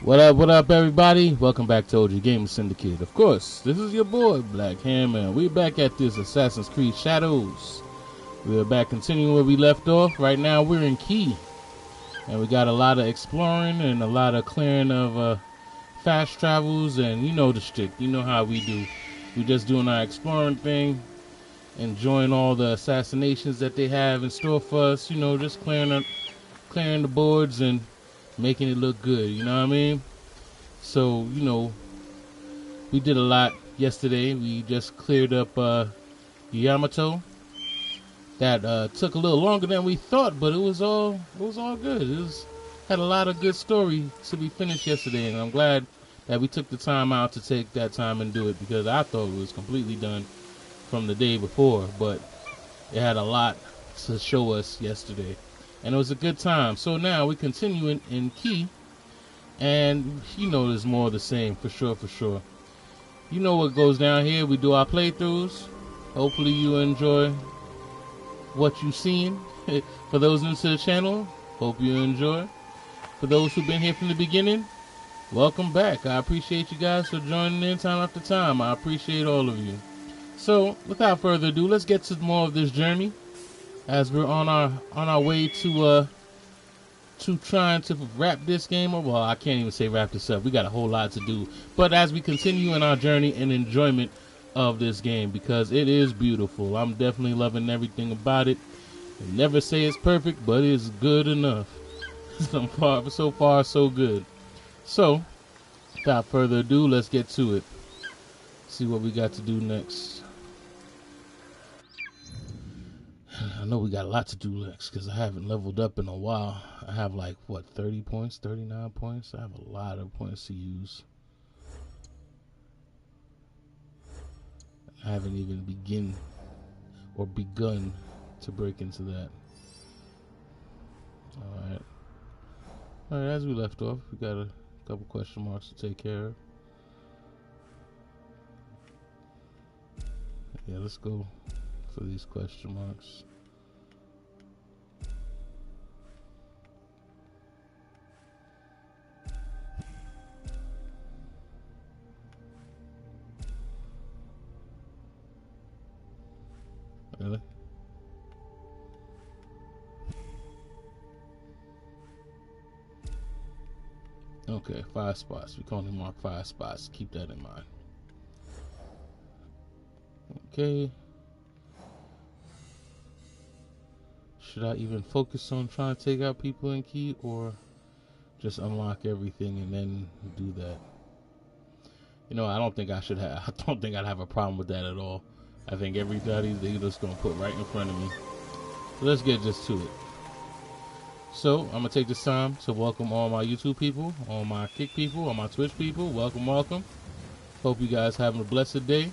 What up, everybody? Welcome back to OG GamerZ Syndicate. Of course, this is your boy, Black Hammer. We're back at this Assassin's Creed Shadows. We're back continuing where we left off. Right now, we're in Kii. And we got a lot of exploring and a lot of clearing of fast travels. And you know the shtick. You know how we do. We're just doing our exploring thing. Enjoying all the assassinations that they have in store for us. You know, just clearing the boards and making it look good, you know what I mean? So, you know, we did a lot yesterday. We just cleared up Yamato. That took a little longer than we thought, but it was all good. Had a lot of good story to be finished yesterday, and I'm glad that we took the time out to take that time and do it, because I thought it was completely done from the day before, but it had a lot to show us yesterday. And it was a good time. So now we continue in Kii. And you know there's more of the same, for sure. You know what goes down here. We do our playthroughs. Hopefully you enjoy what you've seen. For those new to the channel, hope you enjoy. For those who've been here from the beginning, welcome back. I appreciate you guys for joining in time after time. I appreciate all of you. So without further ado, let's get to more of this journey. As we're on our way to trying to wrap this game up. Well, I can't even say wrap this up. We got a whole lot to do. But as we continue in our journey and enjoyment of this game, because it is beautiful. I'm definitely loving everything about it. I never say it's perfect, but it's good enough. So far, so good. So, without further ado, let's get to it. See what we got to do next. I know we got a lot to do next because I haven't leveled up in a while. I have like, what, 30 points, 39 points? I have a lot of points to use. I haven't even begun to break into that. Alright, as we left off, we got a couple question marks to take care of. Yeah, let's go for these question marks. Really? Okay, 5 spots. We can only mark 5 spots. Keep that in mind. Okay. Should I even focus on trying to take out people in Kii, or just unlock everything and then do that? You know, I don't think I'd have a problem with that at all. I think everybody they just gonna put right in front of me. So let's get just to it. So I'm gonna take this time to welcome all my YouTube people, all my Kick people, all my Twitch people. Welcome. Hope you guys having a blessed day.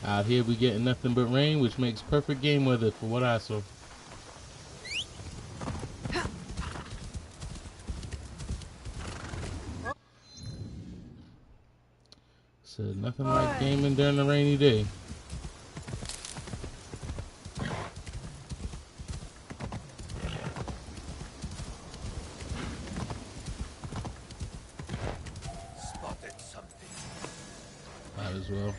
Out here we getting nothing but rain, which makes perfect game weather for what I saw. Said nothing like gaming during a rainy day. Spotted something. Might as well.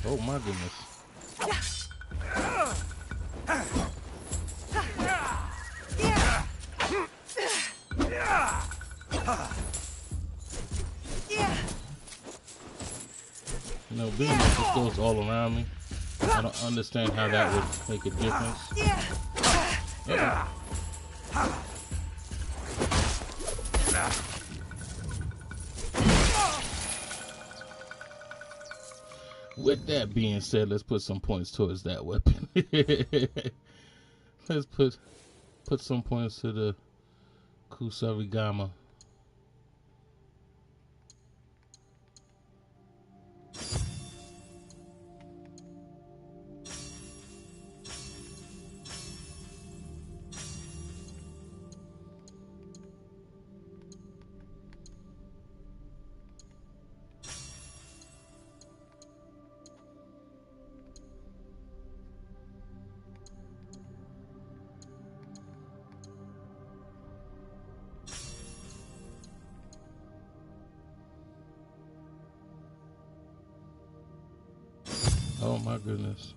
Oh my goodness. You know, being that this goes all around me, I don't understand how that would make a difference. With that being said, let's put some points towards that weapon. Let's put some points to the Kusarigama. my goodness.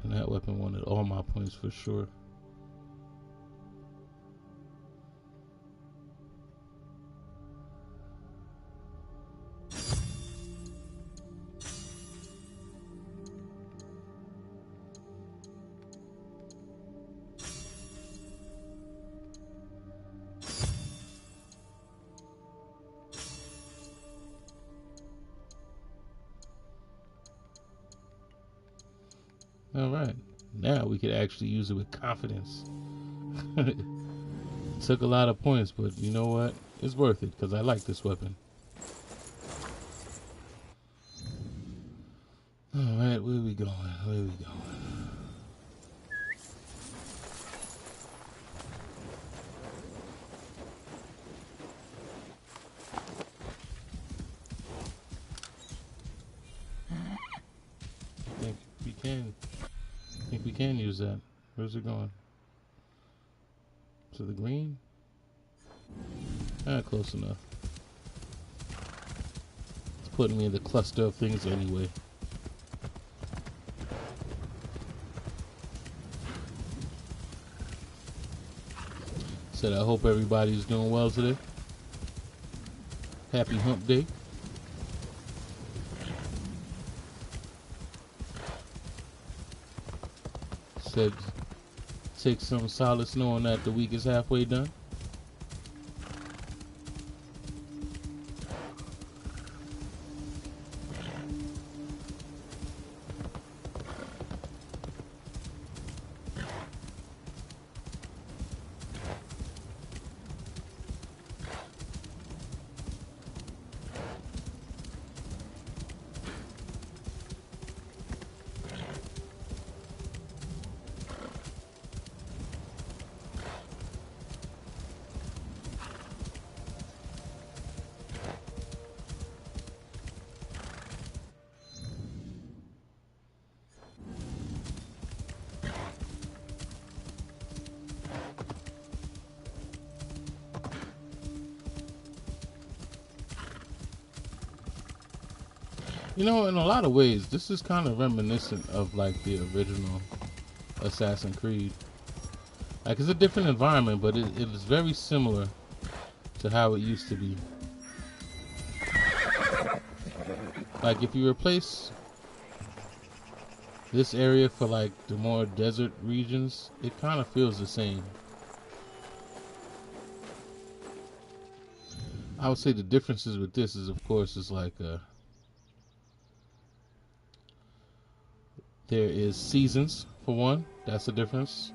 And that weapon wanted all my points for sure. Alright, now we could actually use it with confidence. Took a lot of points, but you know what? It's worth it because I like this weapon. Alright, where we going? Where we going? I think we can use that. Where's it going? To the green? Ah, close enough. It's putting me in the cluster of things anyway. Said I hope everybody's doing well today. Happy hump day. Said take some solace knowing that the week is halfway done. You know, in a lot of ways, this is kind of reminiscent of like the original Assassin's Creed. Like, it's a different environment, but it is very similar to how it used to be. Like, if you replace this area for like the more desert regions, it kind of feels the same. I would say the differences with this is, of course, is like there is seasons, for one. That's a difference.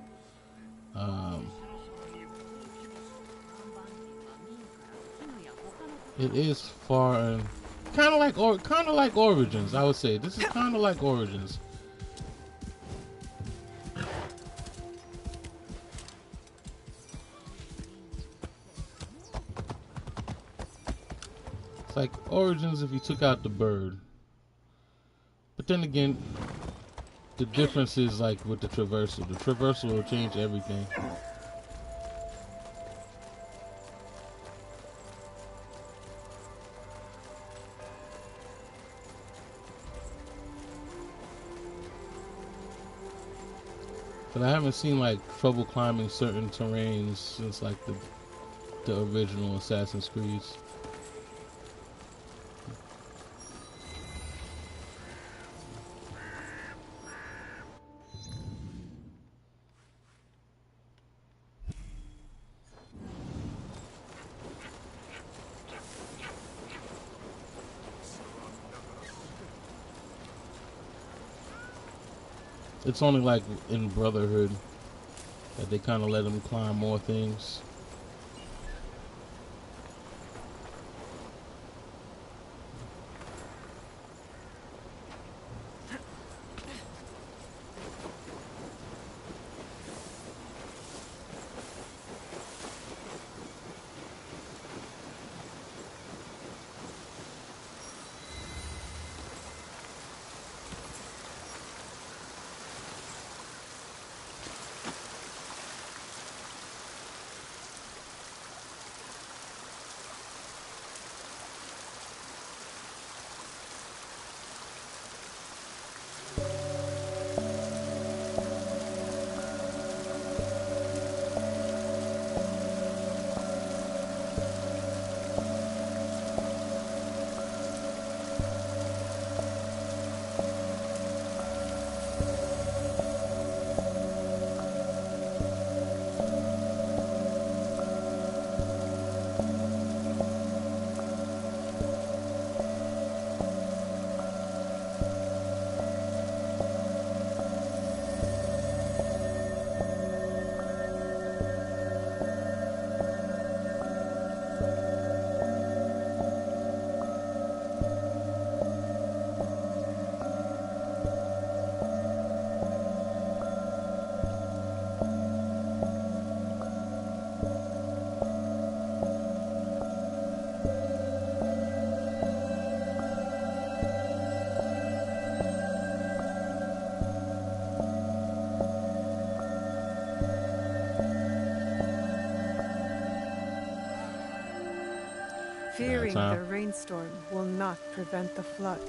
It is far and kind of like Origins. I would say this is kind of like Origins. It's like Origins if you took out the bird. But then again, the difference is like with the traversal. The traversal will change everything. But I haven't seen like trouble climbing certain terrains since like the original Assassin's Creeds. It's only like in Brotherhood that they kind of let them climb more things. Fearing time. the rainstorm will not prevent the flood.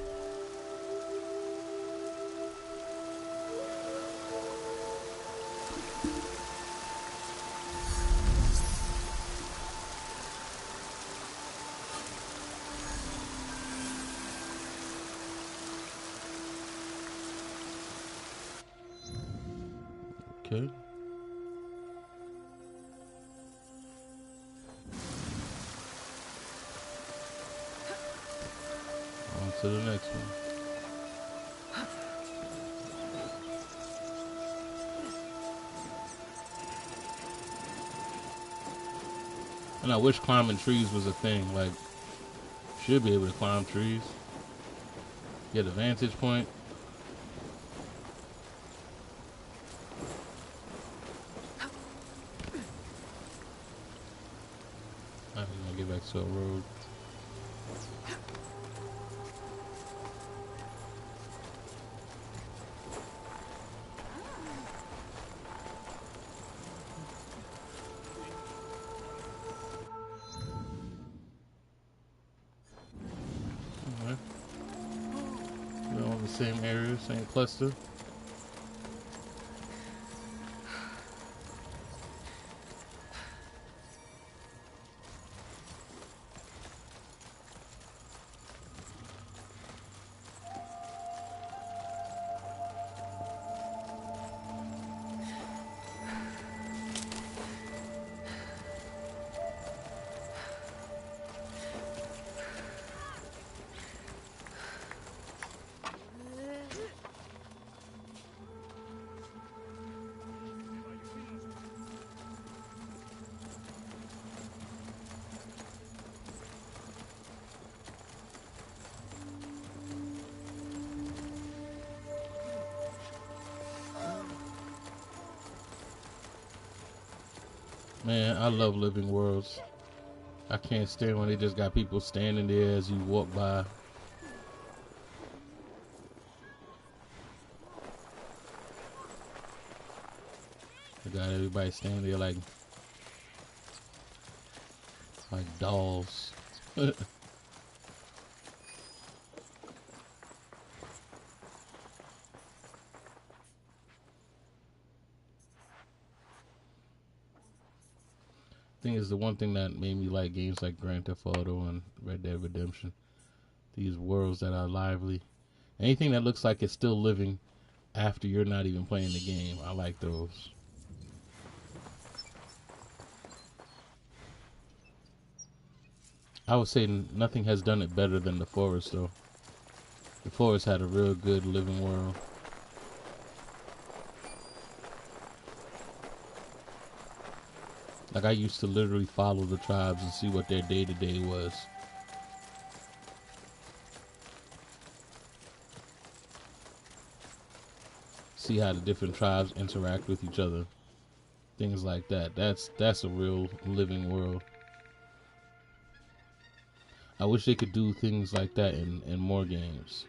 Okay. On to the next one. And I wish climbing trees was a thing. Like, should be able to climb trees. Get a vantage point. Alright, we're gonna get back to a road. Alright. We're on the same area, same cluster. Man, I love living worlds. I can't stand when they just got people standing there as you walk by. They got everybody standing there like dolls. Thing is, the one thing that made me like games like Grand Theft Auto and Red Dead Redemption, these worlds that are lively. Anything that looks like it's still living after you're not even playing the game, I like those. I would say nothing has done it better than The Forest, though. The Forest had a real good living world. Like, I used to literally follow the tribes and see what their day-to-day was. See how the different tribes interact with each other. Things like that. That's a real living world. I wish they could do things like that in more games.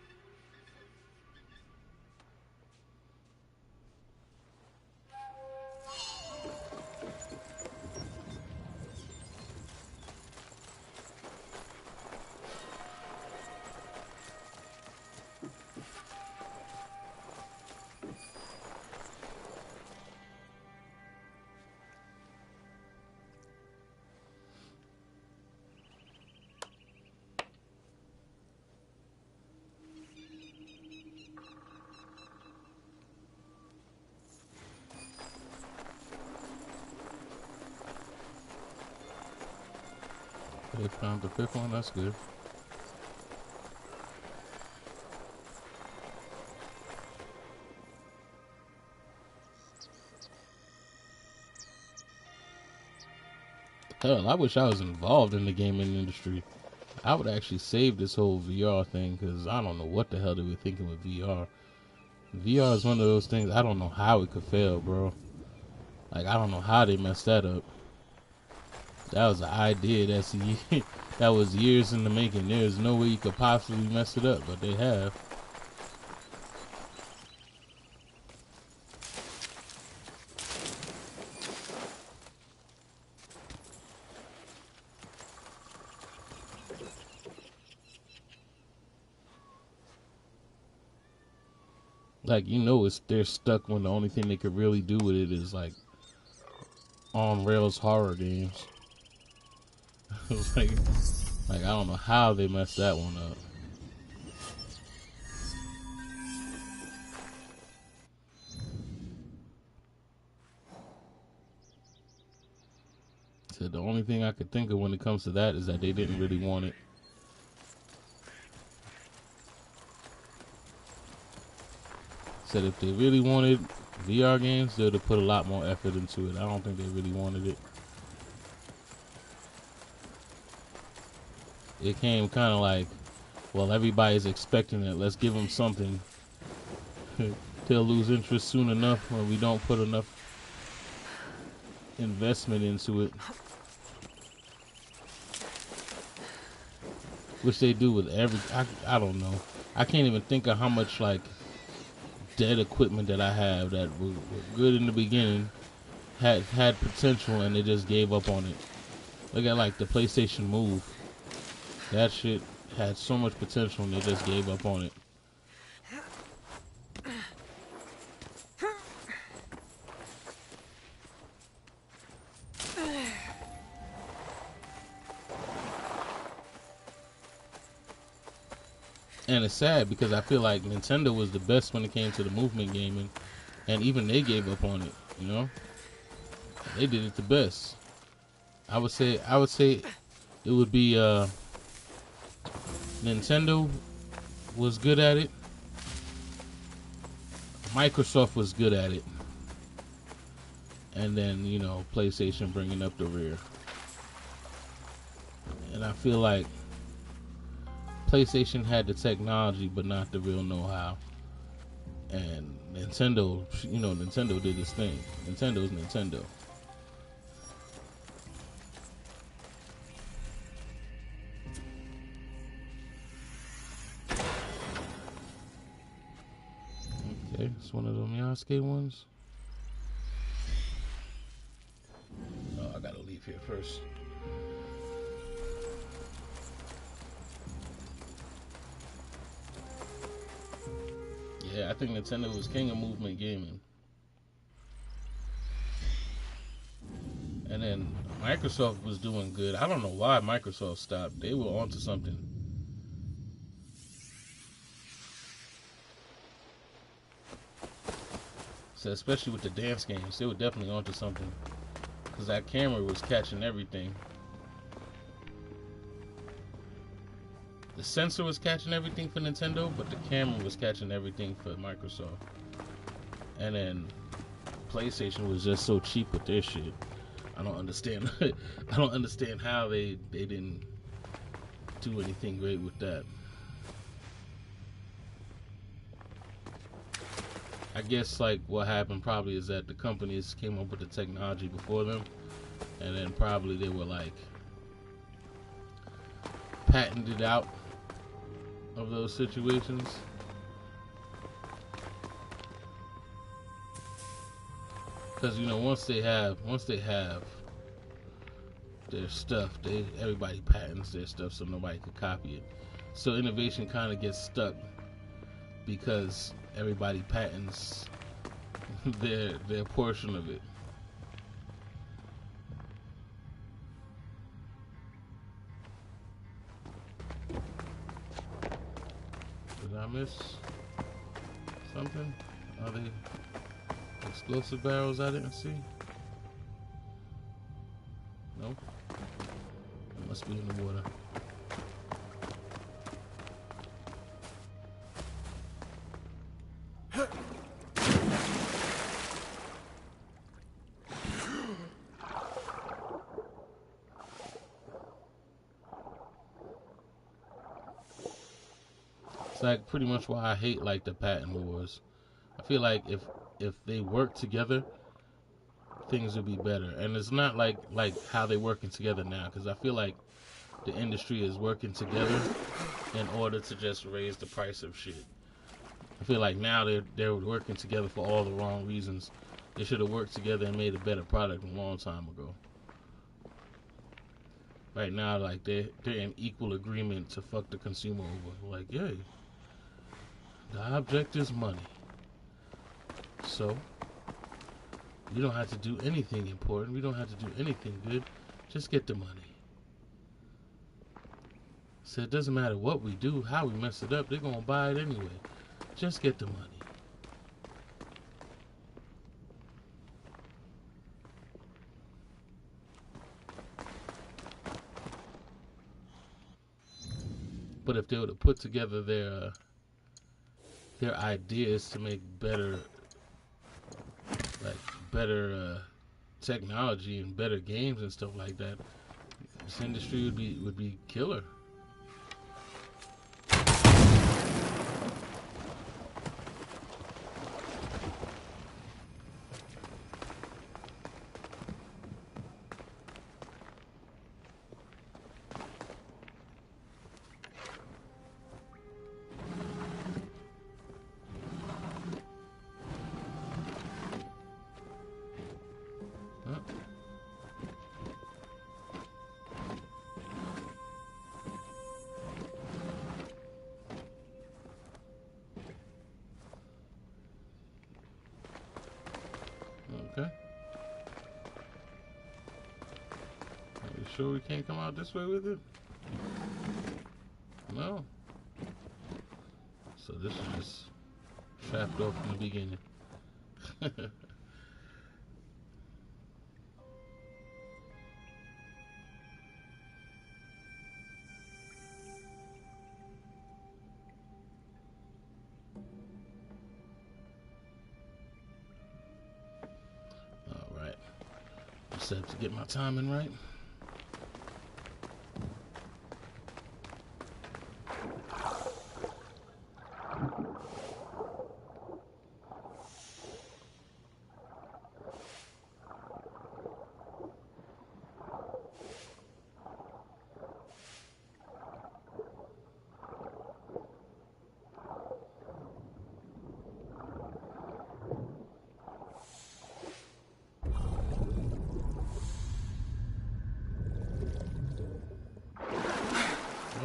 They found the fifth one, that's good. Hell, I wish I was involved in the gaming industry. I would actually save this whole VR thing, because I don't know what the hell they were thinking with VR. VR is one of those things, I don't know how it could fail, bro. Like, I don't know how they messed that up. That was an idea that was years in the making. There's no way you could possibly mess it up, but they have. Like, you know, they're stuck when the only thing they could really do with it is like on rails horror games. It's like I don't know how they messed that one up. So the only thing I could think of when it comes to that is that they didn't really want it. Said if they really wanted VR games, they would have put a lot more effort into it. I don't think they really wanted it. It came kind of like, well, everybody's expecting it. Let's give them something. They'll lose interest soon enough when we don't put enough investment into it. Which they do with every, I don't know. I can't even think of how much like dead equipment that I have that were good in the beginning, had potential, and they just gave up on it. Look at like the PlayStation Move. That shit had so much potential and they just gave up on it. And it's sad because I feel like Nintendo was the best when it came to the movement gaming, and even they gave up on it, you know? They did it the best. I would say it would be Nintendo was good at it. Microsoft was good at it. And then, you know, PlayStation bringing up the rear. And I feel like PlayStation had the technology, but not the real know-how. And Nintendo, you know, Nintendo did its thing. Nintendo's Nintendo. Okay, it's one of them Yasuke ones. Oh, I gotta leave here first. Yeah, I think Nintendo was king of movement gaming. And then Microsoft was doing good. I don't know why Microsoft stopped. They were onto something. So especially with the dance games, they were definitely onto something. Because that camera was catching everything. The sensor was catching everything for Nintendo, but the camera was catching everything for Microsoft. And then PlayStation was just so cheap with their shit. I don't understand. I don't understand how they didn't do anything great with that. I guess like what happened probably is that the companies came up with the technology before them, and then probably they were like patented out of those situations. Because, you know, once they have their stuff, everybody patents their stuff so nobody can copy it. So innovation kind of gets stuck because everybody patents their portion of it. Did I miss something? Are they explosive barrels I didn't see? Nope. It must be in the water. It's like pretty much why I hate like the patent wars. I feel like if they work together, things would be better. And it's not like how they're working together now, because I feel like the industry is working together in order to just raise the price of shit. I feel like now they're working together for all the wrong reasons. They should have worked together and made a better product a long time ago. Right now, like they're in equal agreement to fuck the consumer over. Like, yay, the object is money. So, we don't have to do anything important. We don't have to do anything good. Just get the money. So it doesn't matter what we do, how we mess it up, they're going to buy it anyway. Just get the money. But if they were to put together their ideas to make better technology and better games and stuff like that, this industry would be killer. Okay. Are you sure we can't come out this way with it? No. So this is just trapped off from the beginning. Alright. Just have to get my timing right.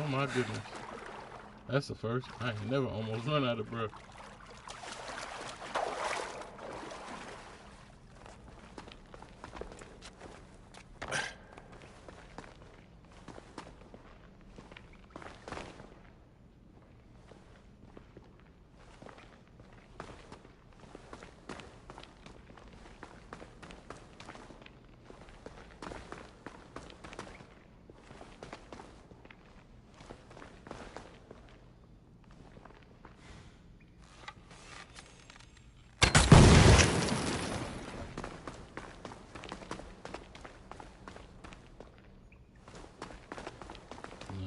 Oh my goodness. That's the first. I ain't never almost run out of breath.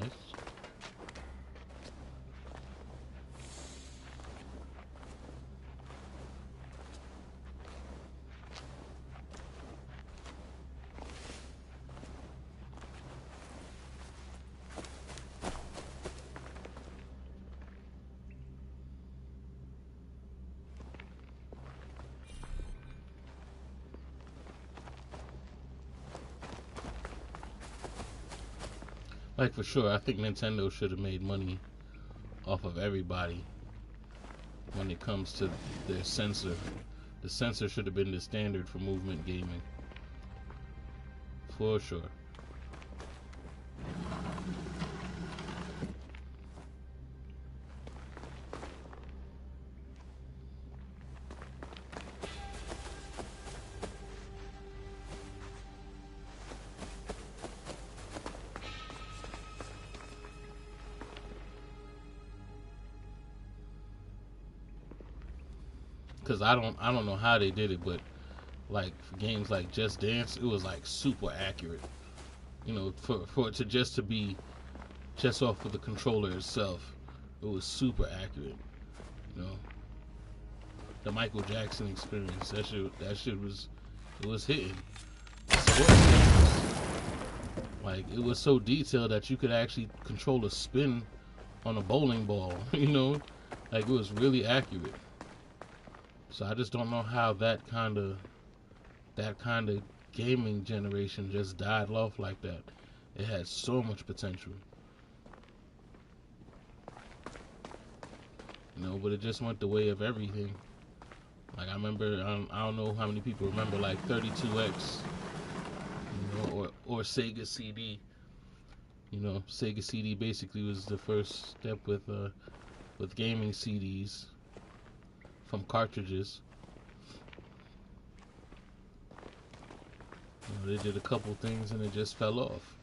Nice. Like for sure, I think Nintendo should have made money off of everybody when it comes to their sensor. The sensor should have been the standard for movement gaming. For sure. Cause I don't know how they did it, but like for games like Just Dance, it was like super accurate. You know, for it to be just off of the controller itself, it was super accurate. You know, the Michael Jackson experience, that shit was hitting. The sports games, like it was so detailed that you could actually control a spin on a bowling ball. You know, like it was really accurate. So I just don't know how that kind of gaming generation just died off like that. It had so much potential. You know, but it just went the way of everything. Like I remember, I don't know how many people remember like 32X, you know, or Sega CD. You know, Sega CD basically was the first step with gaming CDs from cartridges. You know, they did a couple things and it just fell off.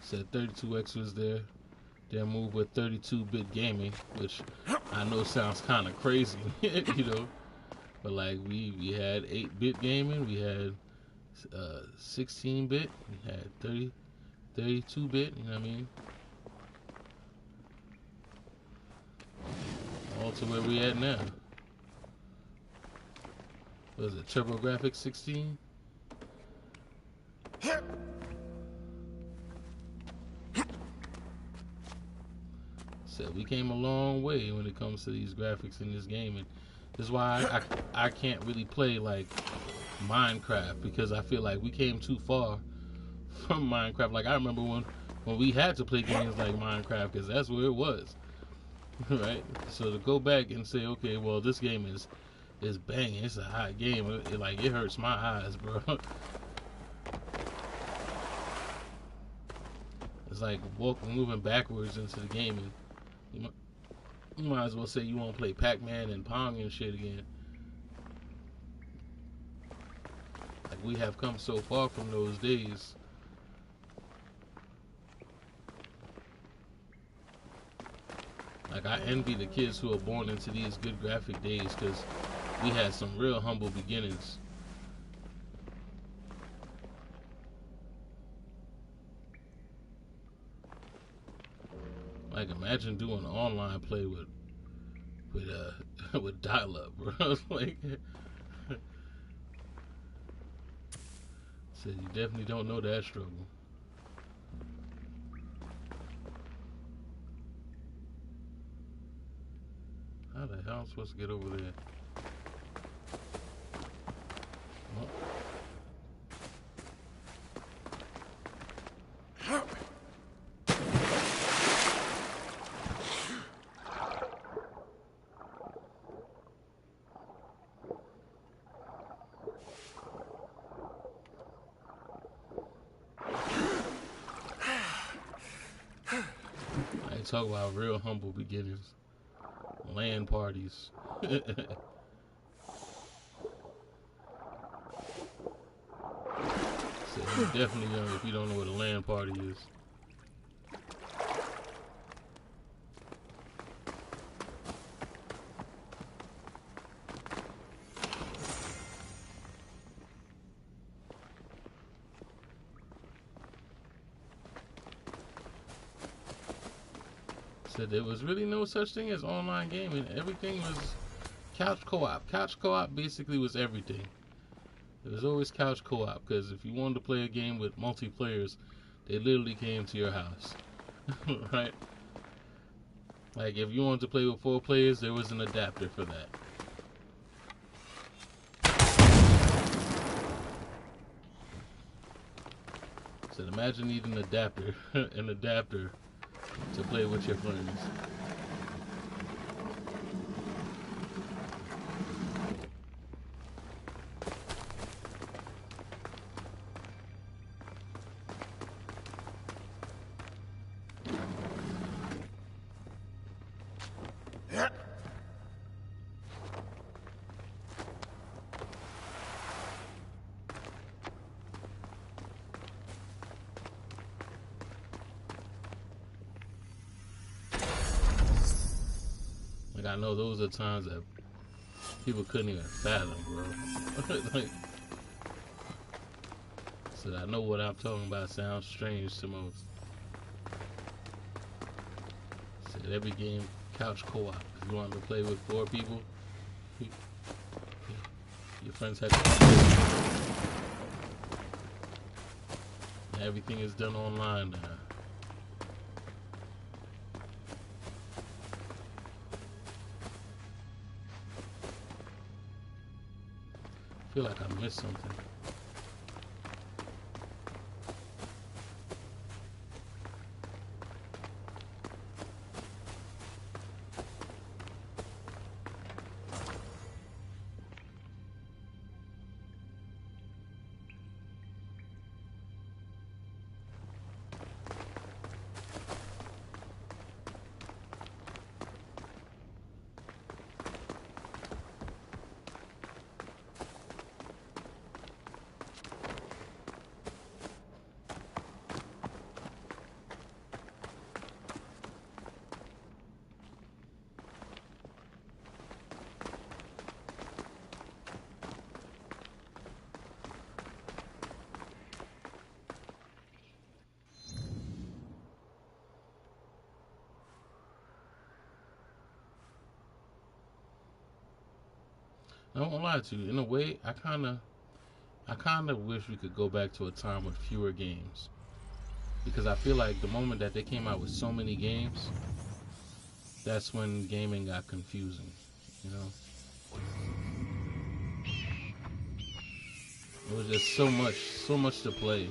Said 32X was their move with 32-bit gaming, which I know sounds kind of crazy, you know. But like we had 8-bit gaming, we had 16-bit, we had 32-bit, you know what I mean? All to where we at now. What is it, TurboGrafx 16? So we came a long way when it comes to these graphics in this game, and this is why I can't really play like Minecraft, because I feel like we came too far from Minecraft. Like I remember when we had to play games like Minecraft, because that's where it was, right? So to go back and say, okay, well this game is banging, it's a hot game, it hurts my eyes, bro. It's like moving backwards into the game, and you might as well say you want to play Pac-Man and Pong and shit again. Like we have come so far from those days. Like I envy the kids who are born into these good graphic days, because we had some real humble beginnings. Like imagine doing online play with dial-up, bro. Like, so you definitely don't know that struggle. How the hell am I supposed to get over there? Oh. Talk about real humble beginnings. LAN parties. So you're definitely young if you don't know what a LAN party is. There was really no such thing as online gaming. Everything was couch co-op. Couch co-op basically was everything. It was always couch co-op, because if you wanted to play a game with multiplayers, they literally came to your house. Right? Like if you wanted to play with 4 players, there was an adapter for that. So imagine needing an adapter to play with your friends. Like I know those are times that people couldn't even fathom, bro. Like, so I know what I'm talking about sounds strange to most. Said every game couch co-op. If you wanted to play with 4 people, your friends had to play. Everything is done online now. I feel like I missed something. I won't lie to you. In a way, I kind of wish we could go back to a time with fewer games, because I feel like the moment that they came out with so many games, that's when gaming got confusing. You know, it was just so much to play.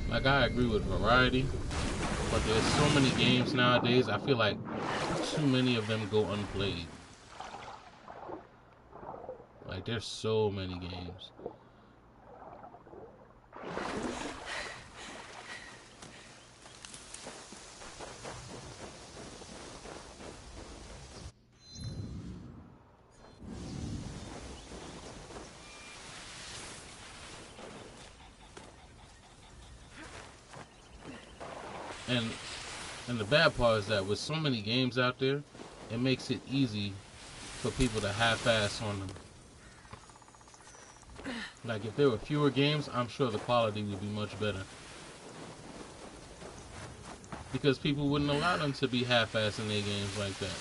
Like, I agree with variety, but there's so many games nowadays, I feel like too many of them go unplayed. Like, there's so many games. And the bad part is that with so many games out there, it makes it easy for people to half-ass on them. Like, if there were fewer games, I'm sure the quality would be much better. Because people wouldn't allow them to be half-assing their games like that.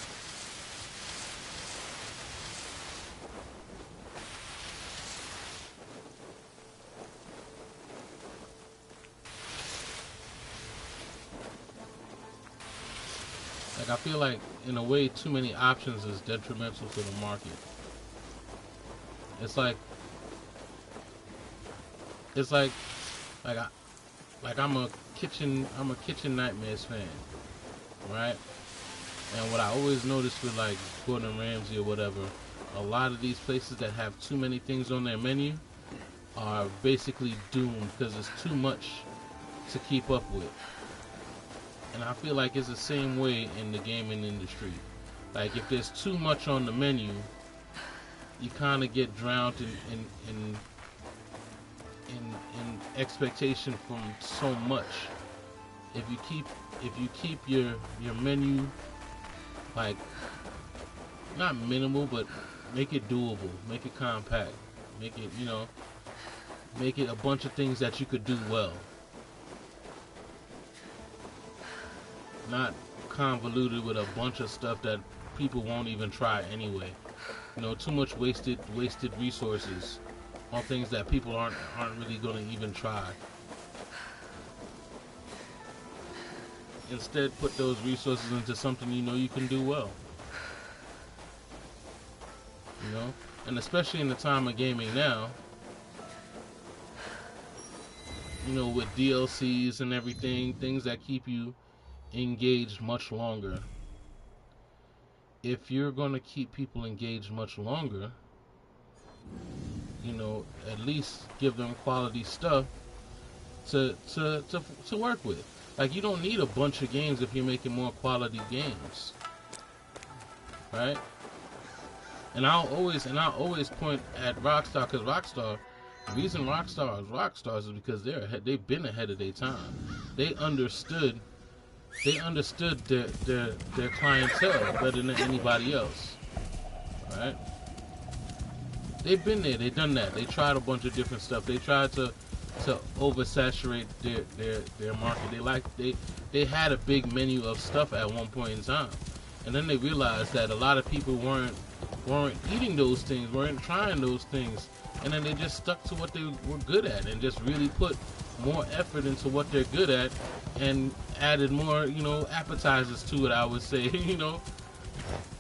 Like, I feel like, in a way, too many options is detrimental to the market. It's like I'm a Kitchen Nightmares fan, right? And what I always notice with like Gordon Ramsay or whatever, a lot of these places that have too many things on their menu are basically doomed because it's too much to keep up with. And I feel like it's the same way in the gaming industry. Like, if there's too much on the menu, you kind of get drowned in expectation from so much. If you keep your menu, like, not minimal, but make it doable, make it compact, make it, you know, make it a bunch of things that you could do well. Not convoluted with a bunch of stuff that people won't even try anyway. You know, too much wasted resources on things that people aren't really going to even try. Instead, put those resources into something you know you can do well. You know, and especially in the time of gaming now, you know, with DLCs and everything, things that keep you engaged much longer. If you're going to keep people engaged much longer, you know, at least give them quality stuff to work with. Like, you don't need a bunch of games if you're making more quality games, right? And I'll always point at Rockstar, because Rockstar, the reason Rockstar is Rockstar is because they've been ahead of their time. They understood their clientele better than anybody else, right? They've been there, they've done that. They tried a bunch of different stuff. They tried to oversaturate their market. They had a big menu of stuff at one point in time, and then they realized that a lot of people weren't eating those things, weren't trying those things, and then they just stuck to what they were good at and just really put more effort into what they're good at and added more, you know, appetizers to it, I would say. You know,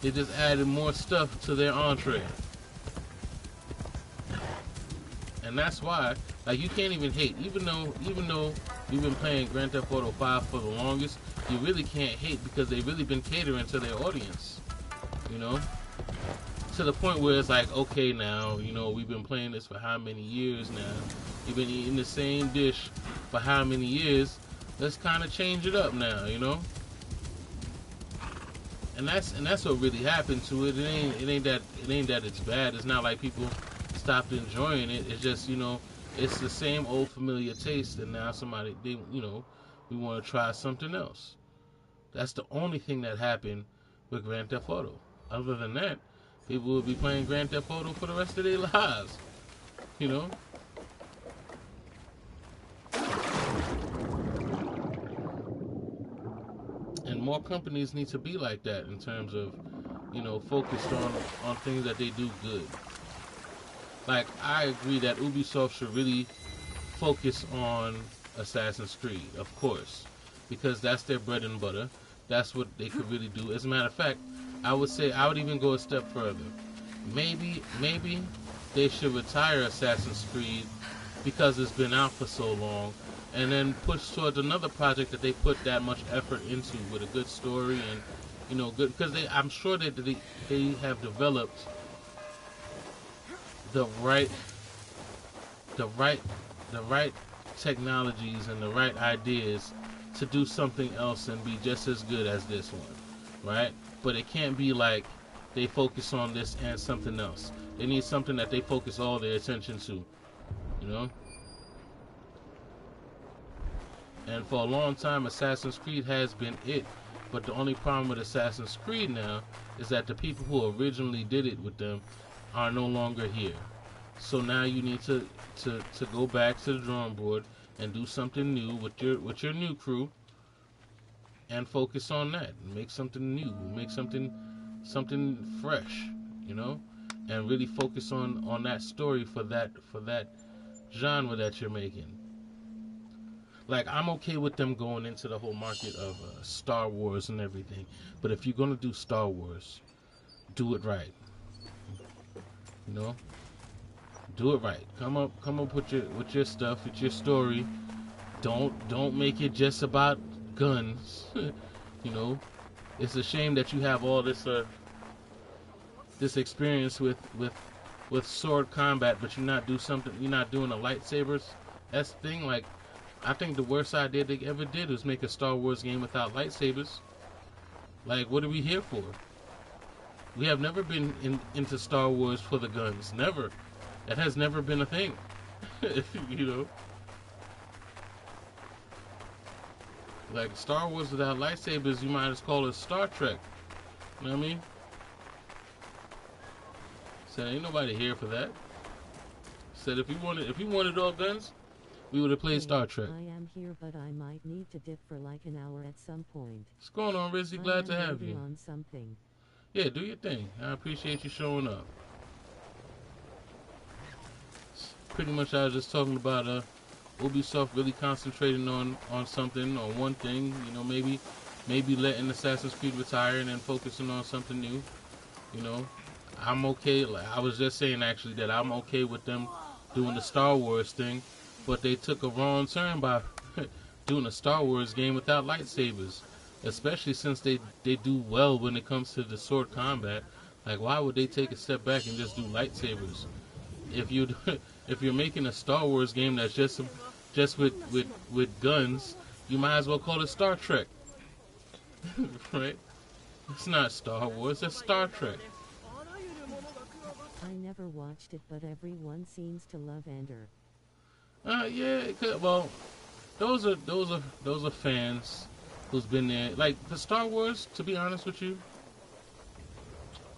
they just added more stuff to their entree. And that's why, like, you can't even hate. Even though you've been playing Grand Theft Auto 5 for the longest, you really can't hate because they've really been catering to their audience. You know? To the point where it's like, okay, now, you know, we've been playing this for how many years now? You've been eating the same dish for how many years? Let's kind of change it up now, you know? And that's what really happened to it. It ain't that it's bad. It's not like people stopped enjoying it. It's just, you know, it's the same old familiar taste, and now we want to try something else. That's the only thing that happened with Grand Theft Auto. Other than that, people will be playing Grand Theft Auto for the rest of their lives. You know? And more companies need to be like that in terms of, focused on things that they do good. Like, I agree that Ubisoft should really focus on Assassin's Creed, of course, because that's their bread and butter. That's what they could really do. As a matter of fact, I would even go a step further. Maybe they should retire Assassin's Creed because it's been out for so long, and then push towards another project that they put that much effort into with a good story and good, because I'm sure that they have developed the right technologies and the right ideas to do something else and be just as good as this one, right? But it can't be like they focus on this and something else. They need something that they focus all their attention to, And for a long time, Assassin's Creed has been it. But the only problem with Assassin's Creed now is that the people who originally did it with them are no longer here. So now you need to go back to the drawing board and do something new with your new crew and focus on that. Make something new, make something fresh, and really focus on that story for that genre that you're making. Like, I'm okay with them going into the whole market of Star Wars and everything, but if you're gonna do Star Wars, do it right. Do it right. Come up with your stuff, with your story. Don't make it just about guns. It's a shame that you have all this experience with sword combat, but you're not doing the lightsabers. That's the thing. Like, I think the worst idea they ever did was make a Star Wars game without lightsabers. Like, what are we here for? We have never been into Star Wars for the guns. Never. That has never been a thing. Like, Star Wars without lightsabers, you might as call it Star Trek. You know what I mean? Said, ain't nobody here for that. Said, if you wanted all guns, we would have played Star Trek. I am here, but I might need to dip for like an hour at some point. What's going on, Rizzy? Glad to have you. On something. Yeah, do your thing. I appreciate you showing up. Pretty much, I was just talking about Ubisoft really concentrating on something, on one thing. Maybe letting Assassin's Creed retire and then focusing on something new. I'm okay. Like, I was just saying actually that I'm okay with them doing the Star Wars thing, but they took a wrong turn by doing a Star Wars game without lightsabers, especially since they do well when it comes to the sword combat. Like, why would they take a step back and just do lightsabers? If you're making a Star Wars game that's just with guns, you might as well call it Star Trek. Right? It's not Star Wars, it's Star Trek. I never watched it, but everyone seems to love Ender. Yeah, well, those are fans who's been there. Like, for Star Wars, to be honest with you,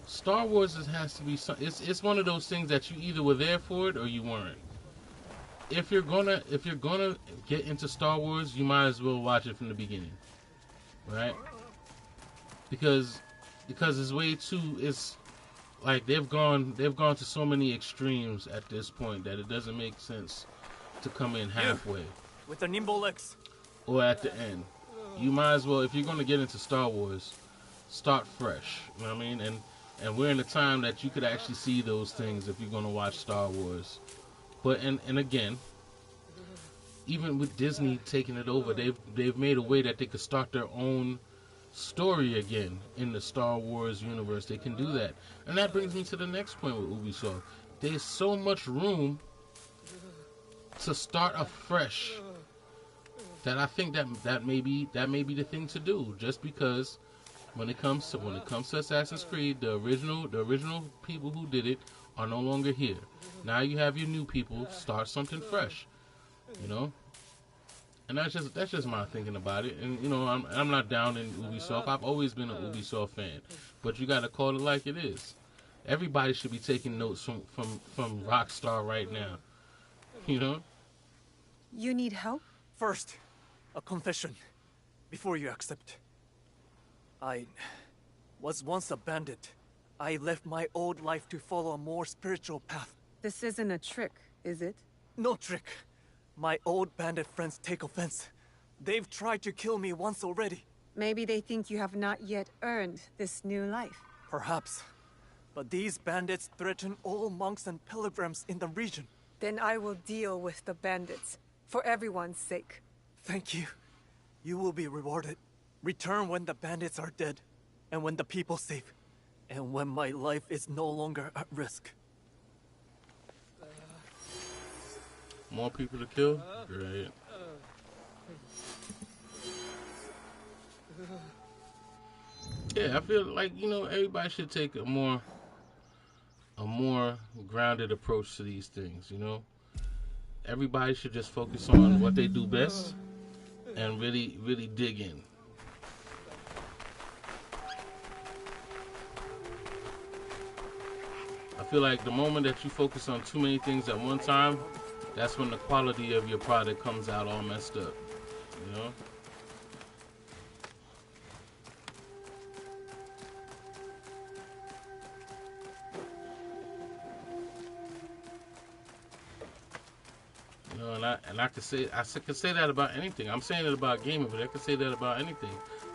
Star Wars has to be it's one of those things that you either were there for it or you weren't. If you're gonna get into Star Wars, you might as well watch it from the beginning, right? Because it's like they've gone to so many extremes at this point that it doesn't make sense to come in halfway with the nimble legs or at the end. You might as well, if you're gonna get into Star Wars, start fresh. You know what I mean? And we're in a time that you could actually see those things if you're gonna watch Star Wars. But and again, even with Disney taking it over, they've made a way that they could start their own story again in the Star Wars universe. They can do that. And that brings me to the next point with Ubisoft. There's so much room to start afresh that I think that may be the thing to do. Just because when it comes to Assassin's Creed, the original people who did it are no longer here. Now you have your new people. Start something fresh, you know. And that's just my thinking about it. And you know, I'm not down in Ubisoft. I've always been an Ubisoft fan, but you got to call it like it is. Everybody should be taking notes from Rockstar right now. You know. You need help? First, a confession, before you accept. I was once a bandit. I left my old life to follow a more spiritual path. This isn't a trick, is it? No trick. My old bandit friends take offense. They've tried to kill me once already. Maybe they think you have not yet earned this new life. Perhaps. But these bandits threaten all monks and pilgrims in the region. Then I will deal with the bandits, for everyone's sake. Thank you. You will be rewarded. Return when the bandits are dead, and when the people safe, and when my life is no longer at risk. More people to kill? Great. Yeah, I feel like, you know, everybody should take a more grounded approach to these things, you know? Everybody should just focus on what they do best and really, really dig in. I feel like the moment that you focus on too many things at one time, that's when the quality of your product comes out all messed up, you know? You know, and I could say that about anything. I'm saying it about gaming, but I could say that about anything.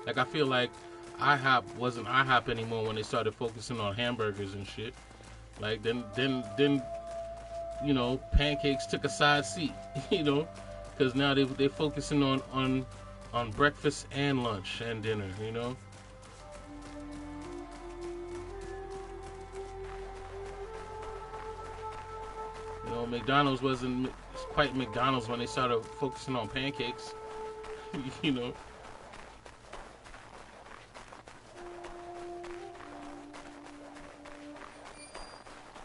Like, I feel like IHOP wasn't IHOP anymore when they started focusing on hamburgers and shit. Like, then you know, pancakes took a side seat, you know, because now they're focusing on breakfast and lunch and dinner, you know. You know, McDonald's wasn't quite McDonald's when they started focusing on pancakes, you know.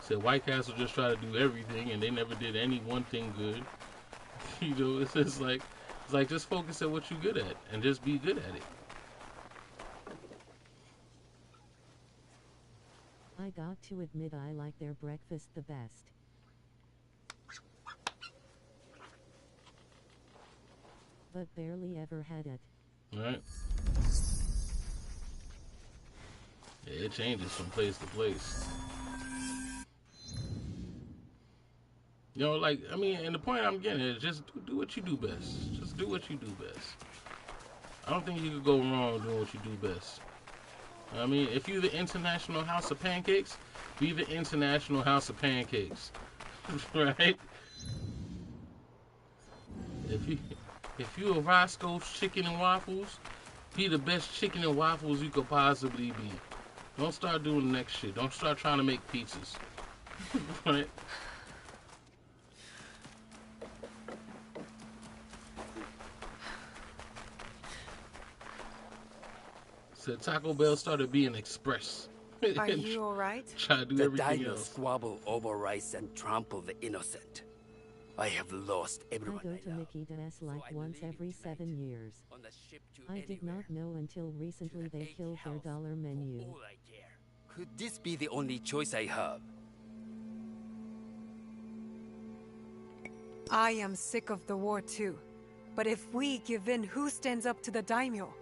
Said White Castle just try to do everything, and they never did any one thing good. You know, it's just like just focus at what you're good at, and just be good at it. I got to admit I like their breakfast the best. But barely ever had it. Right? Yeah, it changes from place to place. You know, like, I mean, and the point I'm getting is just do what you do best. Just do what you do best. I don't think you could go wrong doing what you do best. I mean, if you're the International House of Pancakes, be the International House of Pancakes. Right? If you a Roscoe's Chicken and Waffles, be the best chicken and waffles you could possibly be. Don't start doing the next shit. Don't start trying to make pizzas. Right? Said Taco Bell started being express. Are you alright? Try to do The everything diners else. squabble over rice and trample the innocent. I have lost I everyone go I to love. Mickey D's So like I once leave every tonight 7 years. on the ship to I did anywhere. not know until recently To the they egg killed their house dollar for menu. all I care. Could this be the only choice I have? I am sick of the war too. But if we give in, who stands up to the daimyo?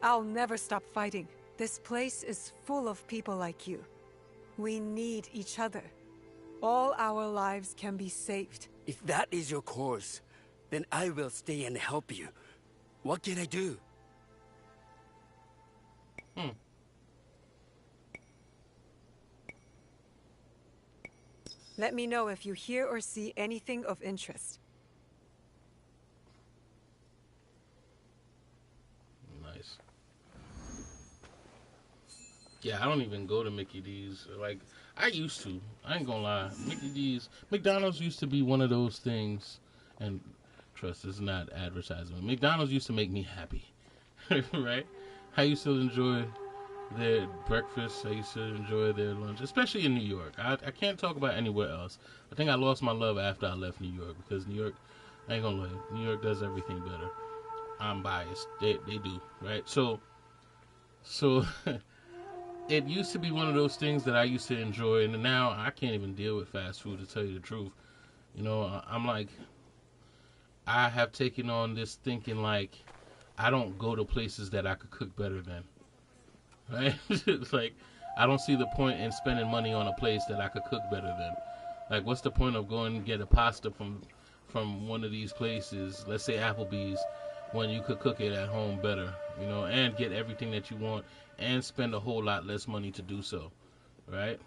I'll never stop fighting. This place is full of people like you. We need each other. All our lives can be saved. If that is your course, then I will stay and help you. What can I do? Let me know if you hear or see anything of interest. Nice. Yeah, I don't even go to Mickey D's. Like, I used to. I ain't gonna lie. Mickey D's, McDonald's used to be one of those things, and trust, it's not advertisement. McDonald's used to make me happy, right? I used to enjoy their breakfast. I used to enjoy their lunch, especially in New York. I can't talk about anywhere else. I think I lost my love after I left New York, because New York, I ain't gonna lie, New York does everything better. I'm biased. They do, right? So it used to be one of those things that I used to enjoy, and now I can't even deal with fast food, to tell you the truth. You know, I'm like, I have taken on this thinking like, I don't go to places that I could cook better than. Right? It's like, I don't see the point in spending money on a place that I could cook better than. Like, what's the point of going and get a pasta from one of these places, let's say Applebee's, when you could cook it at home better, you know, and get everything that you want and spend a whole lot less money to do so, right?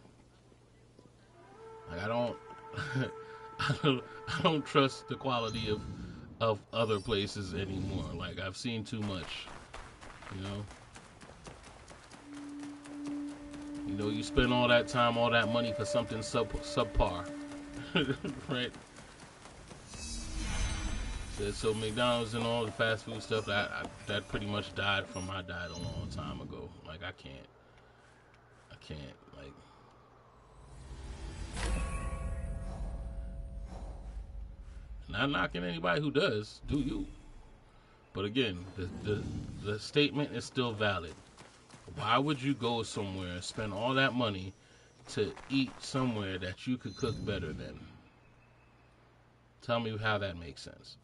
Like, I don't trust the quality of other places anymore. Like, I've seen too much, you know. You know, you spend all that time, all that money for something subpar, right? So McDonald's and all the fast food stuff, that pretty much died from my diet a long time ago. Like, I can't, like. Not knocking anybody who does, do you? But again, the statement is still valid. Why would you go somewhere and spend all that money to eat somewhere that you could cook better than? Tell me how that makes sense.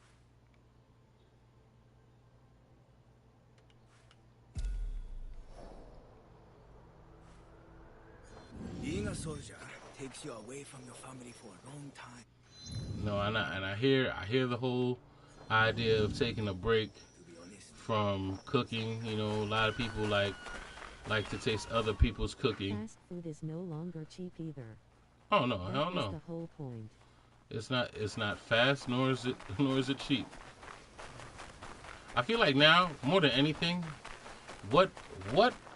Being a soldier takes you away from your family for a long time. No, and I hear the whole idea of taking a break from cooking. You know, a lot of people like to taste other people's cooking. Fast food is no longer cheap either. Oh no, That hell no. is the whole point. It's not fast, nor is it cheap. I feel like now, more than anything, what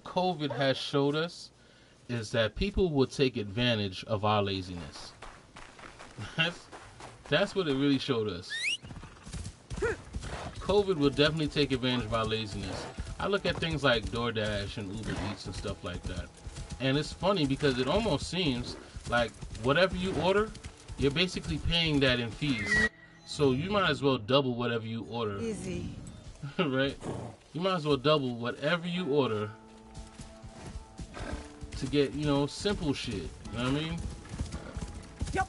COVID has showed us is that people will take advantage of our laziness. That's what it really showed us. COVID will definitely take advantage of our laziness. I look at things like DoorDash and Uber Eats and stuff like that. And it's funny because it almost seems like whatever you order, you're basically paying that in fees. So you might as well double whatever you order. Easy. Right? You might as well double whatever you order to get, you know, simple shit. You know what I mean? Yep.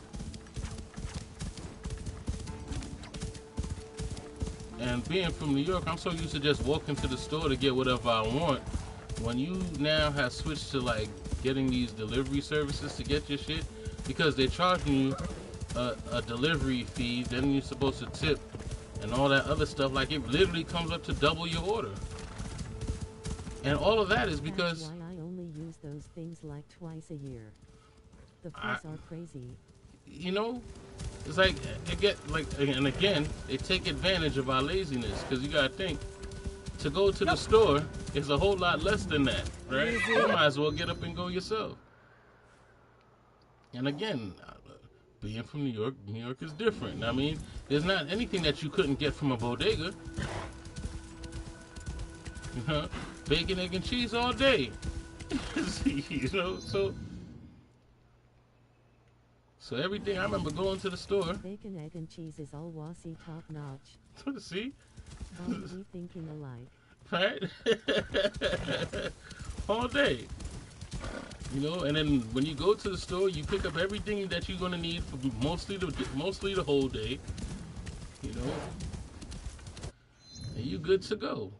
And being from New York, I'm so used to just walking to the store to get whatever I want. When you now have switched to like getting these delivery services to get your shit, because they're charging you a delivery fee, then you're supposed to tip and all that other stuff. Like, it literally comes up to double your order. And all of that is because That's why I only use those things like twice a year. The fees are crazy. You know, it's like, and again, they take advantage of our laziness, because you gotta think, to go to the store is a whole lot less than that, right? You might as well get up and go yourself. And again, being from New York is different. I mean, there's not anything that you couldn't get from a bodega. You know, bacon, egg, and cheese all day. You know, so everything. I remember going to the store. Bacon, egg, and cheese is all wassy top notch. See? Aren't we thinking alike? Right? All day. You know, and then when you go to the store, you pick up everything that you're gonna need for mostly the whole day. You know, and you good to go.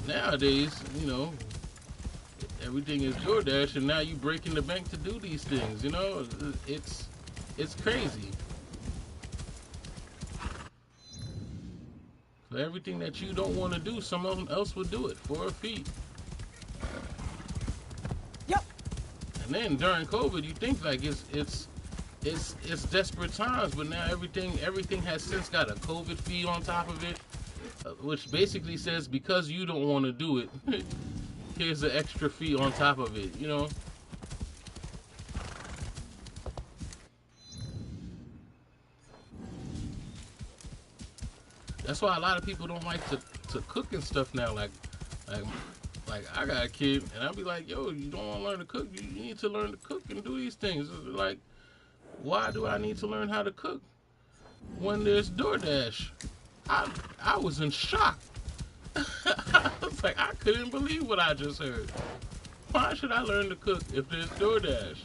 Nowadays, you know, everything is DoorDash, and now you breaking the bank to do these things. You know, it's crazy. So everything that you don't want to do, someone else will do it for a fee. Yep. And then during COVID, you think like it's desperate times, but now everything has since got a COVID fee on top of it, which basically says because you don't want to do it, here's the extra fee on top of it. You know. That's why a lot of people don't like to cook and stuff now. Like Like, I got a kid, and I'll be like, yo, you don't want to learn to cook? You need to learn to cook and do these things. Like, why do I need to learn how to cook when there's DoorDash? I was in shock. I was like, I couldn't believe what I just heard. Why should I learn to cook if there's DoorDash?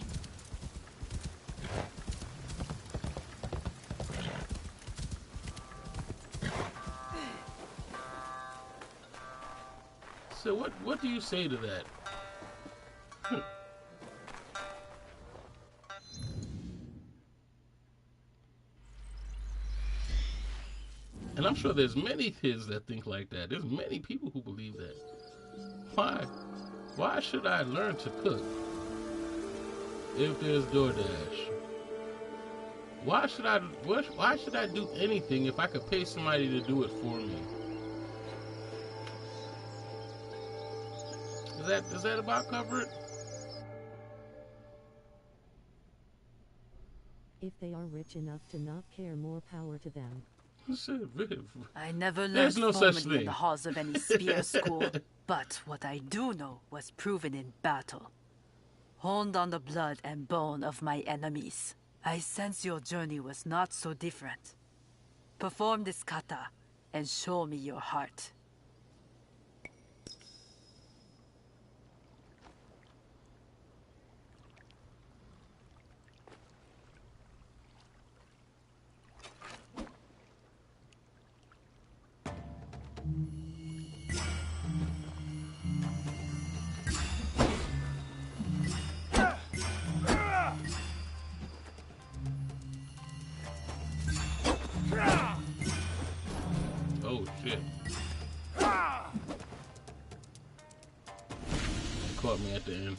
So what do you say to that? And I'm sure there's many kids that think like that. There's many people who believe that. Why? Why should I learn to cook if there's DoorDash? Why should I do anything if I could pay somebody to do it for me? Does that about cover it? If they are rich enough to not care, more power to them. I never learned There's no such formally in thing. the halls of any spear school, but what I do know was proven in battle. Honed on the blood and bone of my enemies. I sense your journey was not so different. Perform this kata and show me your heart. Oh shit. Caught me at the end.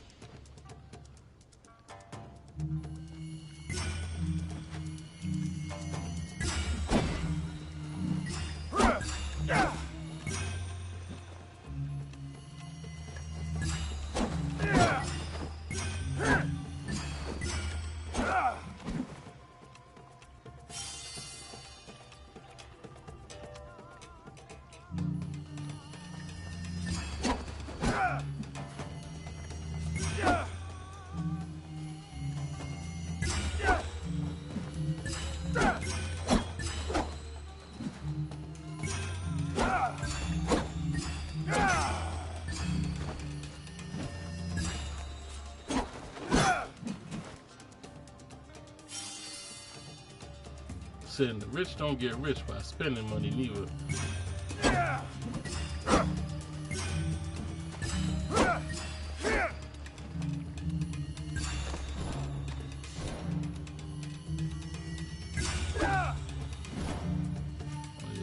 Saying the rich don't get rich by spending money neither.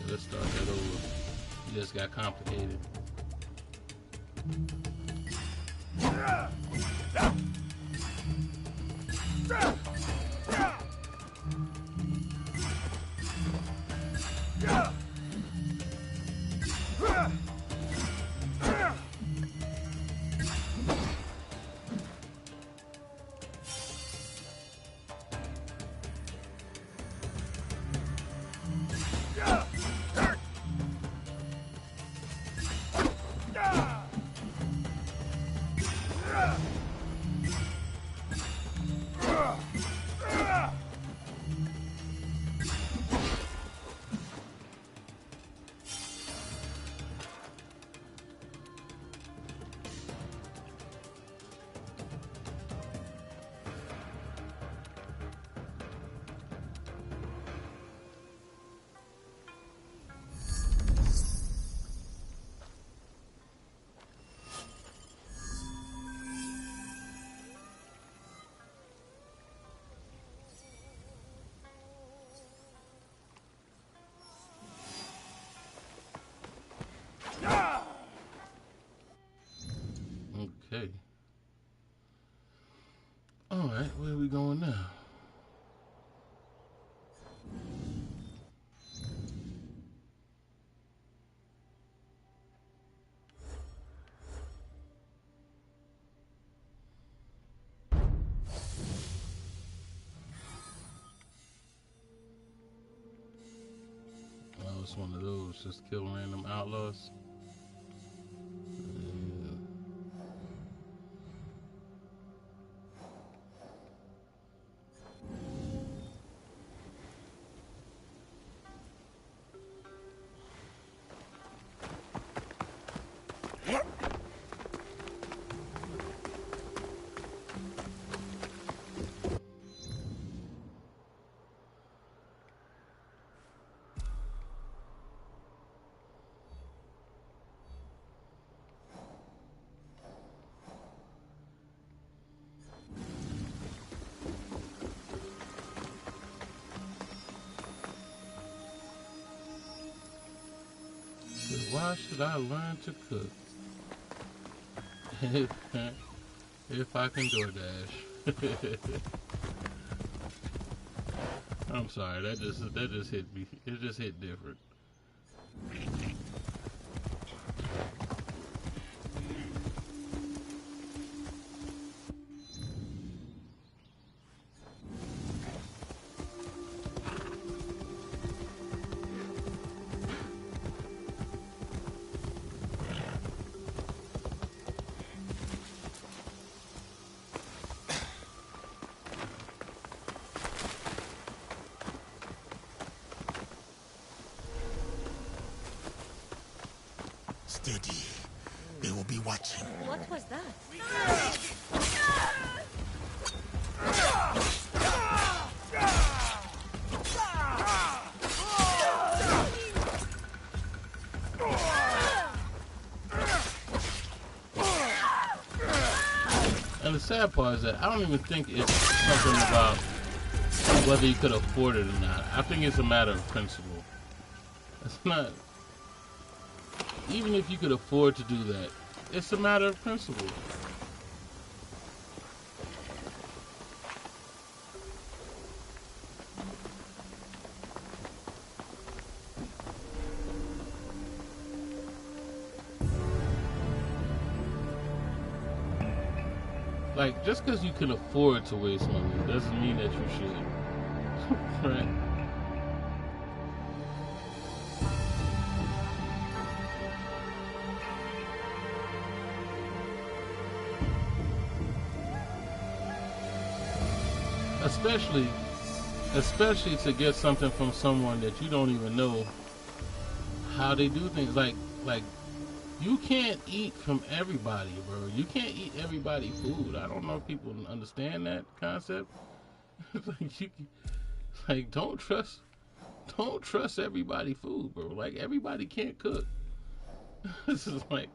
Let's start that over. It just got complicated. Okay. Alright, where are we going now? Oh, it's one of those, just kill random outlaws. Yeah. Why should I learn to cook? If I can DoorDash. I'm sorry, that just hit me. It just hit different. Steady. They will be watching. What was that? And the sad part is that I don't even think it's something about whether you could afford it or not. I think it's a matter of principle. It's not... Even if you could afford to do that, it's a matter of principle. Like, just because you can afford to waste money doesn't mean that you should. Right? Especially to get something from someone that you don't even know how they do things. Like you can't eat from everybody, bro. You can't eat everybody food. I don't know if people understand that concept. Don't trust everybody food, bro. Like, everybody can't cook. This is like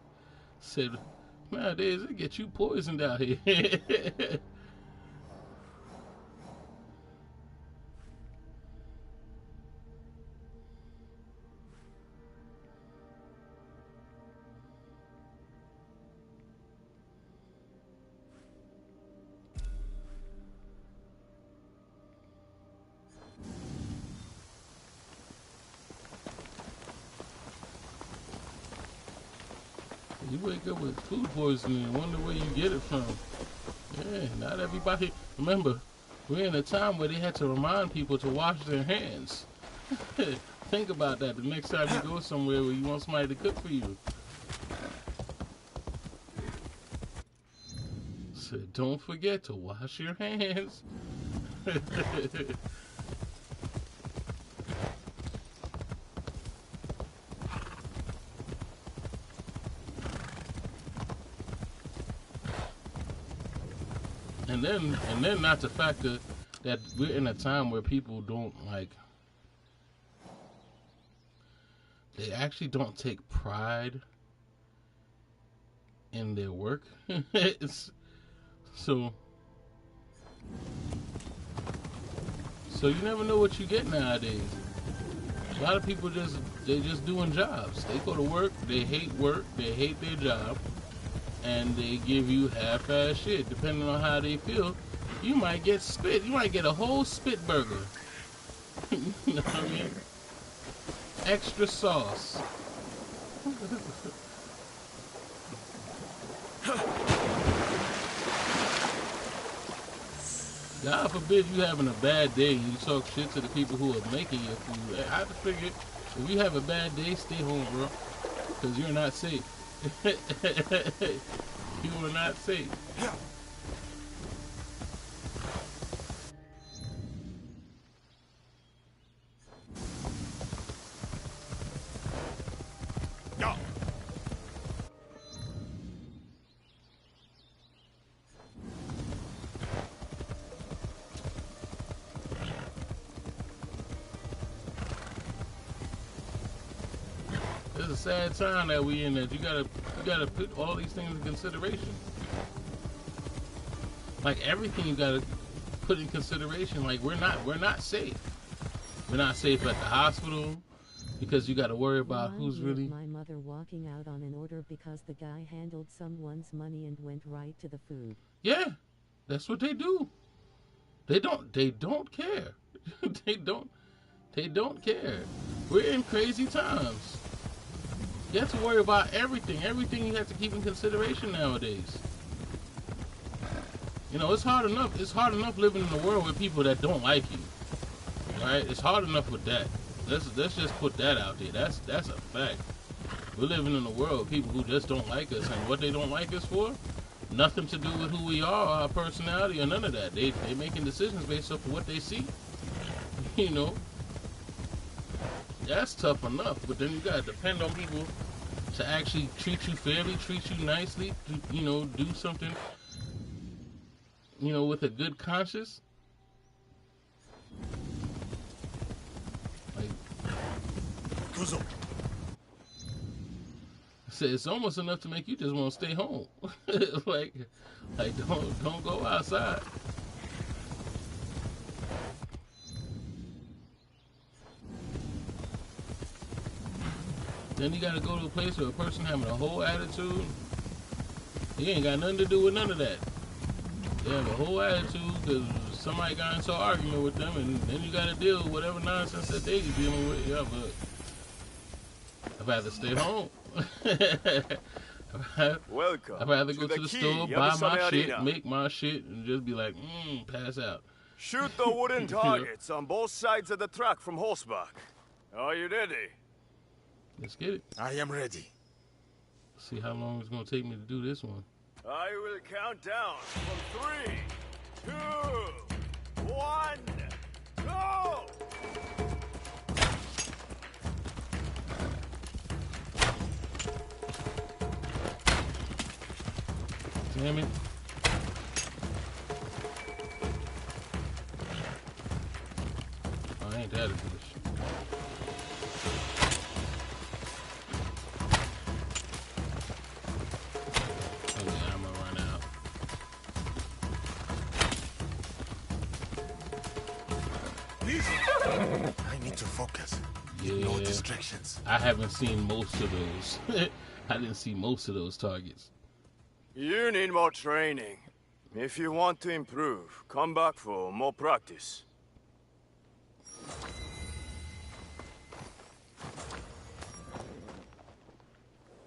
said nowadays it get you poisoned out here. You wake up with food poisoning and wonder where you get it from. Yeah, not everybody. Remember, we're in a time where they had to remind people to wash their hands. Think about that the next time you go somewhere where you want somebody to cook for you. So don't forget to wash your hands. And then not to factor that we're in a time where people don't they actually don't take pride in their work. So you never know what you get nowadays. A lot of people they're just doing jobs. They go to work, they hate their job, and they give you half-ass shit. Depending on how they feel, you might get spit. You might get a whole spit burger. You know what I mean? Extra sauce. God forbid you having a bad day and you talk shit to the people who are making your food. I figured if you have a bad day, stay home, bro, because you're not safe. You are not safe. It's a sad time that we in that you gotta put all these things in consideration. Like, everything you gotta put in consideration. Like, we're not safe. We're not safe at the hospital. Because you got to worry about who's Reminds me really. of my mother walking out on an order because the guy handled someone's money and went right to the food. Yeah, that's what they do. They don't care. they don't care. We're in crazy times. You have to worry about everything. Everything you have to keep in consideration nowadays. You know, it's hard enough. It's hard enough living in a world with people that don't like you. Right? It's hard enough with that. Let's just put that out there. That's a fact. We're living in a world of people who just don't like us, and what they don't like us for, nothing to do with who we are, our personality, or none of that. They making decisions based off of what they see. You know, that's tough enough. But then you gotta depend on people to actually treat you fairly, treat you nicely, you know, do something, you know, with a good conscience. Like, it's almost enough to make you just want to stay home. like don't go outside. Then you gotta go to a place where a person having a whole attitude. He ain't got nothing to do with none of that. They have a whole attitude because somebody got into an argument with them, and then you gotta deal with whatever nonsense that they dealing with. Yeah, but I'd rather stay home. Welcome. I'd rather go to the Kii store, buy my Yabusame shit, Arena. make my shit, and just be like, pass out. Shoot the wooden targets on both sides of the track from horseback. Are you ready? Let's get it. I am ready. See how long it's gonna take me to do this one. I will count down from 3, 2, 1, go! Damn it. Oh, ain't that a bitch. Oh yeah, I'm gonna run out. I need to focus. Yeah. No distractions. I haven't seen most of those. I didn't see most of those targets. You need more training. If you want to improve, come back for more practice.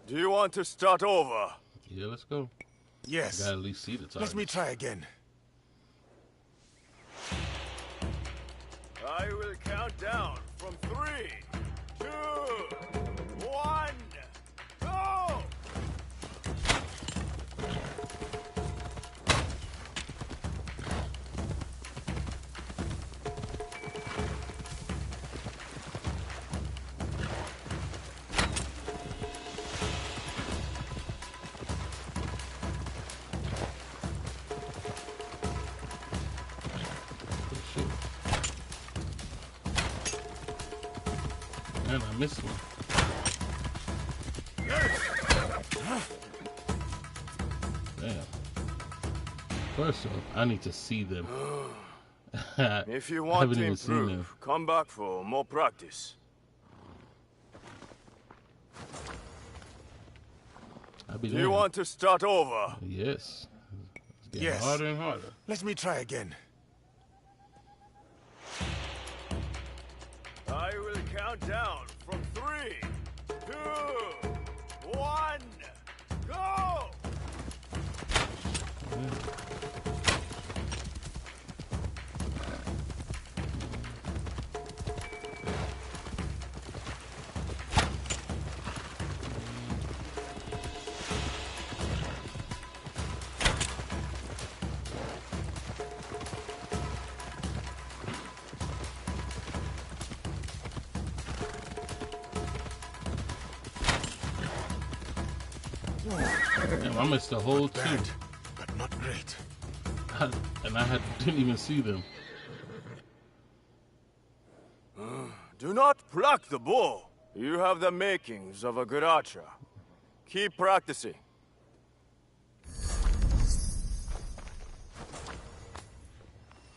Do you want to start over? Yeah, let's go. Yes. Gotta at least see the targets. Let me try again. I will count down from 3, 2, 1, go! Man, I missed one. Damn. First off, I need to see them. If you I want haven't to even seen them. improve, come back for more practice. I'll be Do you damned. want to start over? Yes. It's getting Yes. harder and harder. Let me try again. I will count down from 3, 2, 1, go! Damn, I missed the whole two. Bad, but not great. And I didn't even see them. Do not pluck the bow. You have the makings of a good archer. Keep practicing.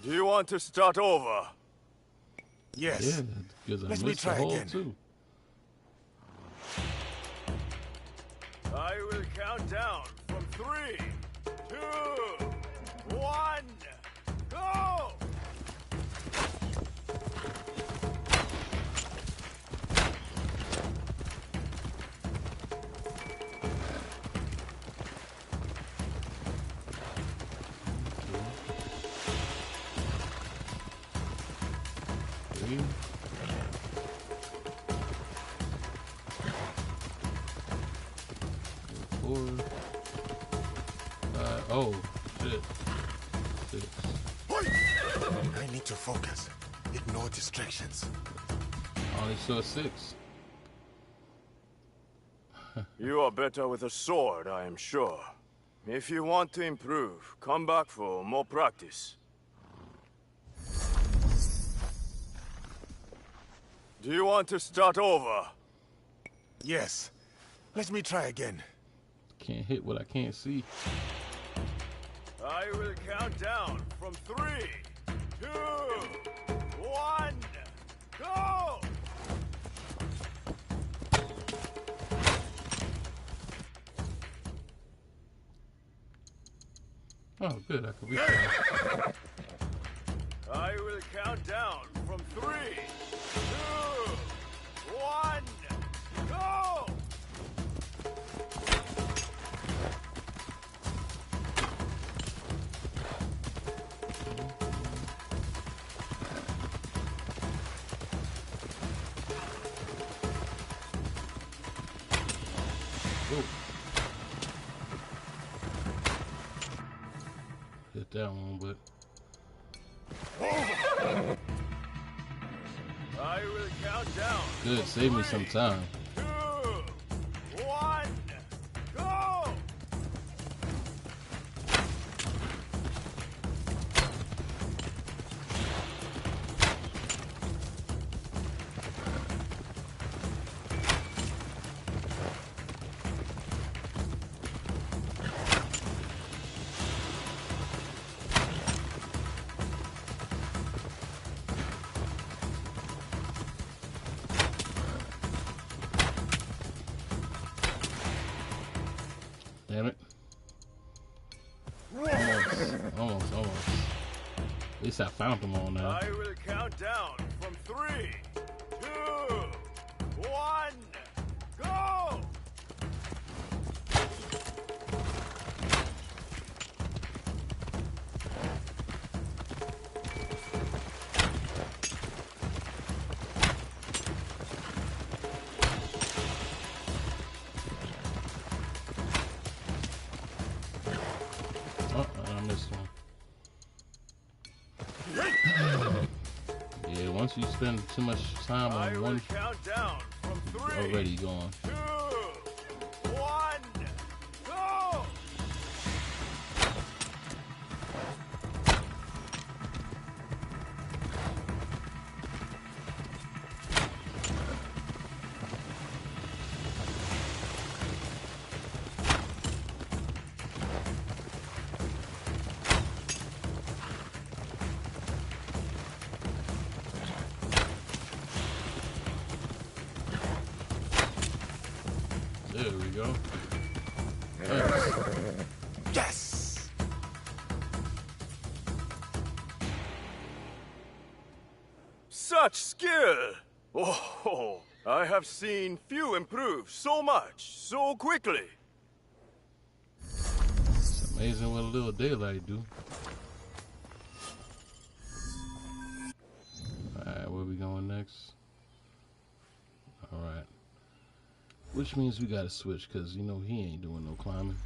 Do you want to start over? Yes. Yeah, because I Let me missed the try whole again. two. I will count down from 3, 2, 1, go! Oh, shit. 6. I need to focus. Ignore distractions. Only saw 6. You are better with a sword, I am sure. If you want to improve, come back for more practice. Do you want to start over? Yes. Let me try again. Can't hit what I can't see. I will count down from 3, 2, 1, go! Oh, good. I can reach that. I will count down from 3, 2, 1, go! Hit that one, but I will count down. good. Save me some time. 2, 1, go! Damn it. Almost. At least I found them all now. I will count down from 3, 2, 1, go! Oh, I missed one. Yeah, once you spend too much time I on will one, count down from 3, already gone. 2, 1, go! There we go. Yes! Such skill! Oh, I have seen few improve so much, so quickly. It's amazing what a little daylight do. Alright, where we going next? Alright. Which means we gotta switch, cause you know he ain't doing no climbing.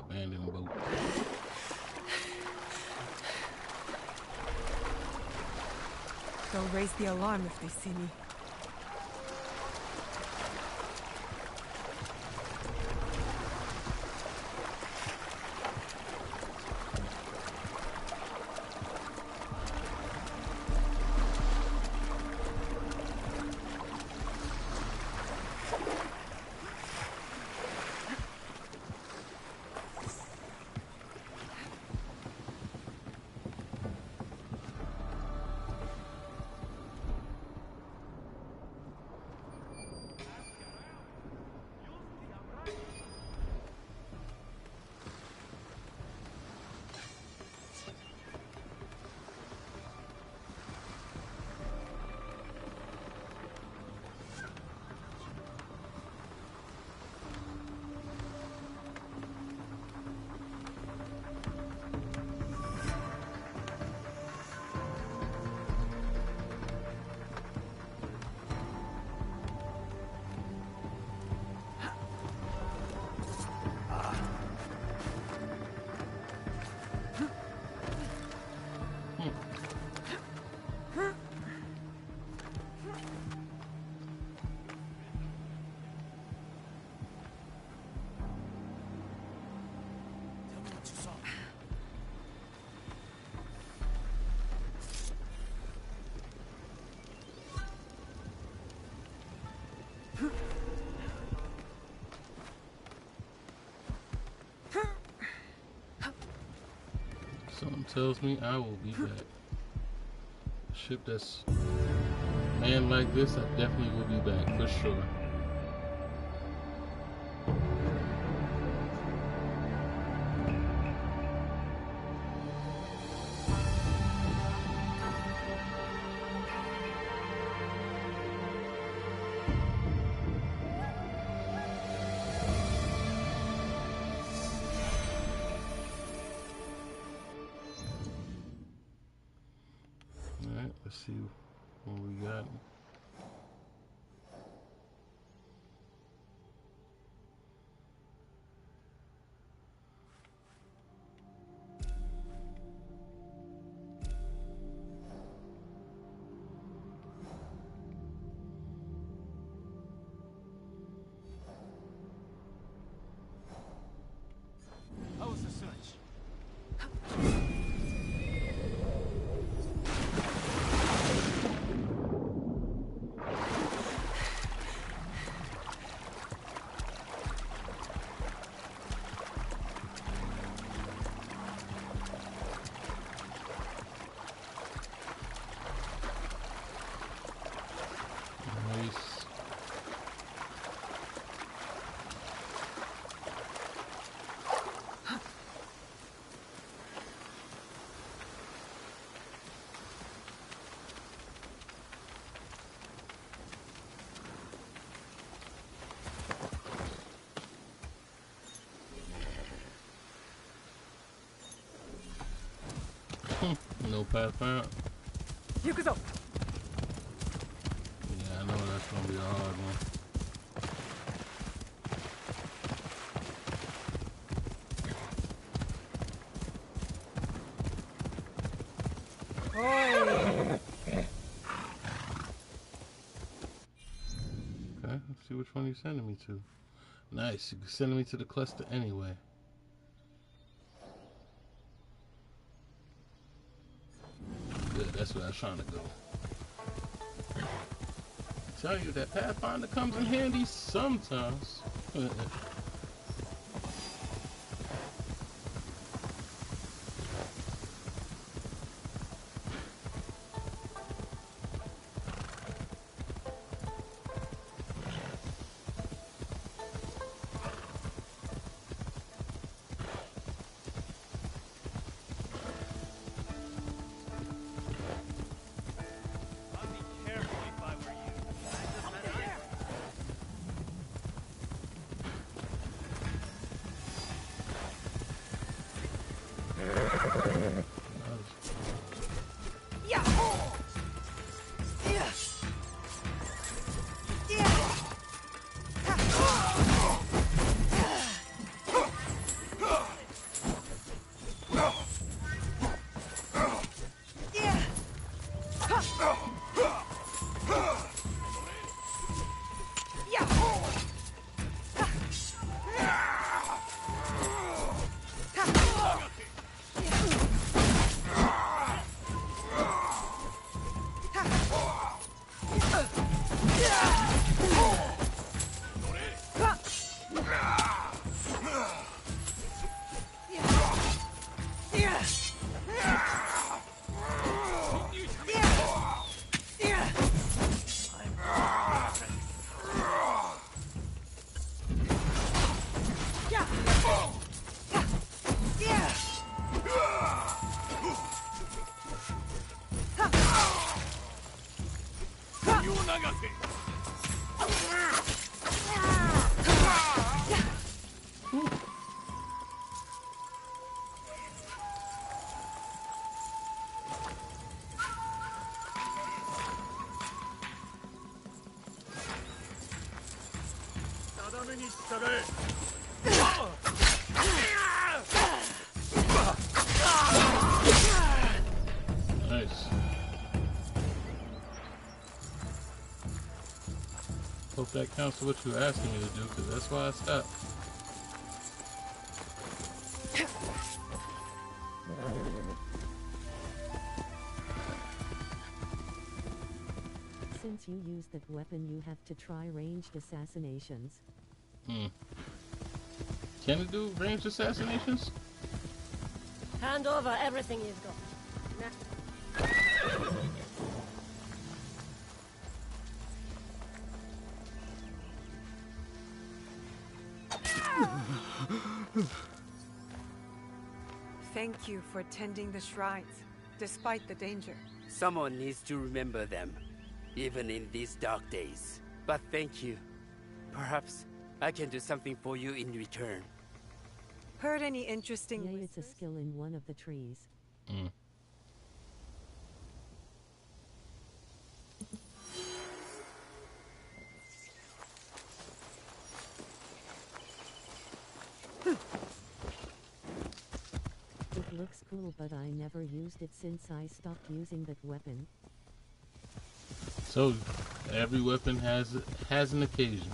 abandoned boat. They'll raise the alarm if they see me. Something tells me I will be back. A ship that's manned like this, I definitely will be back for sure. Let's see what we got. How was the search? No path found. Yukuzo! Yeah, I know that's gonna be a hard one. Okay, let's see which one you're sending me to. Nice, you're sending me to the cluster anyway. Good, that's where I was trying to go. I tell you, that Pathfinder comes in handy sometimes. Nice. Hope that counts for what you were asking me to do, because that's why I stopped. Since you use that weapon, you have to try ranged assassinations. Can it do ranged assassinations? Hand over everything you've got. Thank you for tending the shrines, despite the danger. Someone needs to remember them, even in these dark days. But thank you. Perhaps I can do something for you in return. Heard any interesting Yeah, it's a skill in one of the trees. It looks cool, but I never used it since I stopped using that weapon. So, every weapon has an occasion.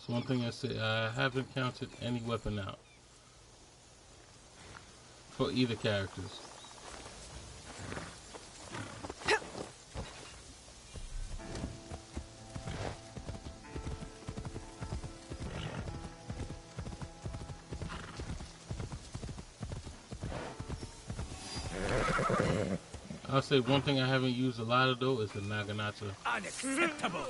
So one thing I say, I haven't counted any weapon out for either characters. I'll say one thing I haven't used a lot of though is the Naginata. Unacceptable!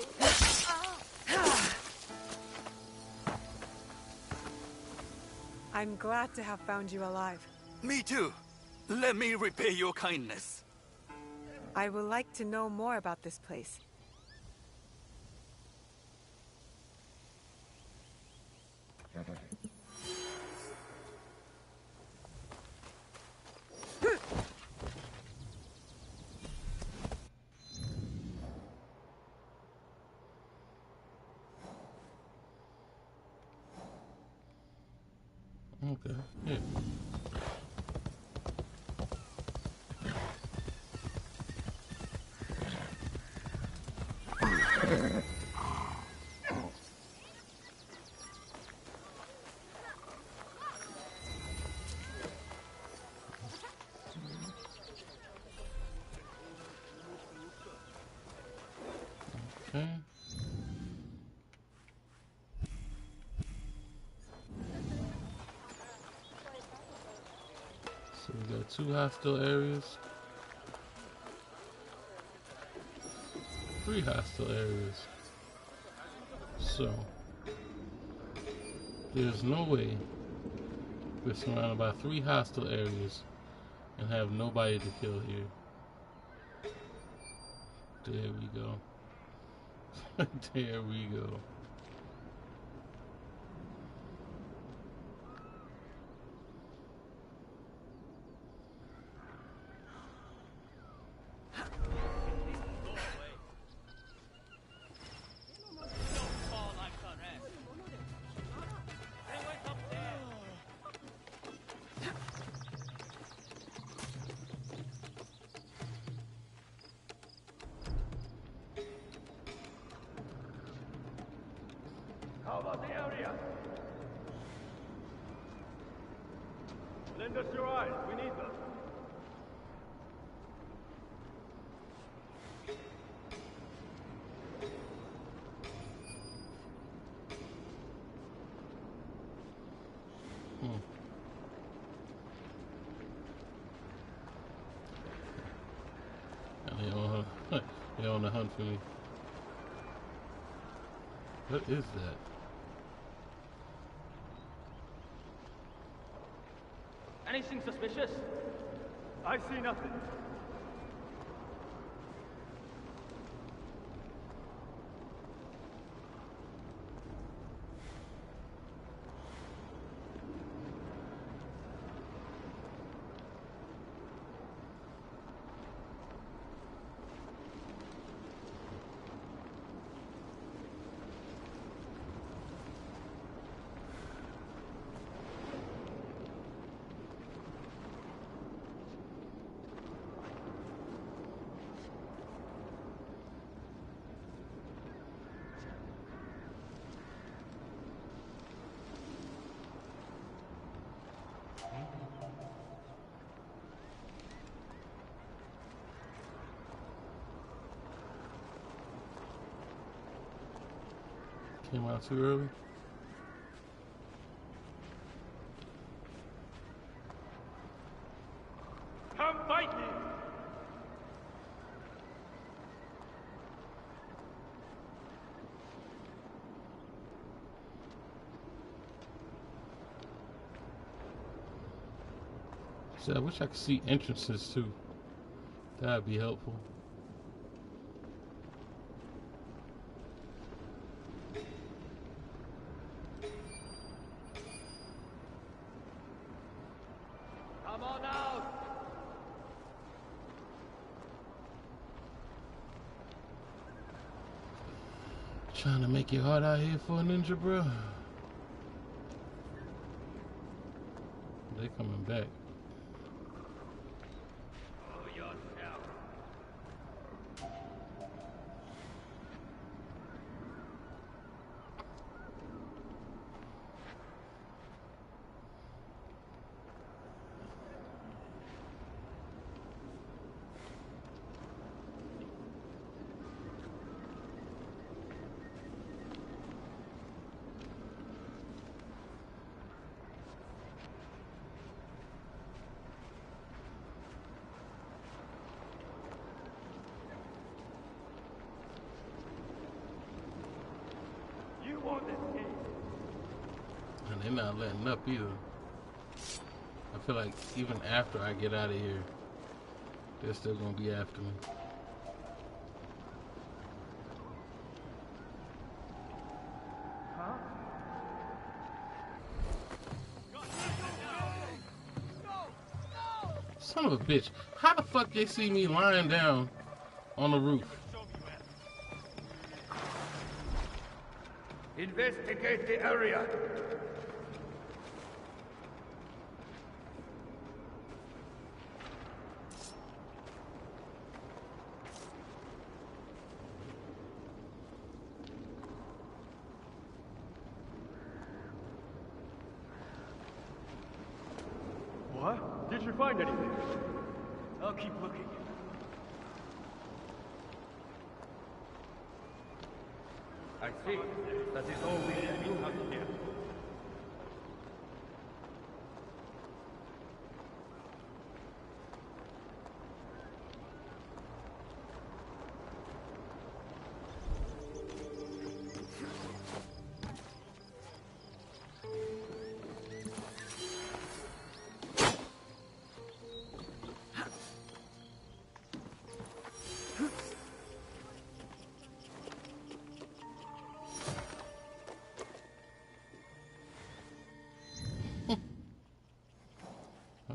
I'm glad to have found you alive. Me too. Let me repay your kindness. I would like to know more about this place. Okay, yeah. Okay. So we got 2 hostile areas. 3 hostile areas. So there's no way we're surrounded by 3 hostile areas and have nobody to kill here. There we go. There we go. Lend us your eyes. We need them. They're on the hunt for me. What is that? Anything suspicious? I see nothing. Came out too early. Come fight me! So I wish I could see entrances too. That'd be helpful. Come on out! Trying to make it hard out here for a ninja, bro. They coming back. And they're not letting up either. I feel like even after I get out of here, they're still gonna be after me. Huh? Son of a bitch. How the fuck they see me lying down on the roof? Investigate the area. What? Did you find anything? I'll keep looking. I see. That is all we have here.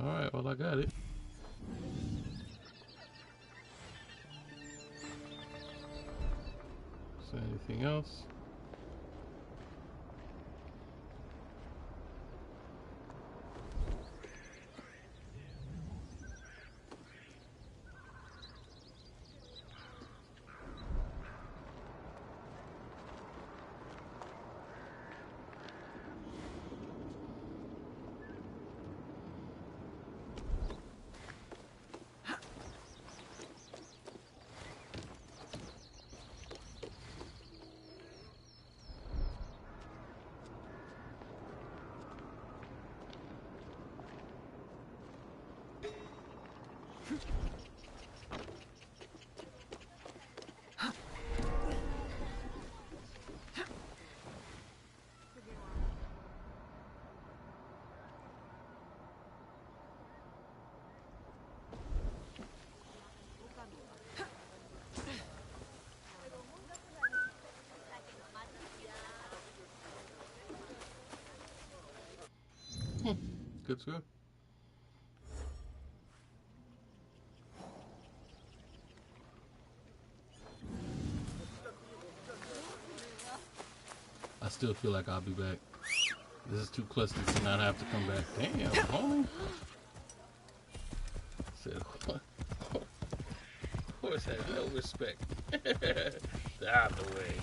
Alright, well I got it. Is there anything else? Good to go. I still feel like I'll be back. This is too clustered to not have to come back. Damn, homie. Said, horse has no respect. Out of the way.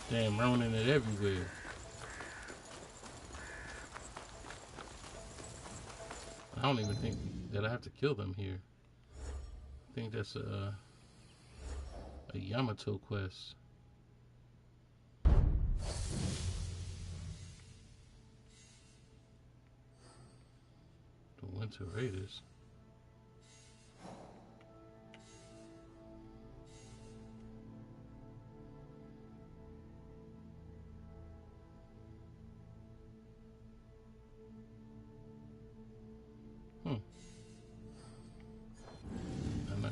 Damn, running it everywhere. I don't even think that I have to kill them here. I think that's a Yamato quest. The Winter Raiders.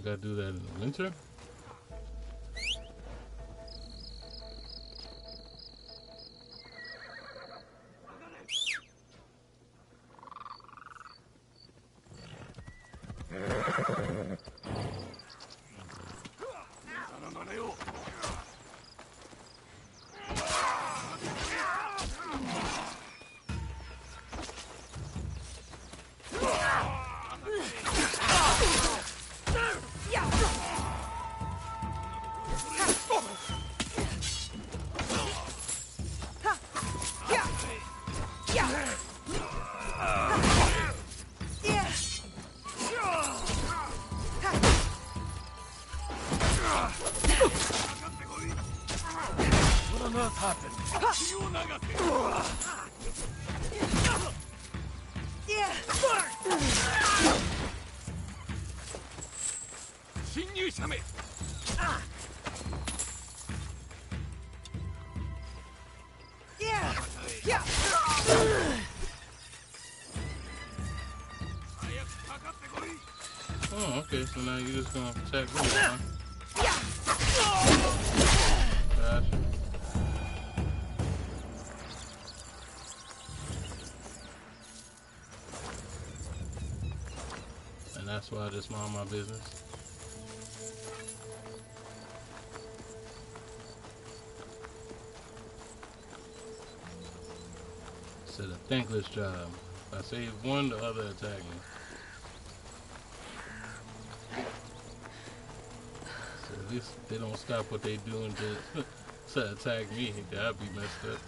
Gotta do that in the winter. Oh, okay, so now you're just gonna attack me, huh? Gotcha. And that's why I just mind my business. It's a thankless job. If I save one, the other attack me. So at least they don't stop what they doing to attack me. That'd be messed up.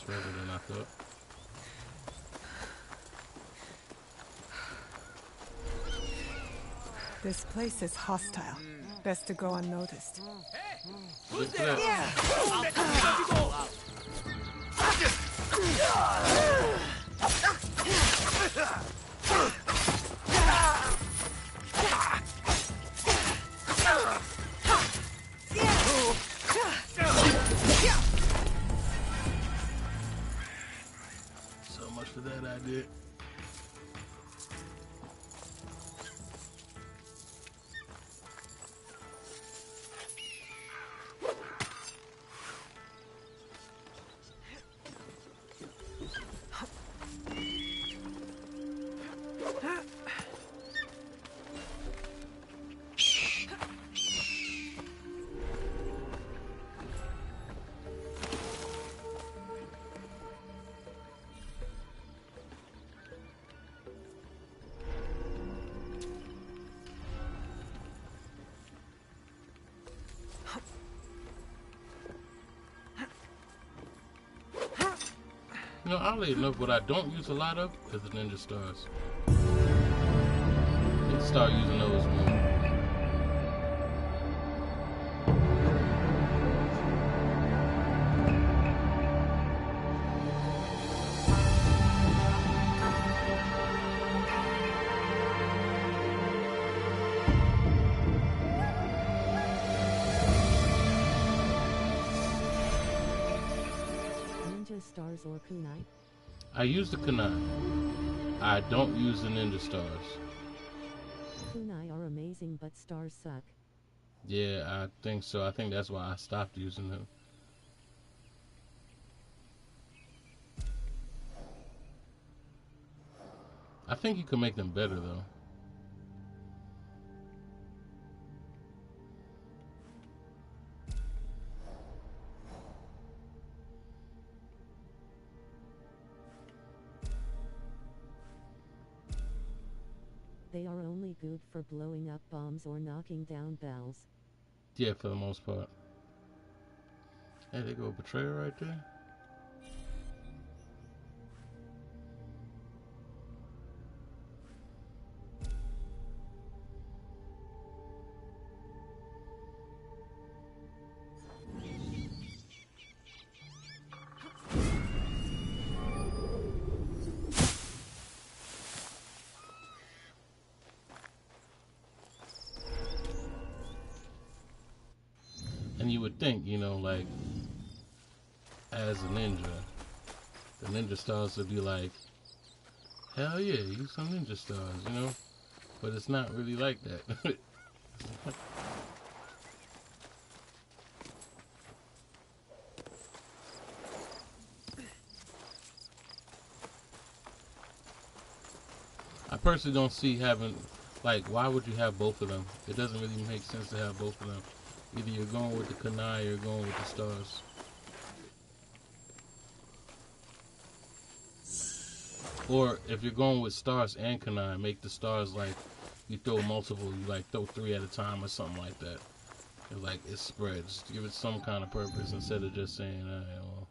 Further than I thought. This place is hostile. Best to go unnoticed. Look at that. So much for that idea. You know, oddly enough, what I don't use a lot of is the Ninja Stars. Need to start using those more. Stars or kunai? I use the kunai. I don't use the Ninja Stars. Kunai are amazing, but stars suck. Yeah, I think so. I think that's why I stopped using them. I think you can make them better though. They are only good for blowing up bombs or knocking down bells. Yeah, for the most part. Hey, they go betrayer right there. And you would think, you know, like, as a ninja, the Ninja Stars would be like, hell yeah, use some Ninja Stars, you know? But it's not really like that. I personally don't see having, like, why would you have both of them? It doesn't really make sense to have both of them. Either you're going with the kunai or you're going with the stars. Or if you're going with stars and kunai, make the stars like you throw multiple, you like throw 3 at a time or something like that. It's like it spreads. Give it some kind of purpose instead of just saying, well.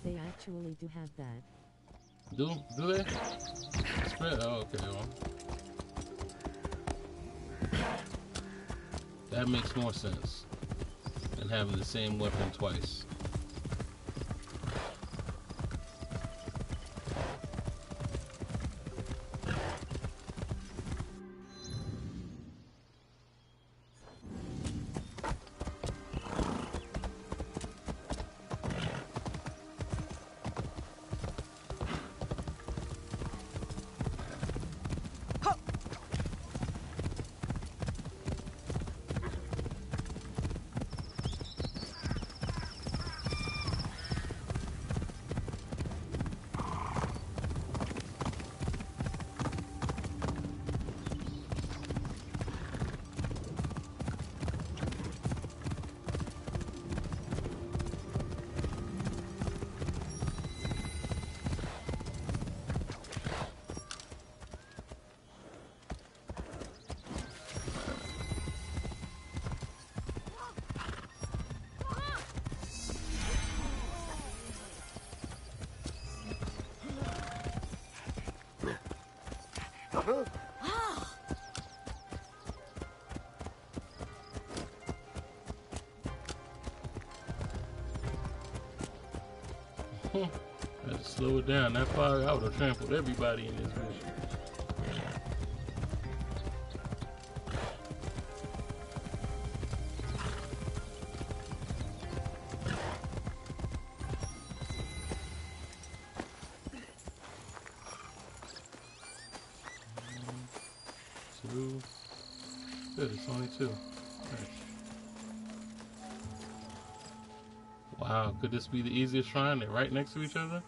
They actually do have that. Do they? Spread? Oh, okay. Well. That makes more sense than having the same weapon twice. Had to slow it down. That far, I would have trampled everybody in this mission. Good, it's only 2. Nice. Wow, could this be the easiest shrine? They're right next to each other?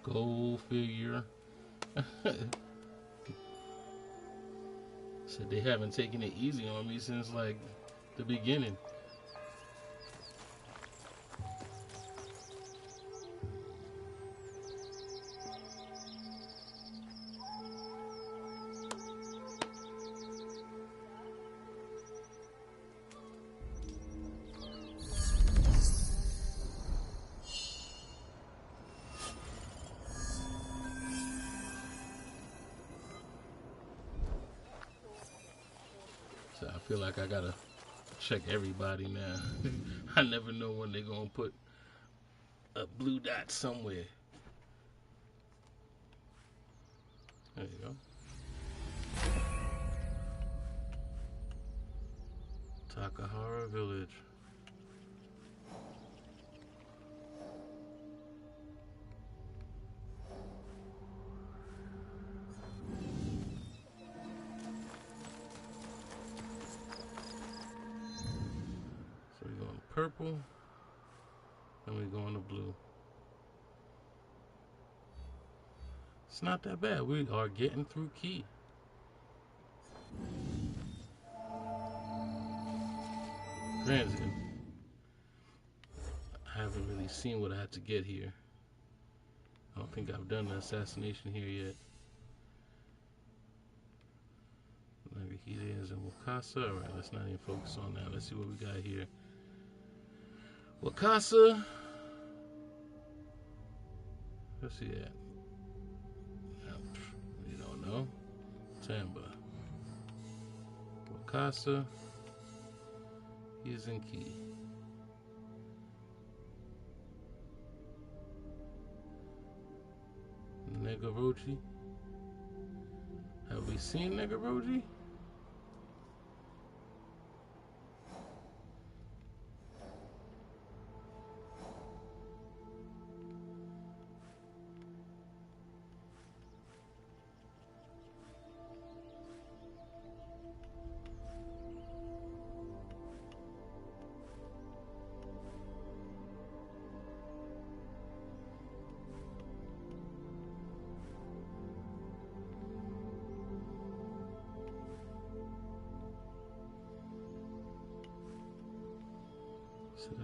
Go figure. Said they haven't taken it easy on me since like the beginning. So I feel like I gotta check everybody now. I never know when they're gonna put a blue dot somewhere. There you go. Takahara Village. Purple, and we go into blue. It's not that bad. We are getting through Kii. Granted, I haven't really seen what I had to get here. I don't think I've done the assassination here yet. Nagahide is in Wakasa. Alright, let's not even focus on that. Let's see what we got here. Wakasa. Let's see that. You don't know. Tamba. Wakasa. He's in Kii. Negoro-ji. Have we seen Negoro-ji?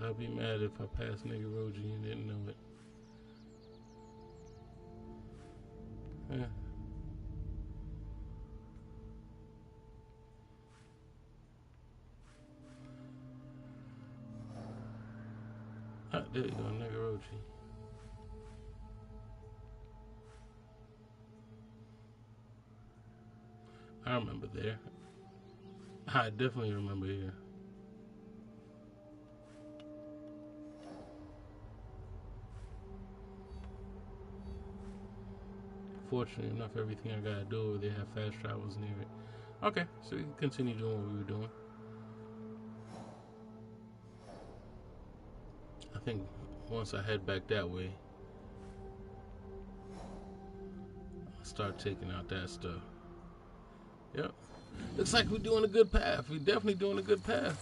I'll be mad if I pass Negoro-ji and didn't know it. Yeah. Ah, there you go, Negoro-ji. I remember there. I definitely remember here. Fortunately enough, everything I gotta do over there have fast travels near it. Okay, so we can continue doing what we were doing. I think once I head back that way, I'll start taking out that stuff. Yep. Looks like we're doing a good path. We're definitely doing a good path.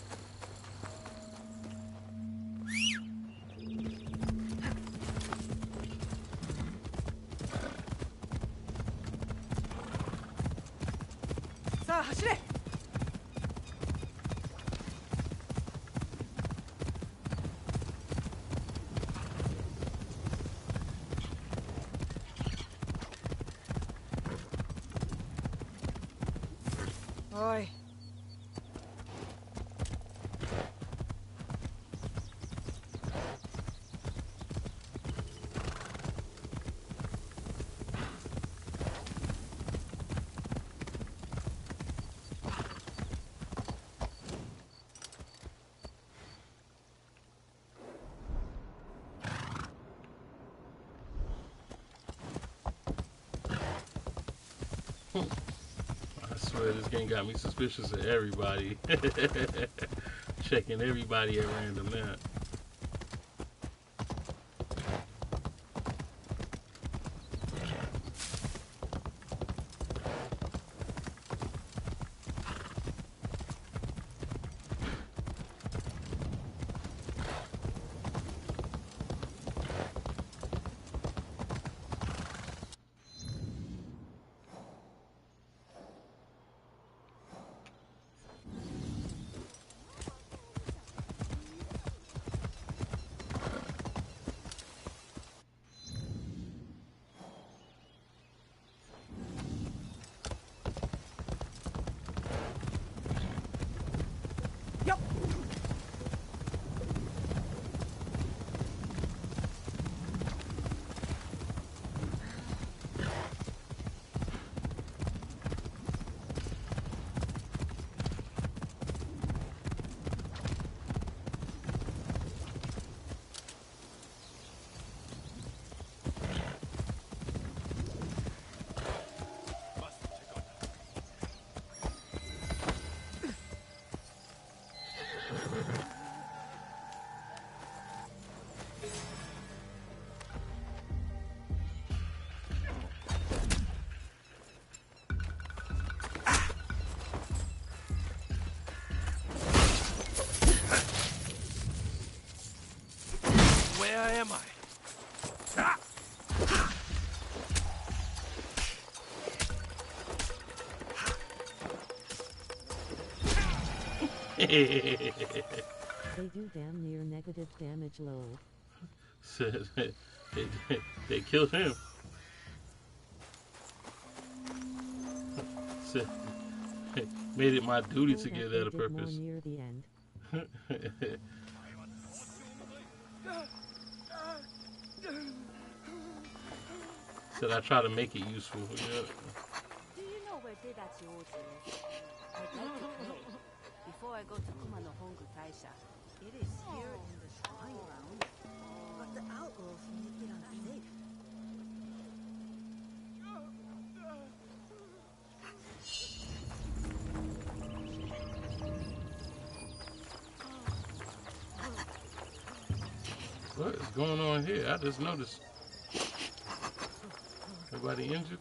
Oi. I swear this game got me suspicious of everybody. Checking everybody at random now. Where am I? They do damn near negative damage load. They killed him. Made it my duty to give that a purpose. More near the end. Said I try to make it useful. Yeah. Do you know where Dedachi is? I'd like to pray before I go to Kuma no Hongu Taisha. It is here in the shrine ground, but the outlaws make it unsafe. What is going on here? I just noticed. Everybody injured?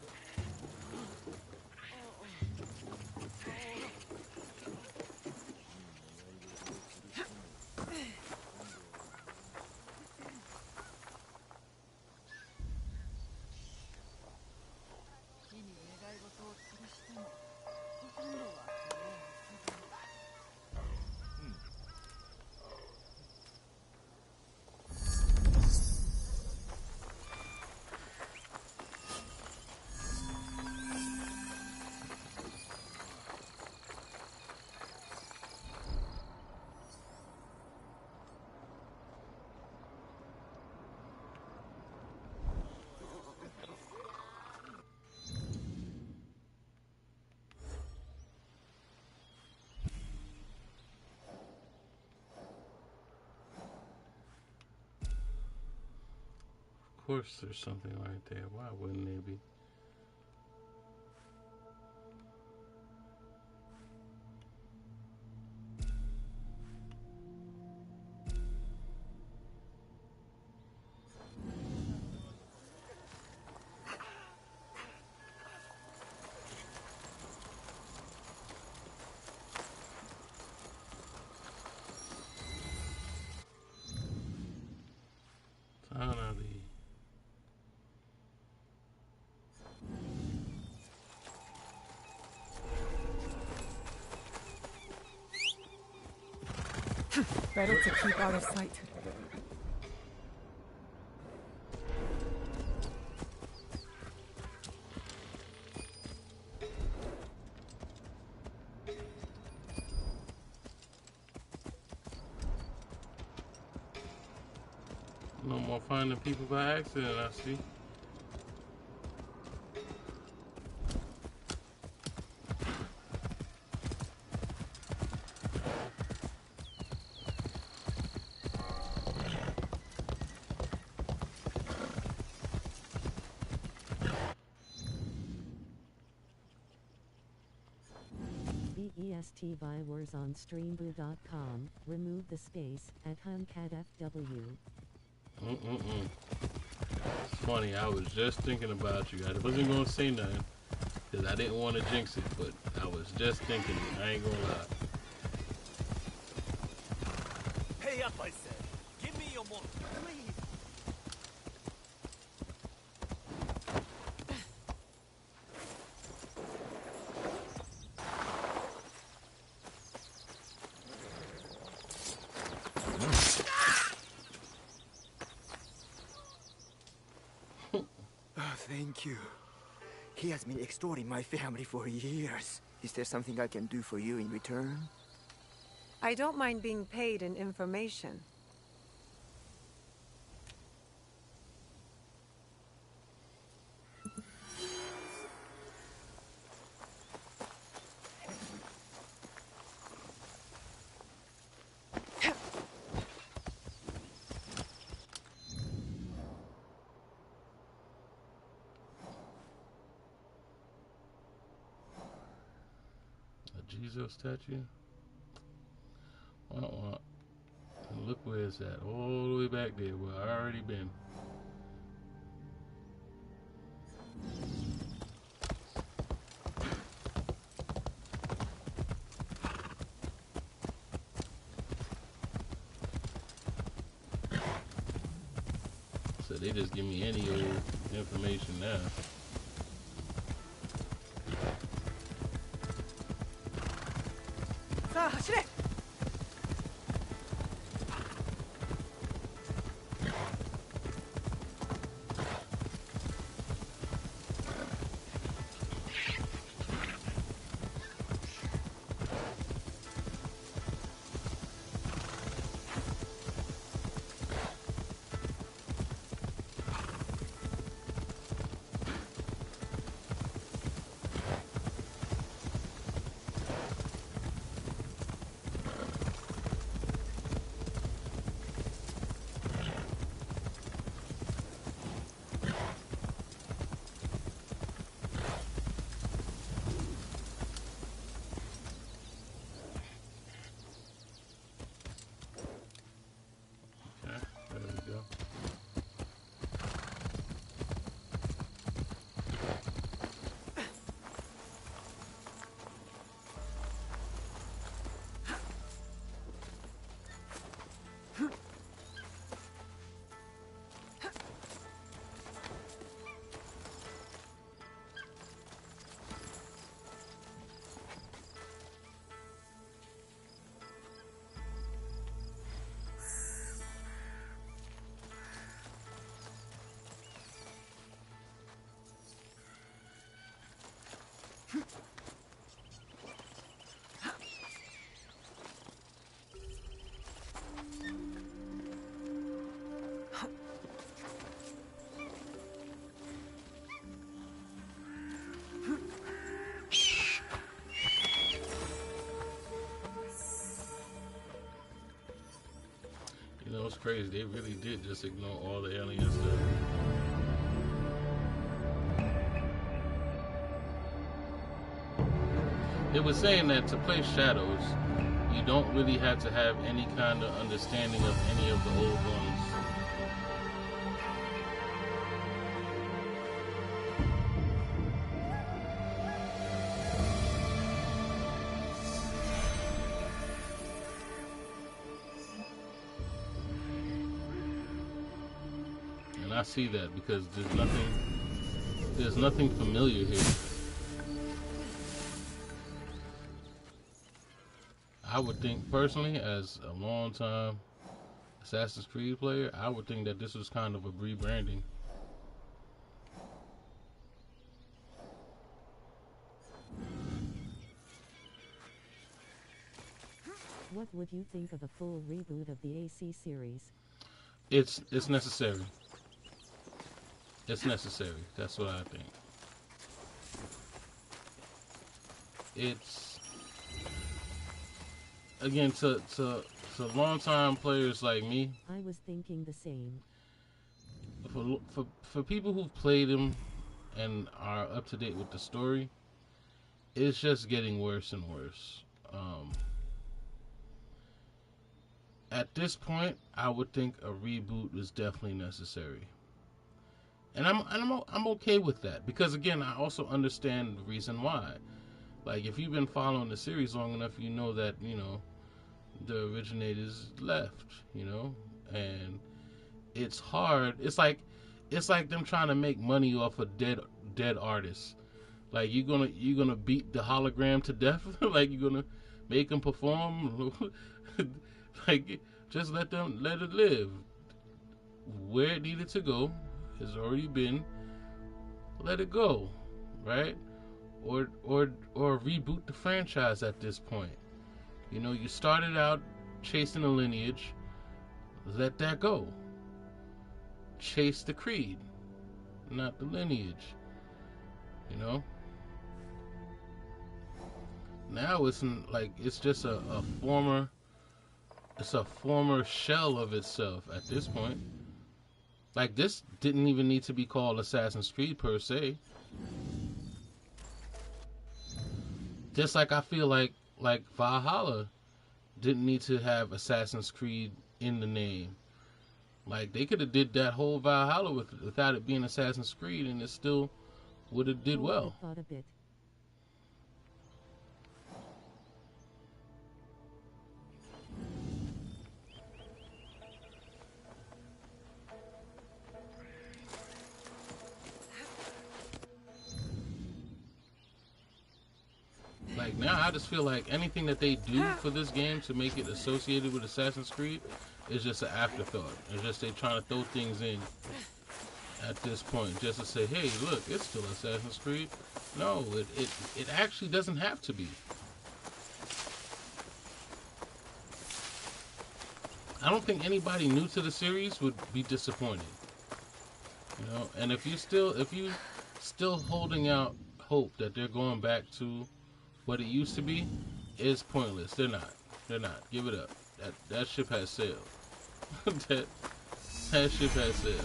Of course there's something right there. Why wouldn't there be? Better to keep out of sight. No more finding people by accident, I see. viewers on streambo.com. Remove the space at HunCatFW. It's funny, I was just thinking about you. I wasn't going to say nothing because I didn't want to jinx it, but I was just thinking it. I ain't going to lie. Pay up, I said. Give me your money, please. Thank you. He has been extorting my family for years. Is there something I can do for you in return? I don't mind being paid in information. Jesus statue. Well, look where it's at. All the way back there where I already been. So they just give me any old information now. You know, it's crazy. They really did just ignore all the alien stuff. They were saying that to play Shadows, you don't really have to have any kind of understanding of any of the old ones. And I see that because there's nothing familiar here. I would think personally, as a long-time Assassin's Creed player, I would think that this was kind of a rebranding. What would you think of a full reboot of the AC series? It's necessary. It's necessary. That's what I think. It's, again, to long-time players like me. I was thinking the same. For people who've played them and are up to date with the story, it's just getting worse and worse. At this point, I would think a reboot is definitely necessary, and I'm okay with that, because again, I also understand the reason why. Like, if you've been following the series long enough, you know that, you know, the originators left, you know, and it's hard. It's like them trying to make money off of dead artists. Like, you're gonna beat the hologram to death. Like, you're gonna make them perform. Like, just let it live. Where it needed to go has already been. Let it go, right? Or reboot the franchise at this point. You know, you started out chasing a lineage. Let that go. Chase the creed, not the lineage. You know. Now it's just a former shell of itself at this point. Like, this didn't even need to be called Assassin's Creed per se. Just like I feel like Valhalla didn't need to have Assassin's Creed in the name. Like, they could have did that whole Valhalla without it being Assassin's Creed, and it still would have did well. Like, now I just feel like anything that they do for this game to make it associated with Assassin's Creed is just an afterthought. It's just they trying to throw things in at this point just to say, hey, look, it's still Assassin's Creed. No, it actually doesn't have to be. I don't think anybody new to the series would be disappointed. You know, and if you still holding out hope that they're going back to what it used to be, is pointless. They're not. Give it up. That ship has sailed. that ship has sailed.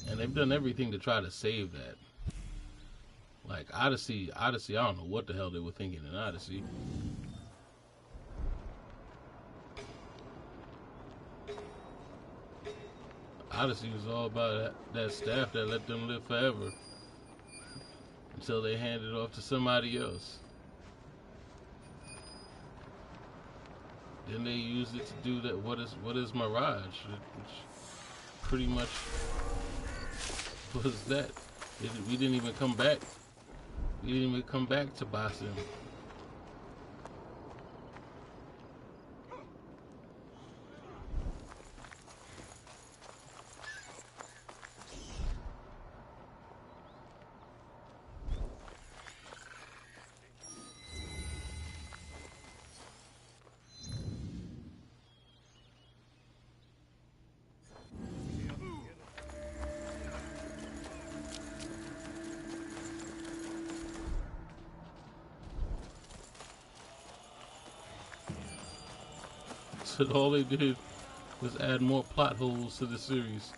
And they've done everything to try to save that. Like Odyssey, I don't know what the hell they were thinking in Odyssey. Odyssey was all about that staff that let them live forever until they handed it off to somebody else. Then they used it to do that. What is Mirage? Which pretty much was that. We didn't even come back. We didn't even come back to Basim. So all they did was add more plot holes to the series.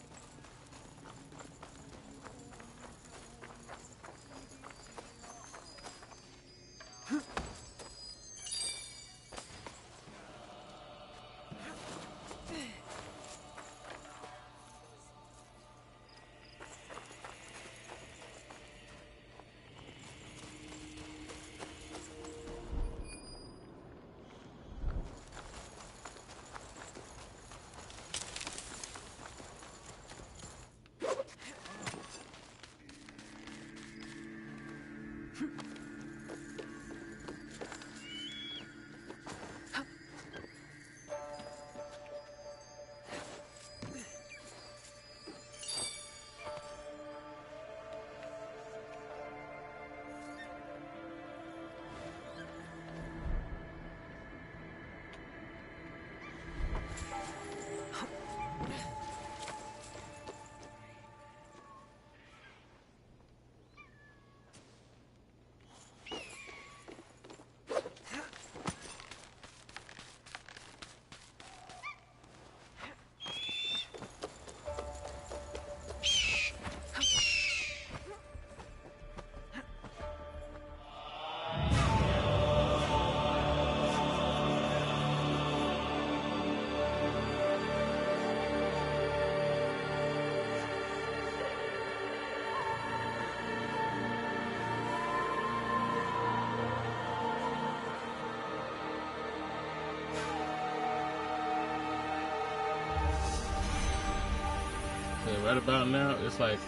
right about now, it's like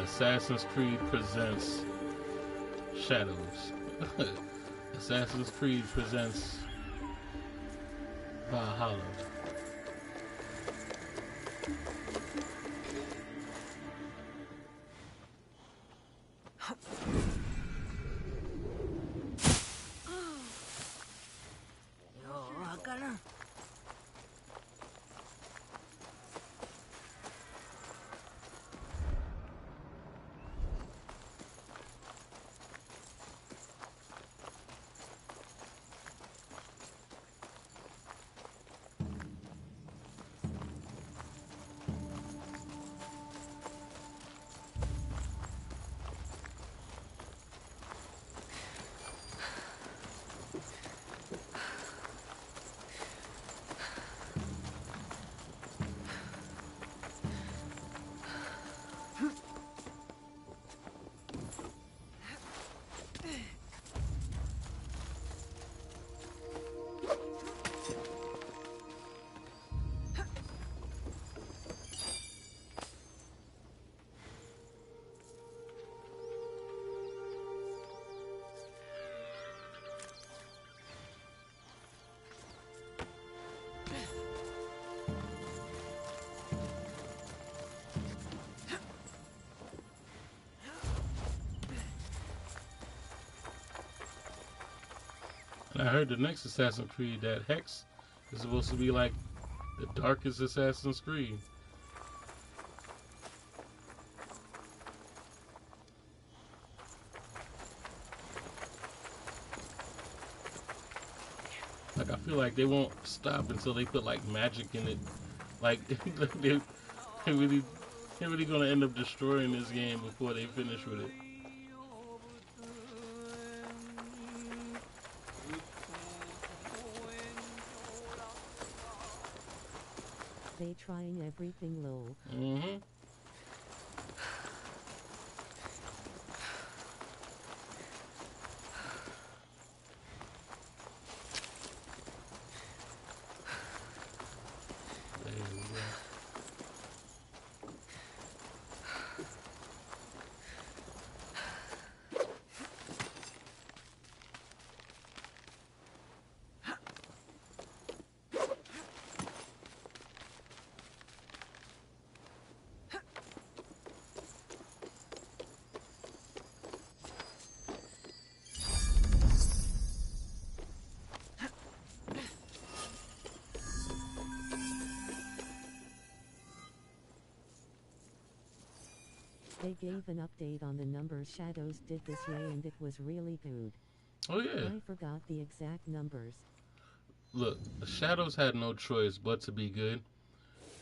Assassin's Creed presents Shadows. Assassin's Creed presents Valhalla. And I heard the next Assassin's Creed, that Hex, is supposed to be like the darkest Assassin's Creed. Like, I feel like they won't stop until they put like magic in it. Like they're really gonna end up destroying this game before they finish with it. They trying everything low. Mm-hmm. There we go. They gave an update on the numbers Shadows did this way and it was really good. Oh yeah. I forgot the exact numbers. Look, Shadows had no choice but to be good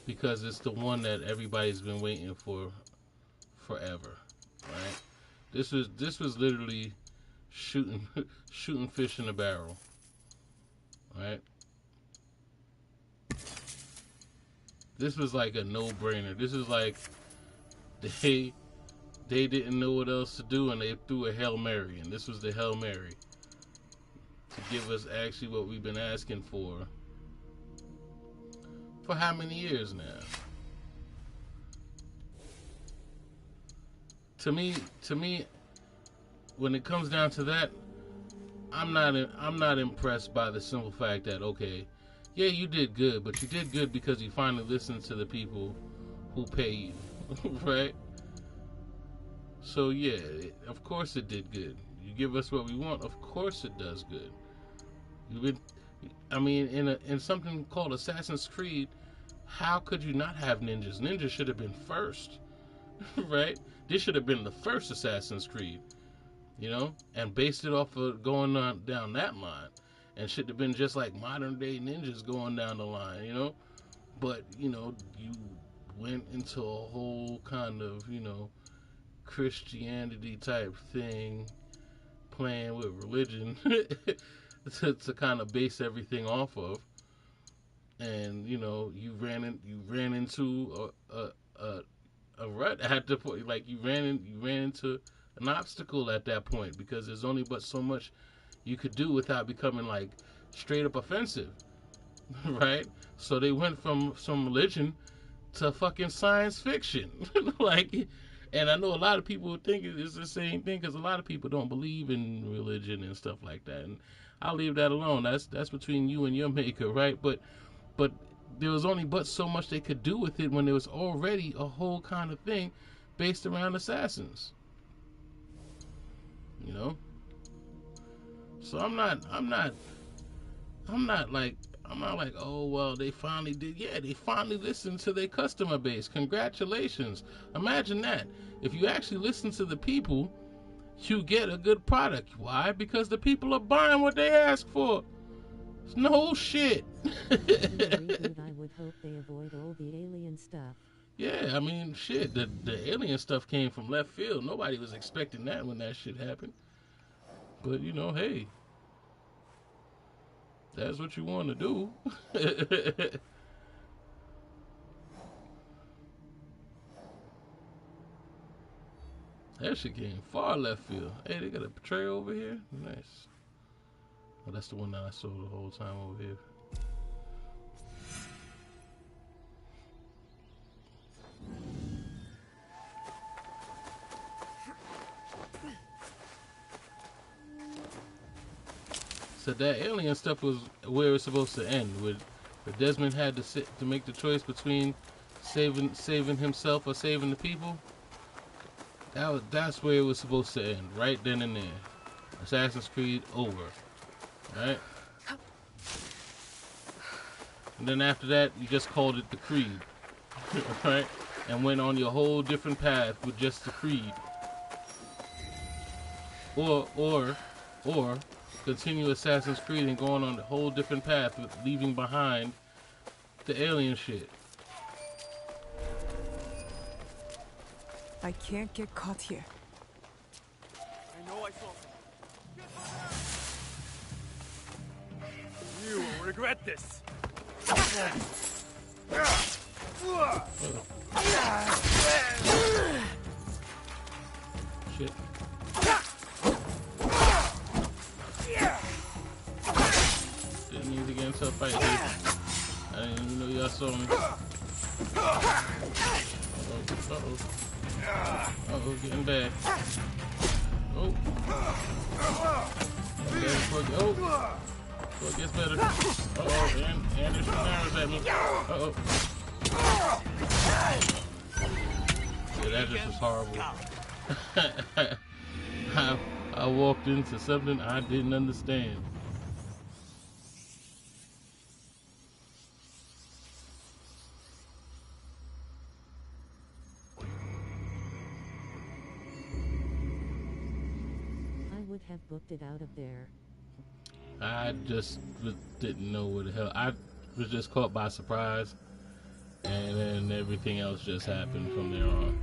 because it's the one that everybody's been waiting for forever, right? This was literally shooting fish in a barrel, right? This was like a no-brainer. This is like they didn't know what else to do and they threw a Hail Mary, and this was the Hail Mary to give us actually what we've been asking for how many years now? To me, when it comes down to that, I'm not impressed by the simple fact that, okay, yeah, you did good, but you did good because you finally listened to the people who pay you, right? So yeah, of course it did good. You give us what we want, of course it does good. In something called Assassin's Creed, how could you not have ninjas? Ninjas should have been first, right? This should have been the first Assassin's Creed, and based it off of going on down that line, and should have been just like modern day ninjas going down the line, But you went into a whole kind of Christianity type thing, playing with religion to kind of base everything off of, and you ran into a rut at the point. Like you ran into an obstacle at that point because there's only but so much you could do without becoming like straight up offensive, right? So they went from some religion to fucking science fiction. Like, and I know a lot of people think it's the same thing because a lot of people don't believe in religion and stuff like that. And I'll leave that alone. That's between you and your maker, right? But there was only but so much they could do with it when there was already a whole kind of thing based around assassins. You know? So I'm not like, oh, well, they finally did. Yeah, they finally listened to their customer base. Congratulations. Imagine that. If you actually listen to the people, you get a good product. Why? Because the people are buying what they ask for. It's no shit. In the reboot, I would hope they avoid all the alien stuff. Yeah, I mean, shit, the alien stuff came from left field. Nobody was expecting that when that shit happened. But, you know, hey, that's what you want to do. That shit came far left field. Hey, they got a tray over here? Nice. Oh, that's the one that I saw the whole time over here. So that alien stuff was where it was supposed to end, where Desmond had to make the choice between saving himself or saving the people. That's where it was supposed to end, right then and there. Assassin's Creed over, right? And then after that, you just called it the Creed, right? And went on your whole different path with just the Creed, or continue Assassin's Creed and going on a whole different path with leaving behind the alien shit. I can't get caught here. I know I saw something. You will regret this. Shit. Didn't need to get into a fight here. I didn't even know y'all saw me. Uh-oh, getting bad. Oh. Before it gets better. Uh-oh, and there's some arrows at me. Uh-oh. Yeah, that just was horrible. I walked into something I didn't understand. Have booked it out of there. I just didn't know what the hell. I was just caught by surprise, and then everything else just happened from there on.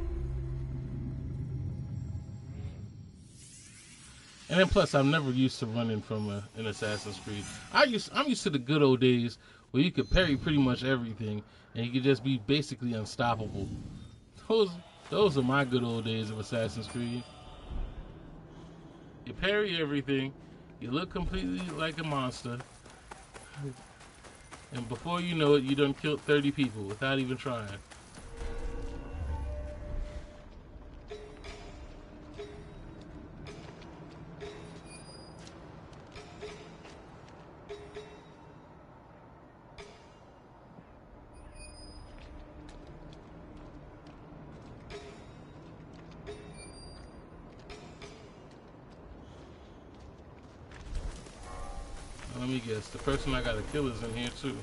And then plus, I'm never used to running from an Assassin's Creed. I'm used to the good old days where you could parry pretty much everything, and you could just be basically unstoppable. Those are my good old days of Assassin's Creed. You parry everything, you look completely like a monster, and before you know it, you done killed 30 people without even trying. Let me guess, the person I gotta kill is in here too.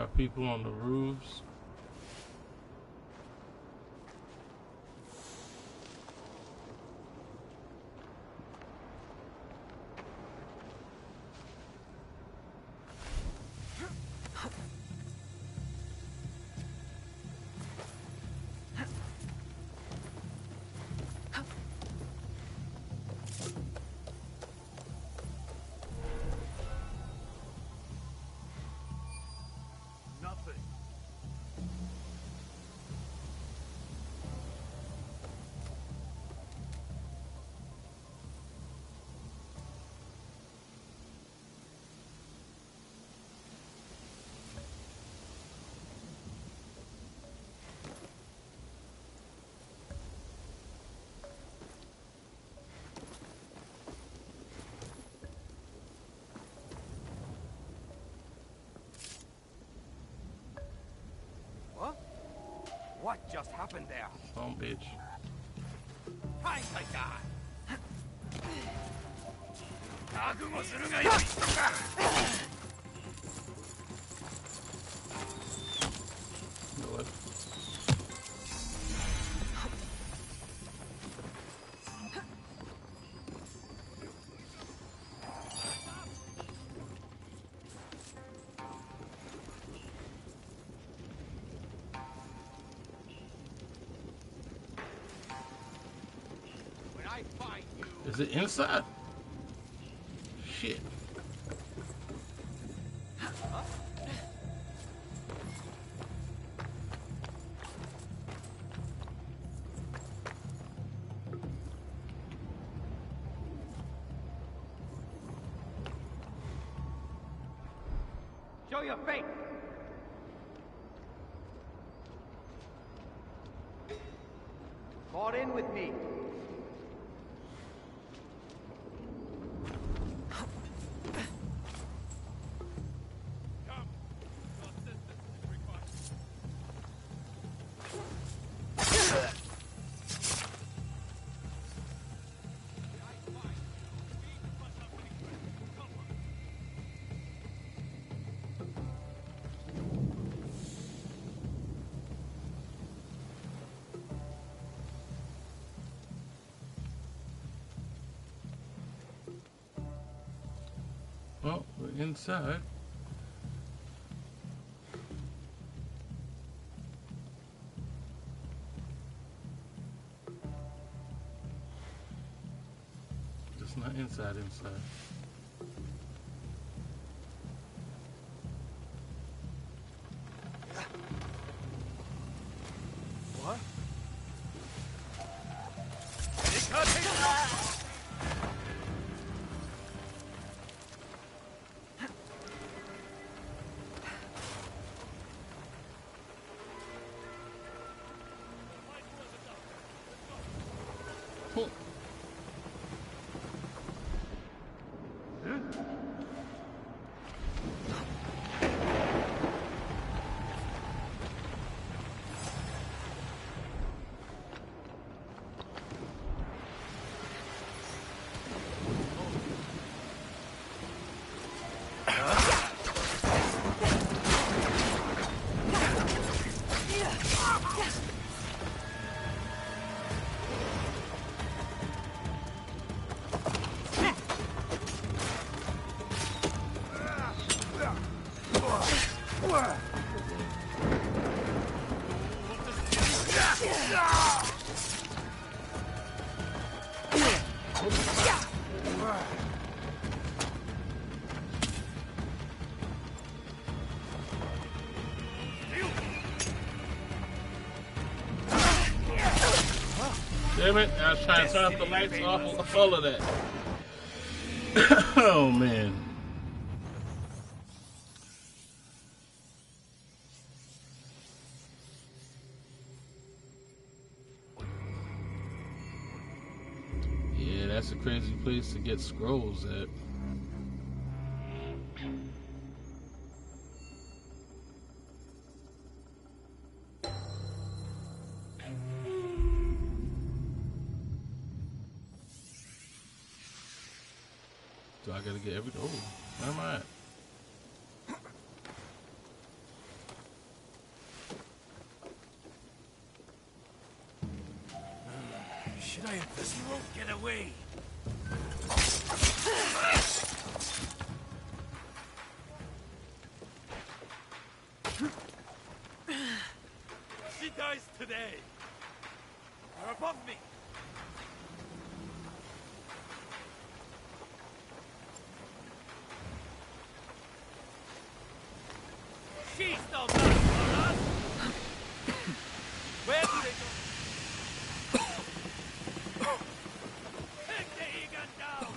There are people on the roofs. What just happened there? Oh, bitch. Time to die. What? Is it inside? Shit. Show your face. Fall in with me. Well, we're inside. Just not inside. What? Damn it, I was trying to turn off the lights off all of that. Oh man. Yeah, that's a crazy place to get scrolls at. Do I gotta get every... Oh, where am I at? Should I invest? You won't get away. She dies today. You're above me. She's no match for us. Where do they go? Take the Egan down.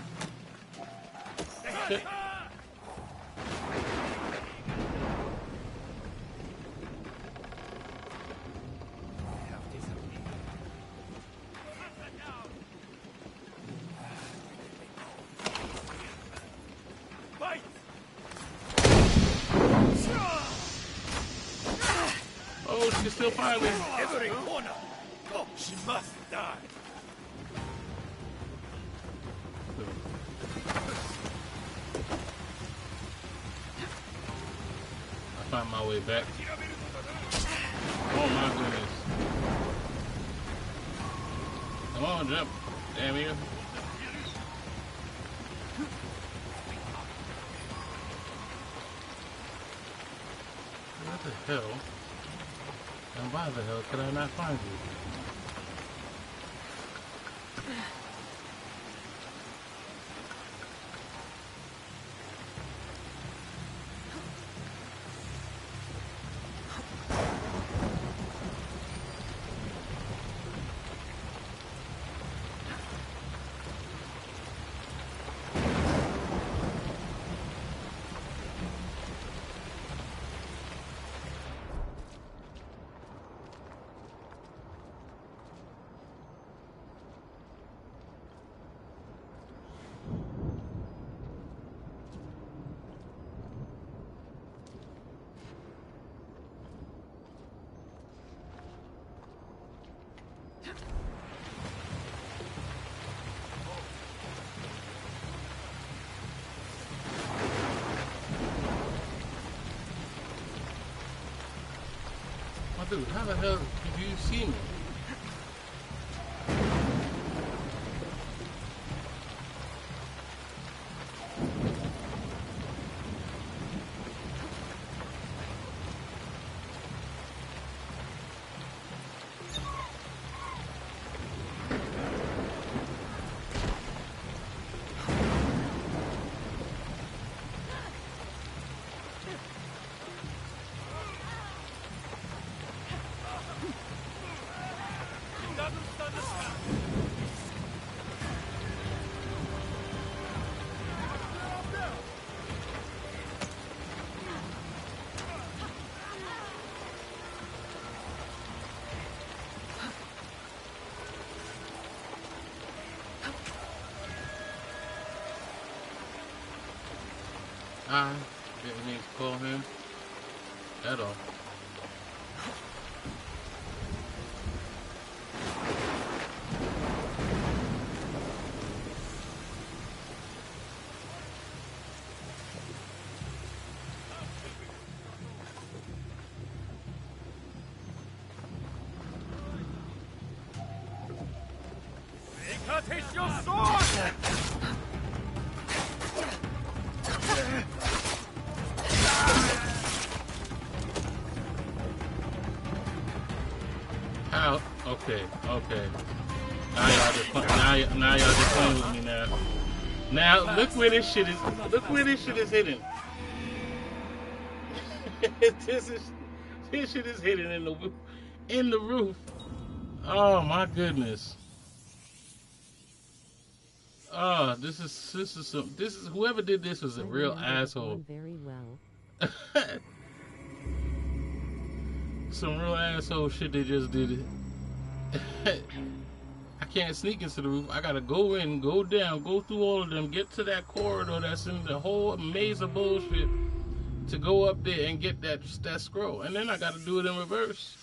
Oh, she's still fighting. Every corner. Oh, she must die. I find my way back. Oh my goodness. Come on, jump. Damn you. What the hell? And why the hell could I not find you? Dude, how the hell did you see me? I didn't mean to call him at all. Take your sword! How? Okay, okay. Now y'all just playing with me now. Now look where this shit is. Look where this shit is hidden. This shit is hidden in the roof. Oh my goodness. Oh, this is whoever did this was a real asshole. Very well. Some real asshole shit they just did it. I can't sneak into the roof. I gotta go in, go down, go through all of them, get to that corridor that's in the whole maze of bullshit to go up there and get that scroll. And then I gotta do it in reverse.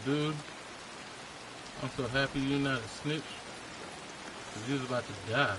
Dude, I'm so happy you're not a snitch, because you was about to die.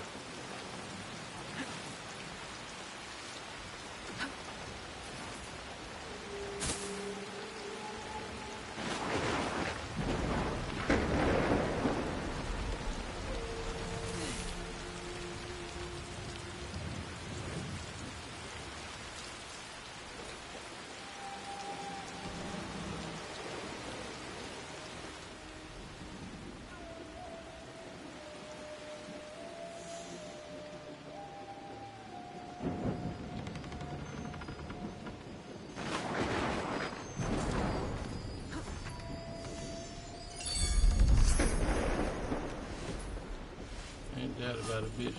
About a bitch.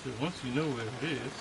So once you know where it is,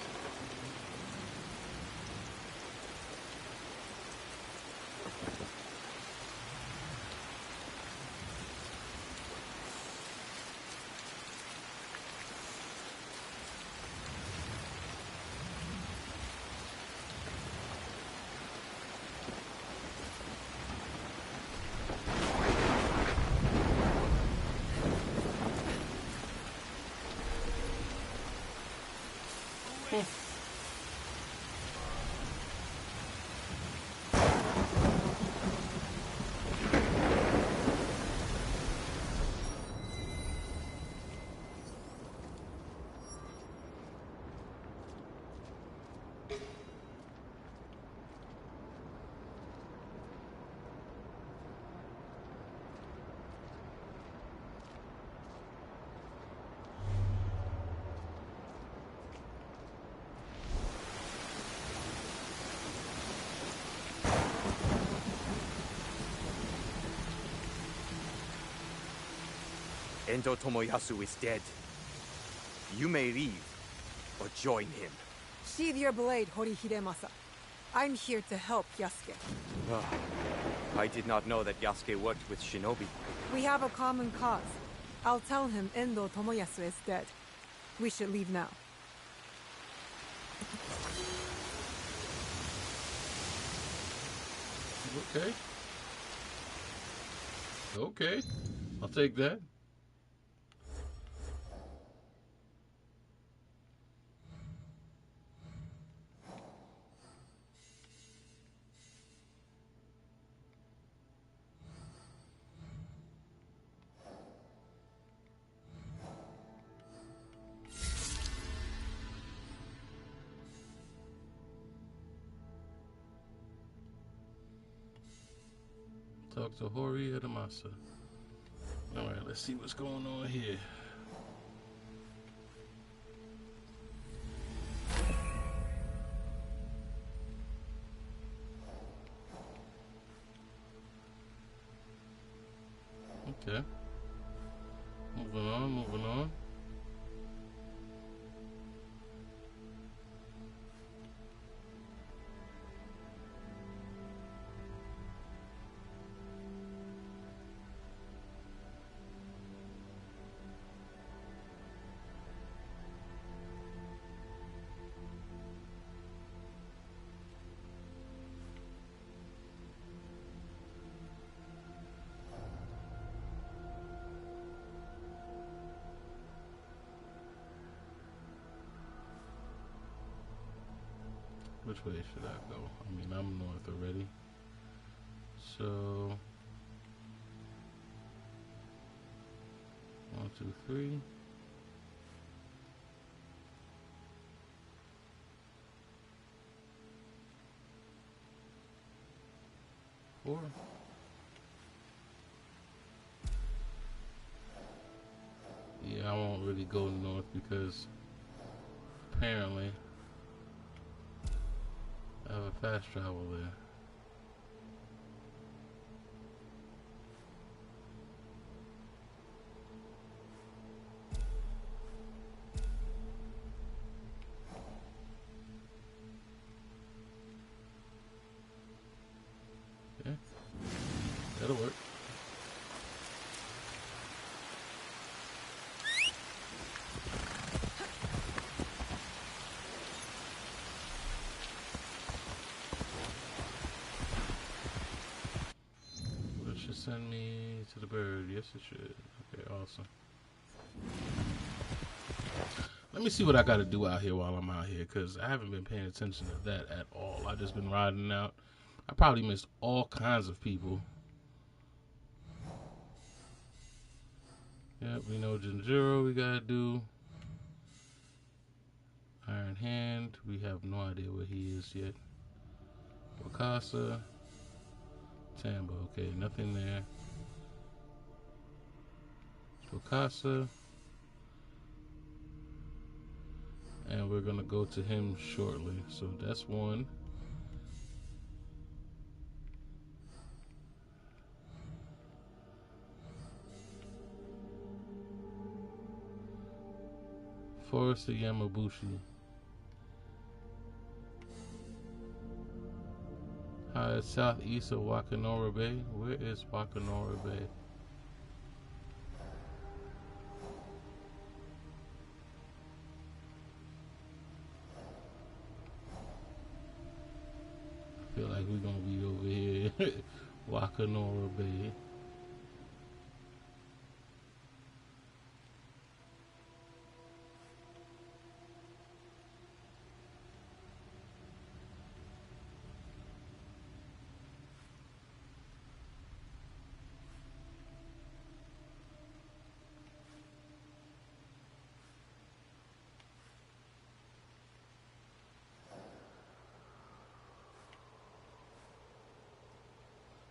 Endo Tomoyasu is dead. You may leave, or join him. Sheathe your blade, Hori Hidemasa. I'm here to help Yasuke. I did not know that Yasuke worked with Shinobi. We have a common cause. I'll tell him Endo Tomoyasu is dead. We should leave now. Okay. Okay. I'll take that. Talk to Hori Hidemasa. Alright, let's see what's going on here. Okay. Moving on, moving on. Which way should I go? I mean, I'm north already. So, 1, 2, 3. Four. I won't really go north because apparently I have a fast travel there. Yeah, that'll work. Send me to the bird. Yes, it should. Okay, awesome. Let me see what I got to do out here while I'm out here, because I haven't been paying attention to that at all. I've just been riding out. I probably missed all kinds of people. Yep, we know Jinjiro we got to do. Iron Hand. We have no idea where he is yet. Wakasa. Tambo, okay, nothing there. Wakasa. And we're gonna go to him shortly. So that's one. Forest of Yamabushi. Southeast of Wakanora Bay. Where is Wakanora Bay? I feel like we're gonna be over here. Wakanora Bay.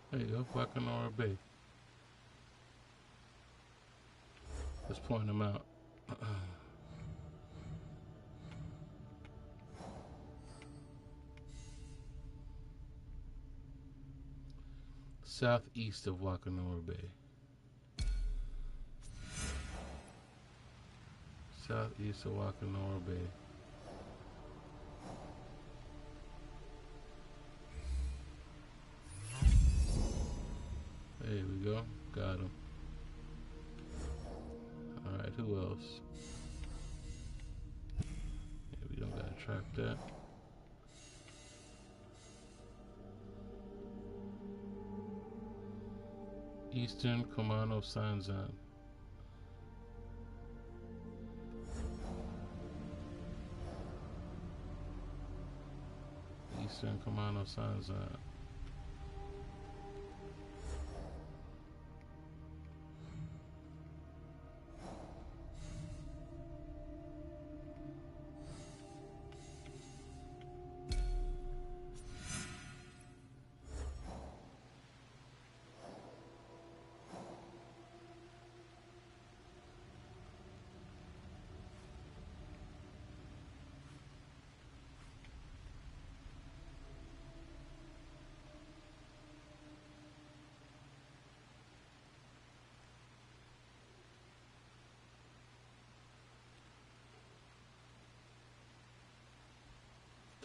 There you go, Wakanora Bay. Let's point them out. Southeast of Wakanora Bay. Southeast of Wakanora Bay. There we go. Got him. Alright, who else? Yeah, we don't gotta track that. Eastern Kumano Sanzan. Eastern Kumano Sanzan.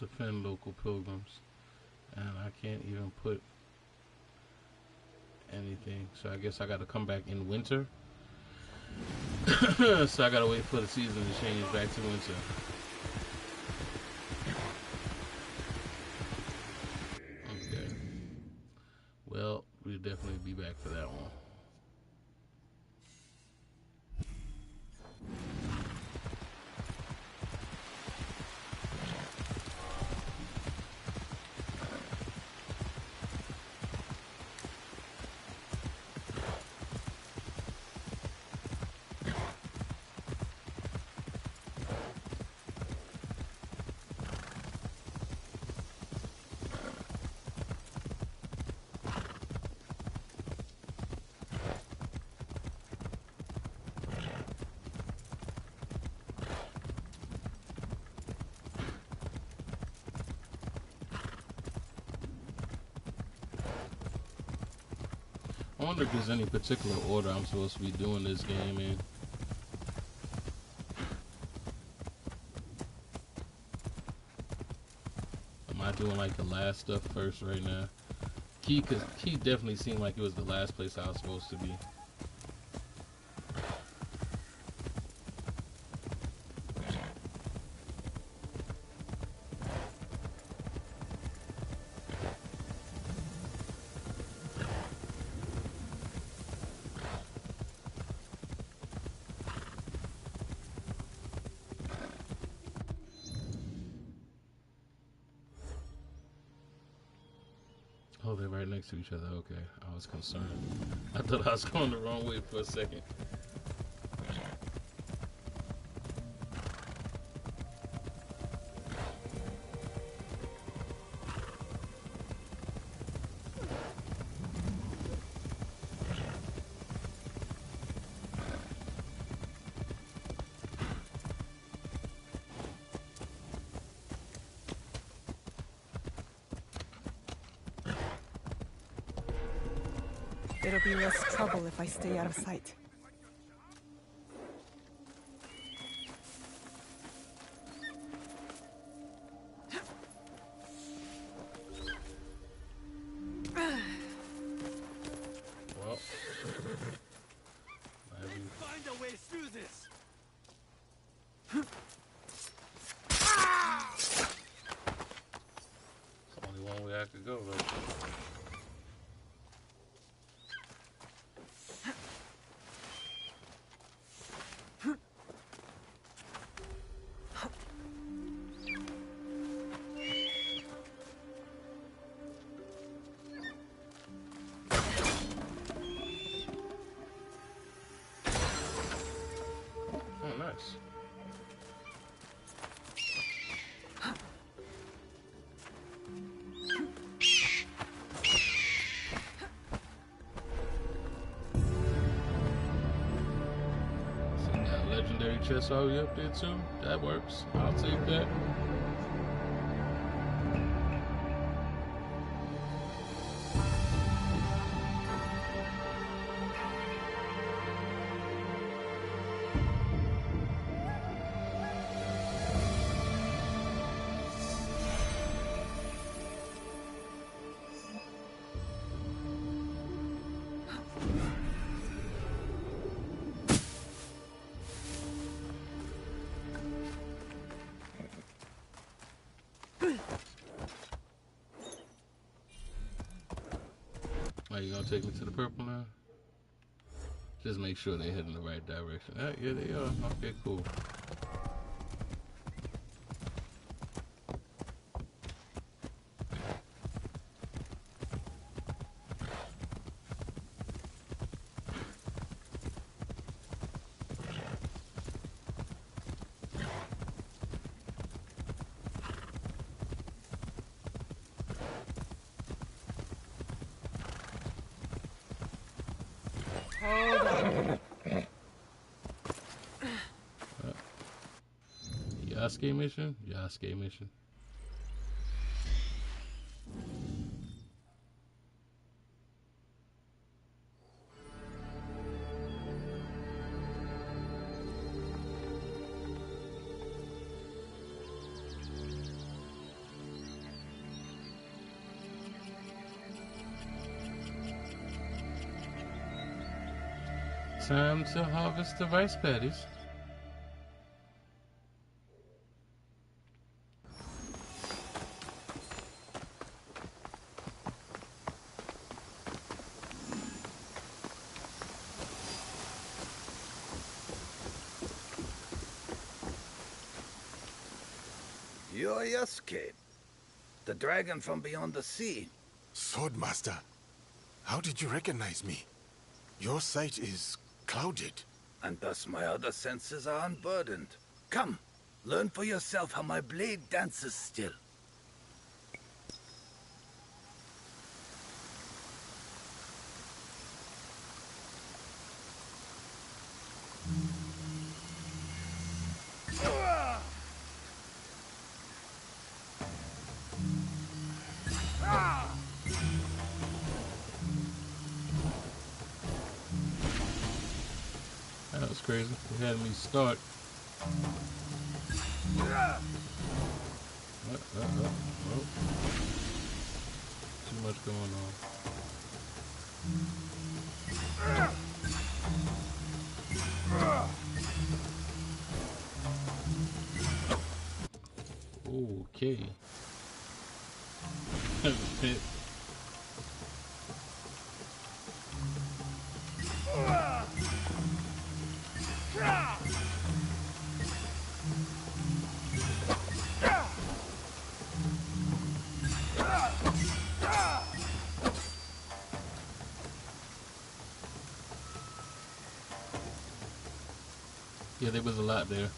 Defend local pilgrims, and I can't even put anything, so I guess I got to come back in winter. So I gotta wait for the season to change back to winter. Okay, well, we'll definitely be back for that one. I wonder if there's any particular order I'm supposed to be doing this game in. Am I doing like the last stuff first right now? Kii definitely seemed like it was the last place I was supposed to be. Oh, they're right next to each other. Okay, I was concerned. I thought I was going the wrong way for a second. It'll be less trouble if I stay out of sight. Well, Find a way through this. there's only one way I could go, though. Nice. So that legendary chest already up there too. That works. I'll take that. Are you gonna take me to the purple now? Just make sure they head in the right direction. Yeah, they are. Okay, cool. Yasuke mission? Yasuke mission. Time to harvest the rice paddies. You're Yasuke, the dragon from beyond the sea. Swordmaster, how did you recognize me? Your sight is clouded. And thus my other senses are unburdened. Come, learn for yourself how my blade dances still. crazy. It had me start. Oh. Too much going on. Okay. Pit. Yeah, there was a lot there.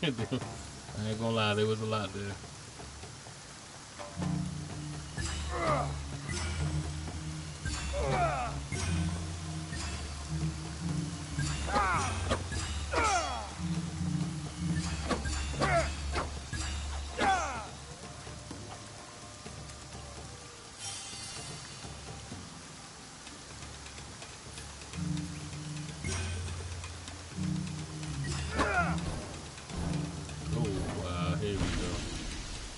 I ain't gonna lie, there was a lot there.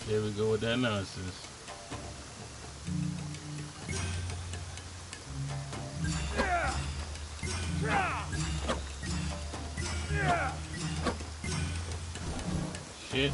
Here we go with that nonsense. Shit.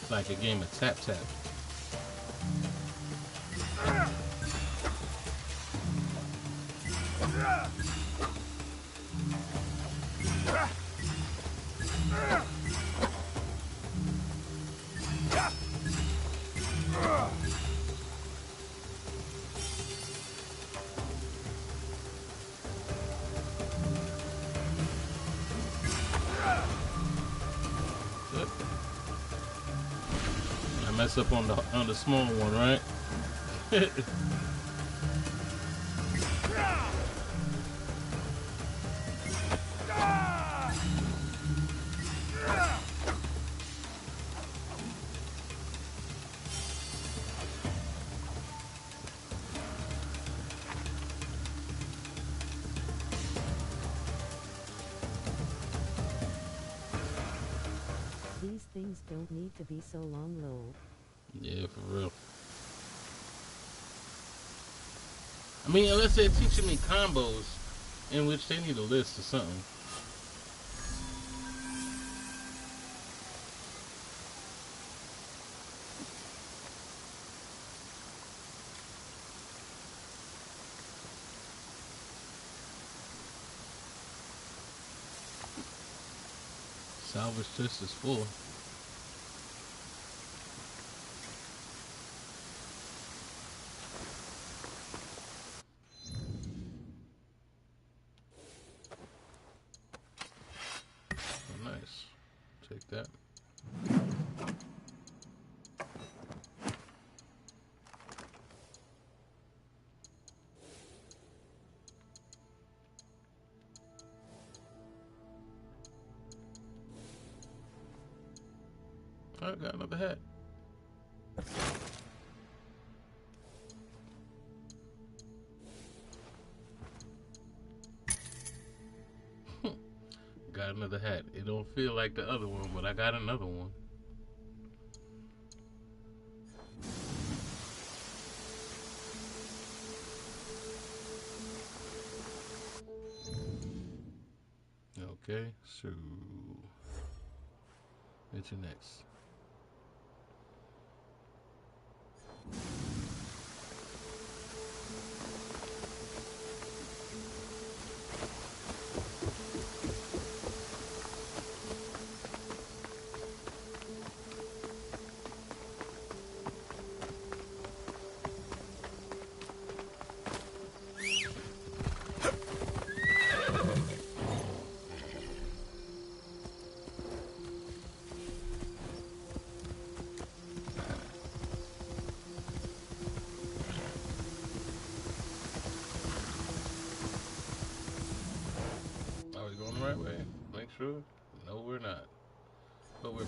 It's like a game of tap-tap. Mess up on the small one, right? These things don't need to be so long, lol. Yeah, for real. I mean, unless they're teaching me combos, in which they need a list or something. Salvage chest is full. Take that. I got another hat. Got another hat. It don't feel like the other one, but I got another one. Okay, so into next.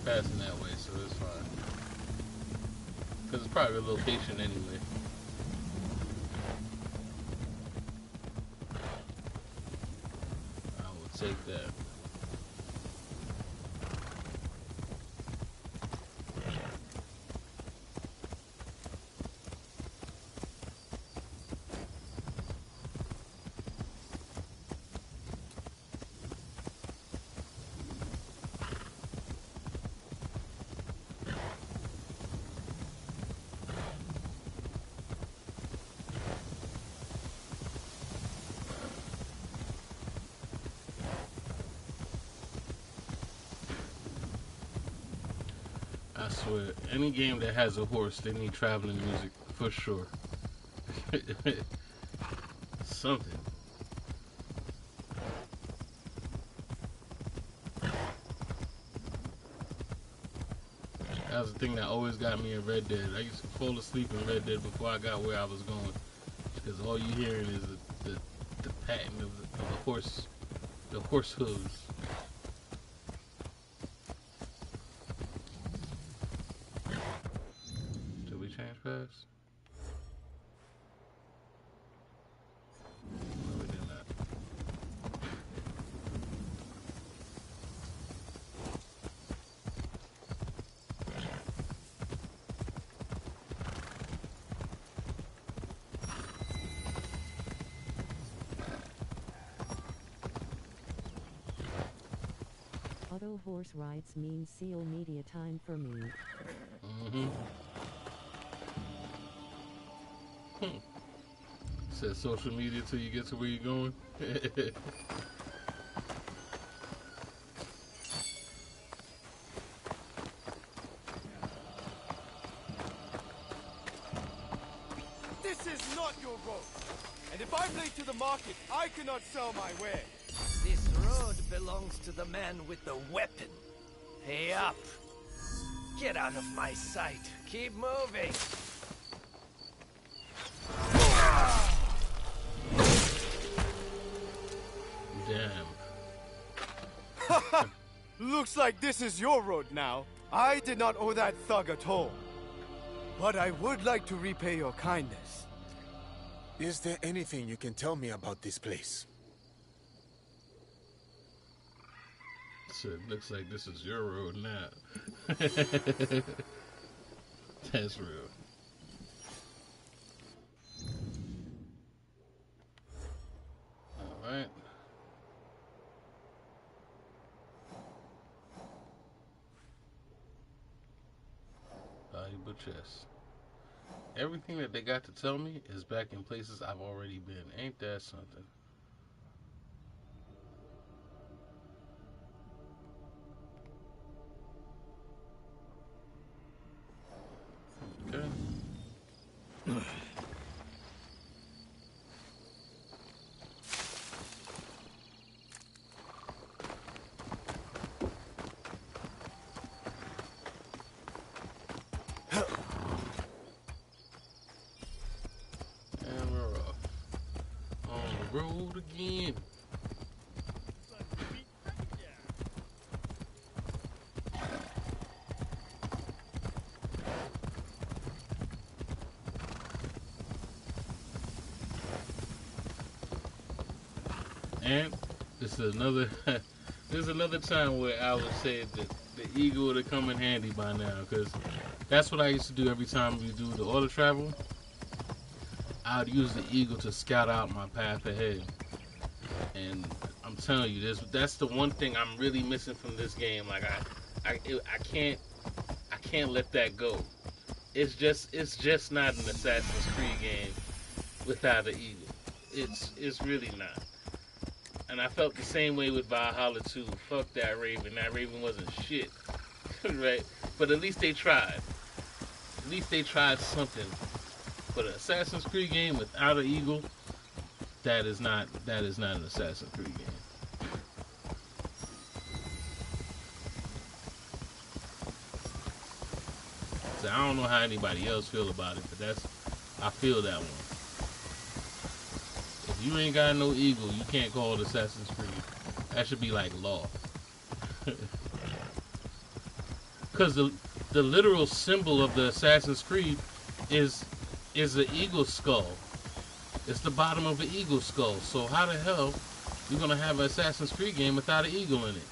passing that way, so it's fine. Because it's probably a location anyway. I will take that. I swear, any game that has a horse, they need traveling music for sure. Something. That was the thing that always got me in Red Dead. I used to fall asleep in Red Dead before I got where I was going, because all you hearing is the patting of the horse hooves. Change pass? No, we did not. Auto horse rides means seal media time for me. Mm-hmm. Says social media till you get to where you're going. This is not your road. And if I'm late to the market, I cannot sell my wares. This road belongs to the man with the weapon. Pay up. Get out of my sight. Keep moving. Damn. Looks like this is your road now. I did not owe that thug at all. But I would like to repay your kindness. Is there anything you can tell me about this place? So it looks like this is your road now. That's real. Alright. Valuable chest. Everything that they got to tell me is back in places I've already been. Ain't that something? Okay. And we're off. On the road again. And this is another there's another time where I would say that the eagle would have come in handy by now, because that's what I used to do every time we do the auto travel. I would use the eagle to scout out my path ahead. And I'm telling you, that's the one thing I'm really missing from this game. Like I can't let that go. It's just not an Assassin's Creed game without an eagle. It's really not. And I felt the same way with Valhalla 2. Fuck that Raven. That Raven wasn't shit. Right? But at least they tried. At least they tried something. But an Assassin's Creed game without an eagle, that is not an Assassin's Creed game. So I don't know how anybody else feel about it, but I feel that one. If you ain't got no eagle, you can't call it Assassin's Creed. That should be like law. Because the literal symbol of the Assassin's Creed is the eagle skull. It's the bottom of an eagle skull. So how the hell you gonna have an Assassin's Creed game without an eagle in it?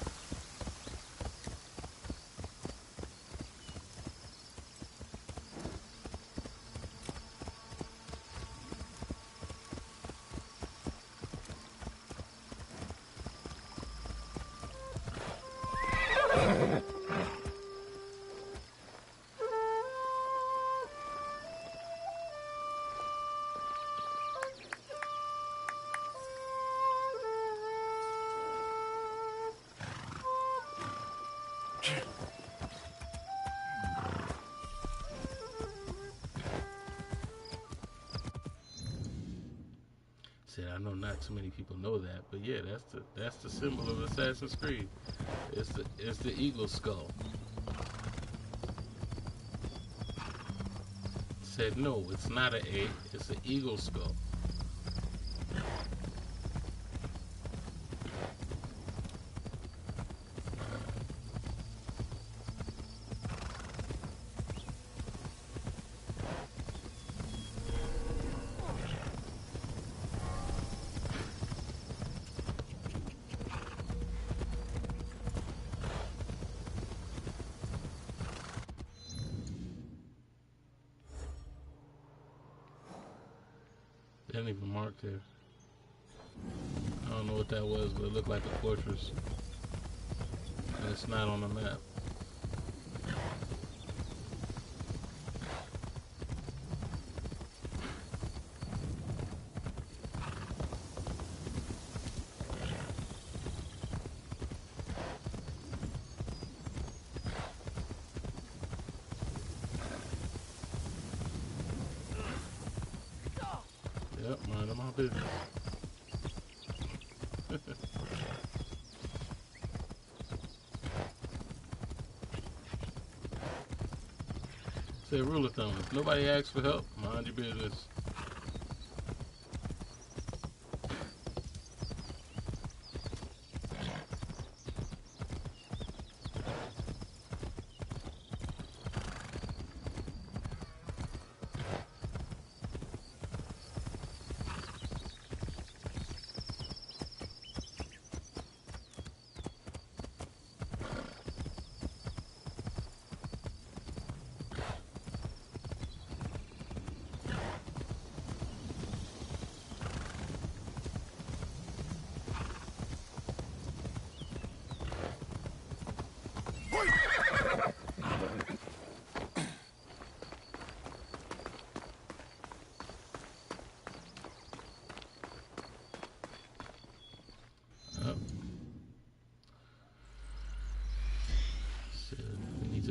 I know not too many people know that, but yeah, that's the symbol of Assassin's Creed. It's the eagle skull. Said no, it's not an A, it's an eagle skull. They didn't even mark there. I don't know what that was, but it looked like a fortress. And it's not on the map. Yep, minding my business. Say rule of thumb, if nobody asks for help, mind your business.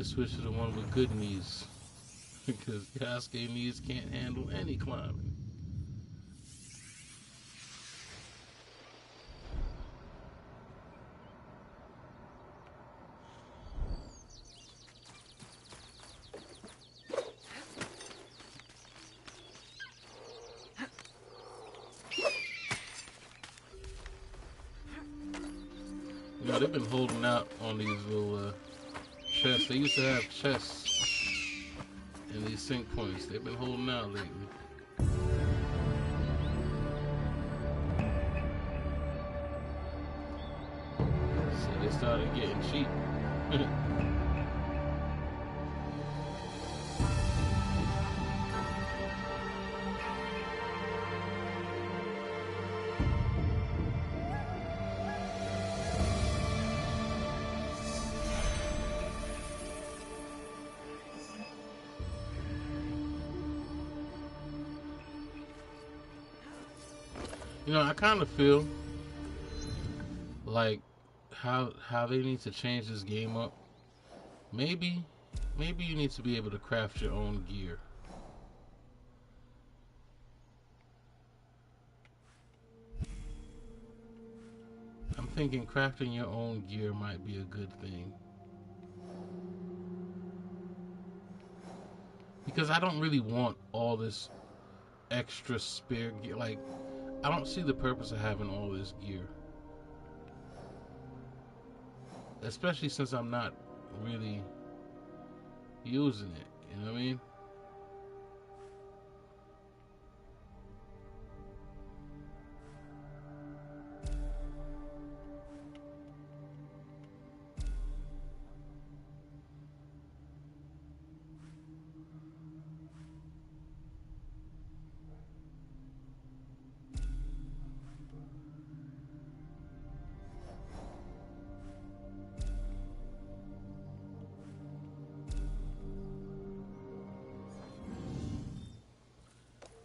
Switch to the one with good knees because Yasuke knees can't handle any climbing. You know, they've been holding out on these little chests. They used to have chests in these sync points. They've been holding out lately. So they started getting cheap. You know, I kind of feel like how they need to change this game up. Maybe you need to be able to craft your own gear. I'm thinking crafting your own gear might be a good thing. Because I don't really want all this extra spare gear. Like, I don't see the purpose of having all this gear. Especially since I'm not really using it. You know what I mean?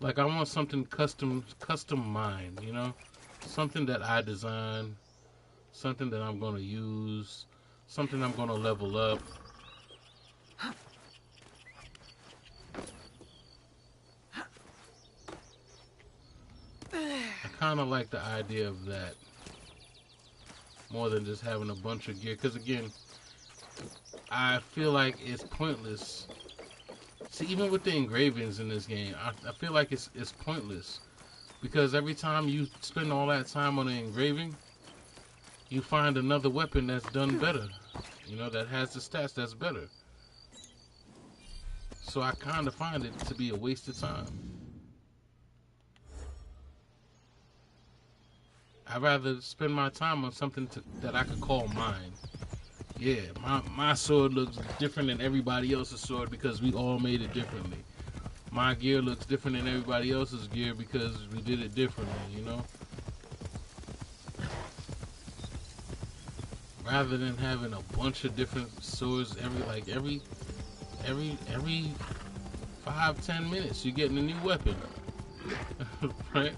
Like I want something custom mined, you know? Something that I design, something that I'm gonna use, something I'm gonna level up. I kinda like the idea of that. More than just having a bunch of gear. Because again, I feel like it's pointless. See, even with the engravings in this game, I feel like it's pointless. Because every time you spend all that time on an engraving, you find another weapon that's done better. You know, that has the stats that's better. So I kind of find it to be a waste of time. I'd rather spend my time on something that I could call mine. Yeah, my sword looks different than everybody else's sword because we all made it differently. My gear looks different than everybody else's gear because we did it differently, you know? Rather than having a bunch of different swords every 5-10 minutes you're getting a new weapon. Right?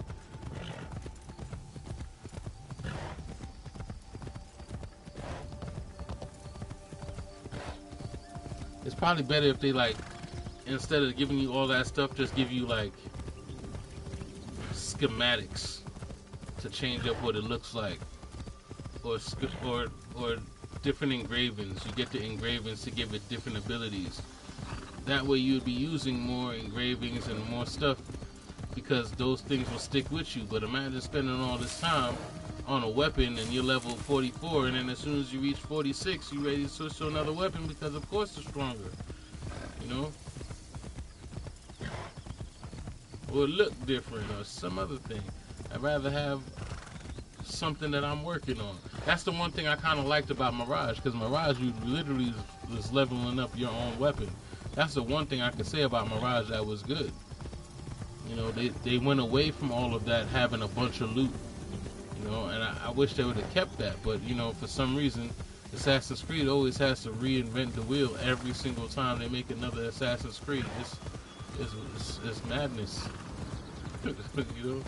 It's probably better if they, like, instead of giving you all that stuff, just give you, like, schematics to change up what it looks like. Or different engravings. You get the engravings to give it different abilities. That way you'd be using more engravings and more stuff because those things will stick with you. But imagine spending all this time on a weapon and you're level 44, and then as soon as you reach 46 you're ready to switch to another weapon because of course it's stronger, you know, or look different or some other thing. I'd rather have something that I'm working on. That's the one thing I kind of liked about Mirage, because Mirage, you literally was leveling up your own weapon. That's the one thing I could say about Mirage that was good. You know, they went away from all of that having a bunch of loot. You know, and I wish they would have kept that, but you know, for some reason, Assassin's Creed always has to reinvent the wheel every single time they make another Assassin's Creed. It's madness. You know.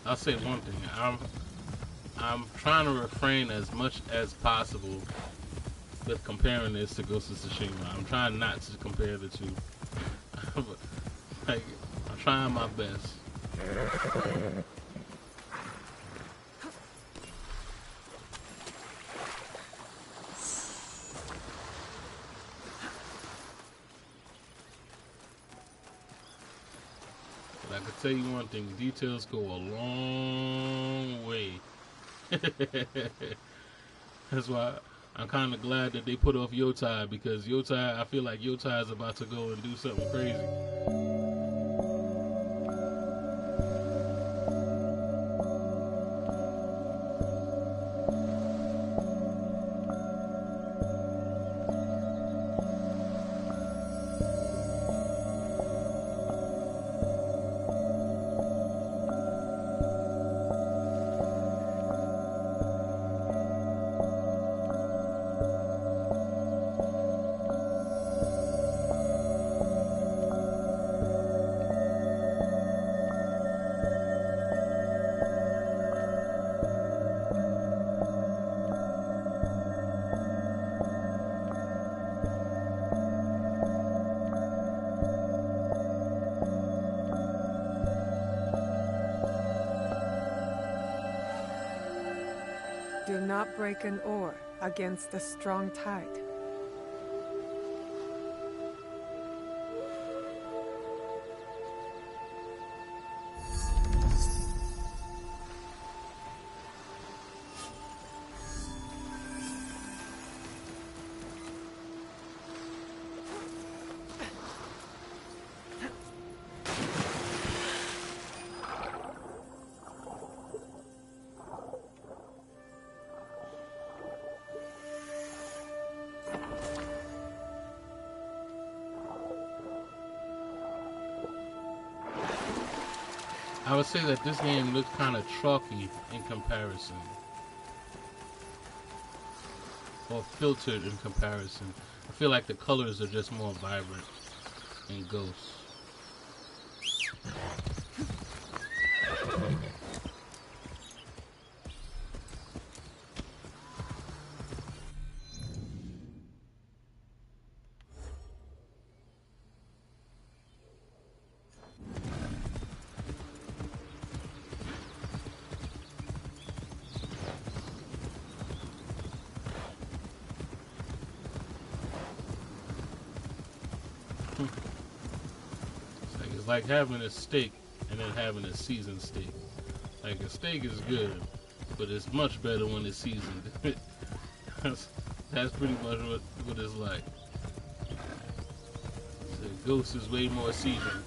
I'll say one thing. I'm trying to refrain as much as possible with comparing this to Ghost of Tsushima. I'm trying not to compare the two. Like, I'm trying my best. But I can tell you one thing, details go a long way. That's why I'm kind of glad that they put off Yotai, because Yotai, I feel like Yotai is about to go and do something crazy. Do not break an oar against the strong tide. I would say that this game looks kind of chalky in comparison. Or filtered in comparison. I feel like the colors are just more vibrant in Ghost. It's like having a steak and then having a seasoned steak. Like a steak is good, but it's much better when it's seasoned. that's pretty much what it's like. So Ghost is way more seasoned.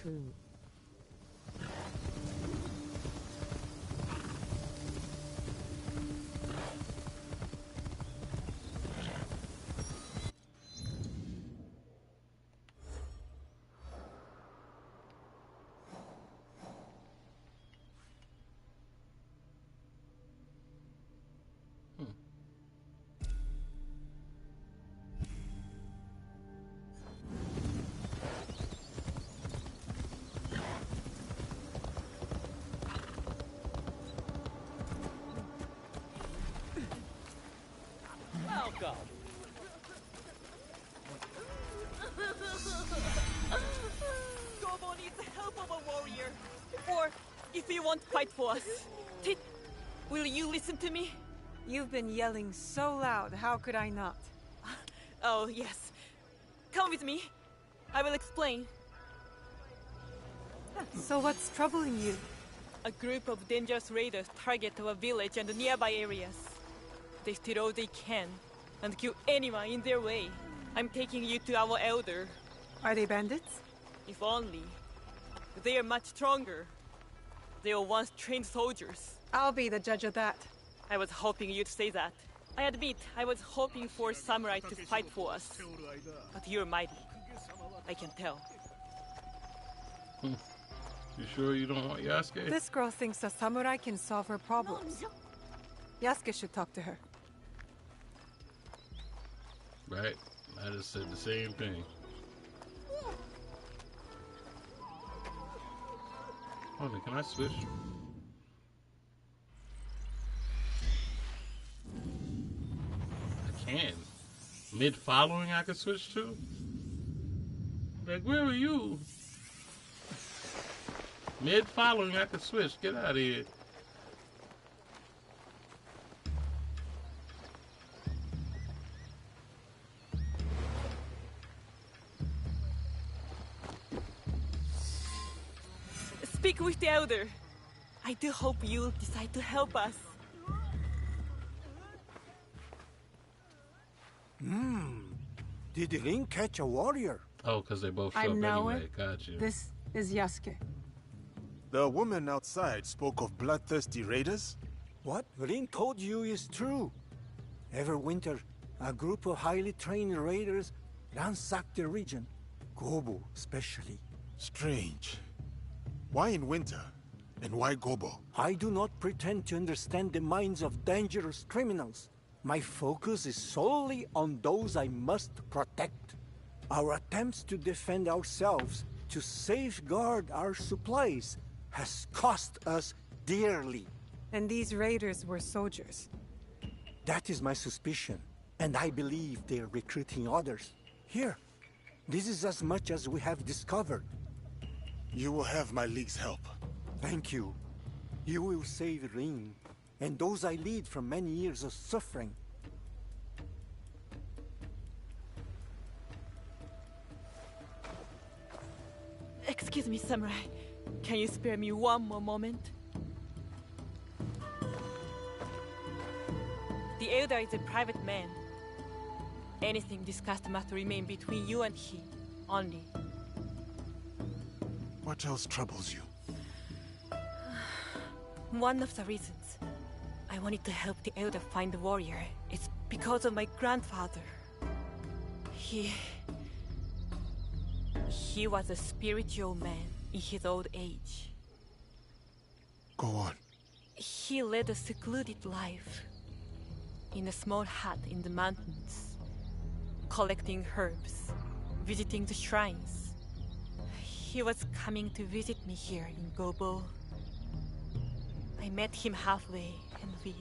True. Welcome. Gobo needs the help of a warrior. Or, if you won't fight for us. Will you listen to me? You've been yelling so loud, how could I not? Oh, yes. Come with me. I will explain. So what's troubling you? A group of dangerous raiders target our village and the nearby areas. They steal all they can and kill anyone in their way. I'm taking you to our elder. Are they bandits? If only. They are much stronger. They were once trained soldiers. I'll be the judge of that. I was hoping you'd say that. I admit, I was hoping for a samurai to fight for us. But you're mighty. I can tell. You sure you don't want Yasuke? This girl thinks a samurai can solve her problems. Yasuke should talk to her. Right? I just said the same thing. Hold on, can I switch? I can. Mid-following I can switch to? Like, where are you? Mid-following I can switch. Get out of here. Speak with the elder. I do hope you'll decide to help us. Did Rin catch a warrior? Oh, because they both show I'm up Naoe. anyway. Got you. This is Yasuke. The woman outside spoke of bloodthirsty raiders? What Rin told you is true. Every winter, a group of highly trained raiders ransack the region. Gobo, especially. Strange. Why in winter? And why Gobo? I do not pretend to understand the minds of dangerous criminals. My focus is solely on those I must protect. Our attempts to defend ourselves, to safeguard our supplies, has cost us dearly. And these raiders were soldiers. That is my suspicion, and I believe they are recruiting others. Here, this is as much as we have discovered. You will have my league's help. Thank you. You will save Rin, and those I lead from many years of suffering. Excuse me, Samurai. Can you spare me one more moment? The Elder is a private man. Anything discussed must remain between you and he, only. What else troubles you? One of the reasons I wanted to help the Elder find the warrior is because of my grandfather. He was a spiritual man in his old age. Go on. He led a secluded life in a small hut in the mountains, collecting herbs, visiting the shrines. He was coming to visit me here in Gobo. I met him halfway, and we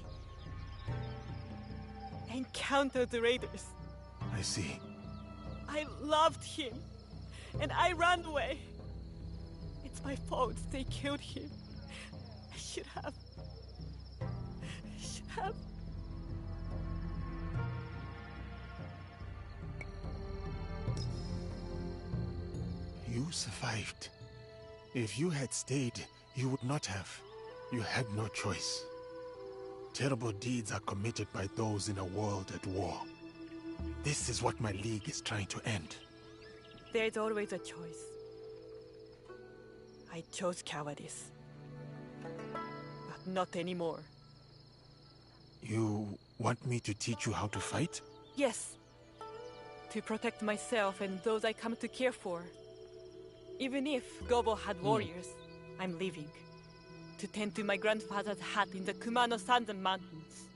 encountered the raiders. I see. I loved him, and I ran away. It's my fault they killed him. I should have. You survived. If you had stayed, you would not have. You had no choice. Terrible deeds are committed by those in a world at war. This is what my league is trying to end. There's always a choice. I chose cowardice. But not anymore. You want me to teach you how to fight? Yes. To protect myself and those I come to care for. Even if Gobo had warriors, I'm leaving. To tend to my grandfather's hut in the Kumano Sandan Mountains.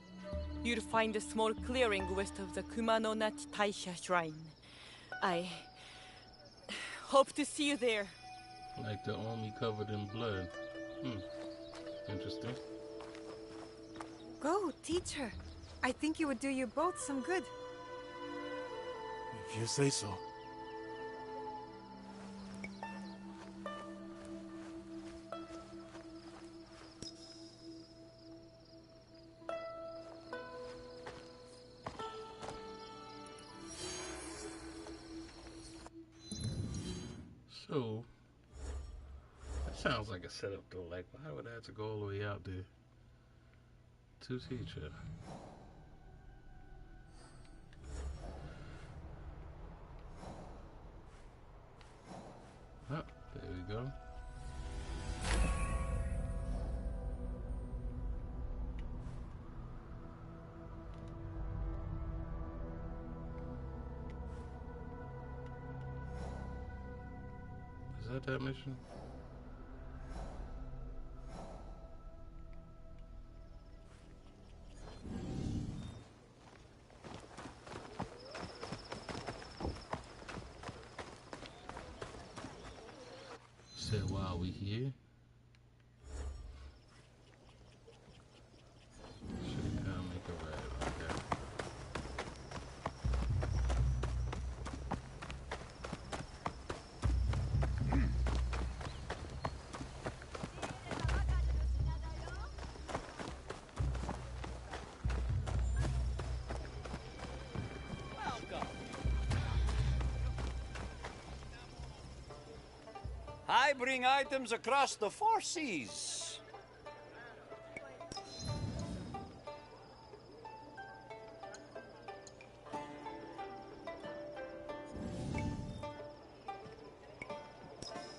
You'll find a small clearing west of the Kumano Nachi Taisha Shrine. I hope to see you there. Like the army covered in blood. Interesting. Go, teacher. I think it would do you both some good. If you say so. So, that sounds like a setup though. Like, why would I have to go all the way out there to teach her? Oh, there we go. Is that mission? Say while we here. Should kind of make a ride like that. I bring items across the 4 seas.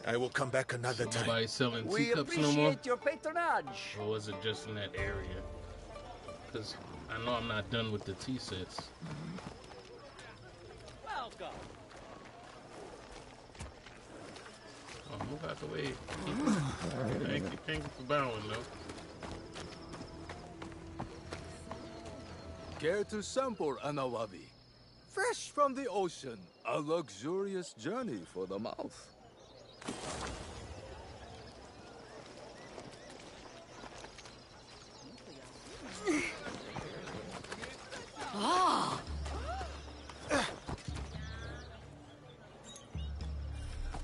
I will come back another time. Nobody selling We teacups no more? appreciate your patronage. Or was it just in that area? Because I know I'm not done with the tea sets. Welcome. Oh, move out the way. Thank you for bowing, though. Care to sample an awabi? Fresh from the ocean, a luxurious journey for the mouth. Ah!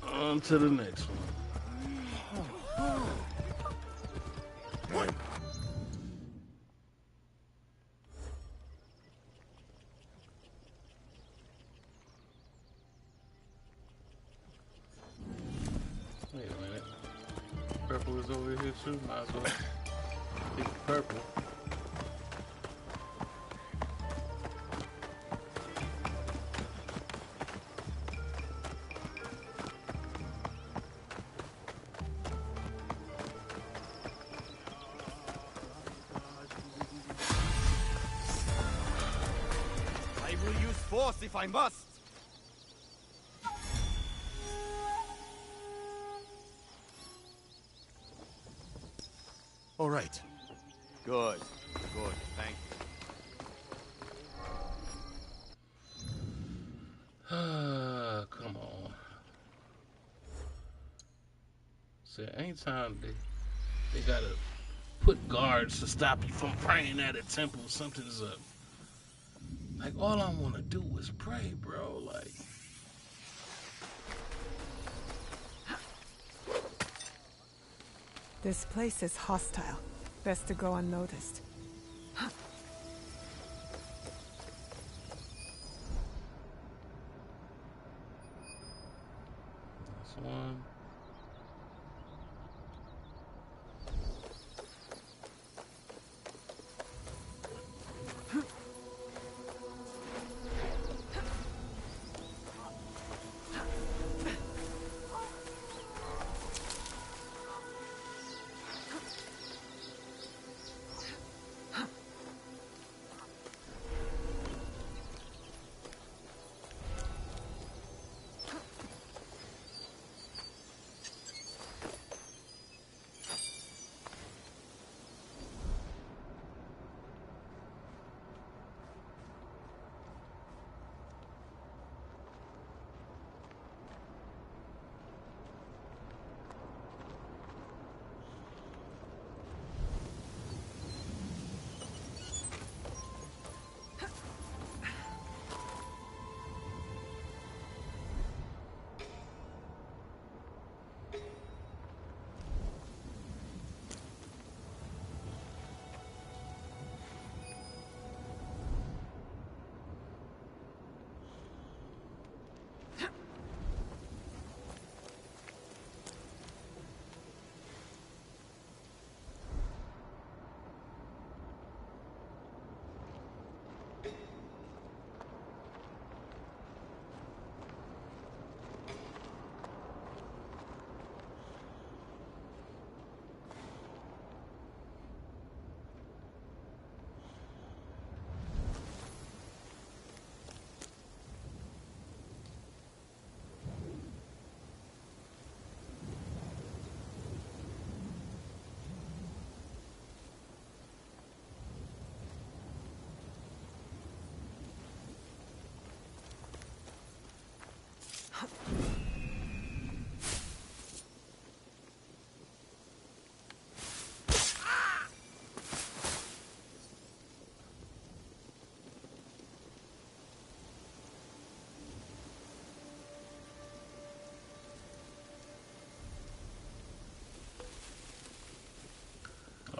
On to the next one. purple is over here too. Might as well pick the purple. I will use force if I must. All right. Good. Good. Thank you. Come on. So anytime they gotta put guards to stop you from praying at a temple, something's up. Like, all I wanna do is pray, bro. Like, This place is hostile. Best to go unnoticed. that's one.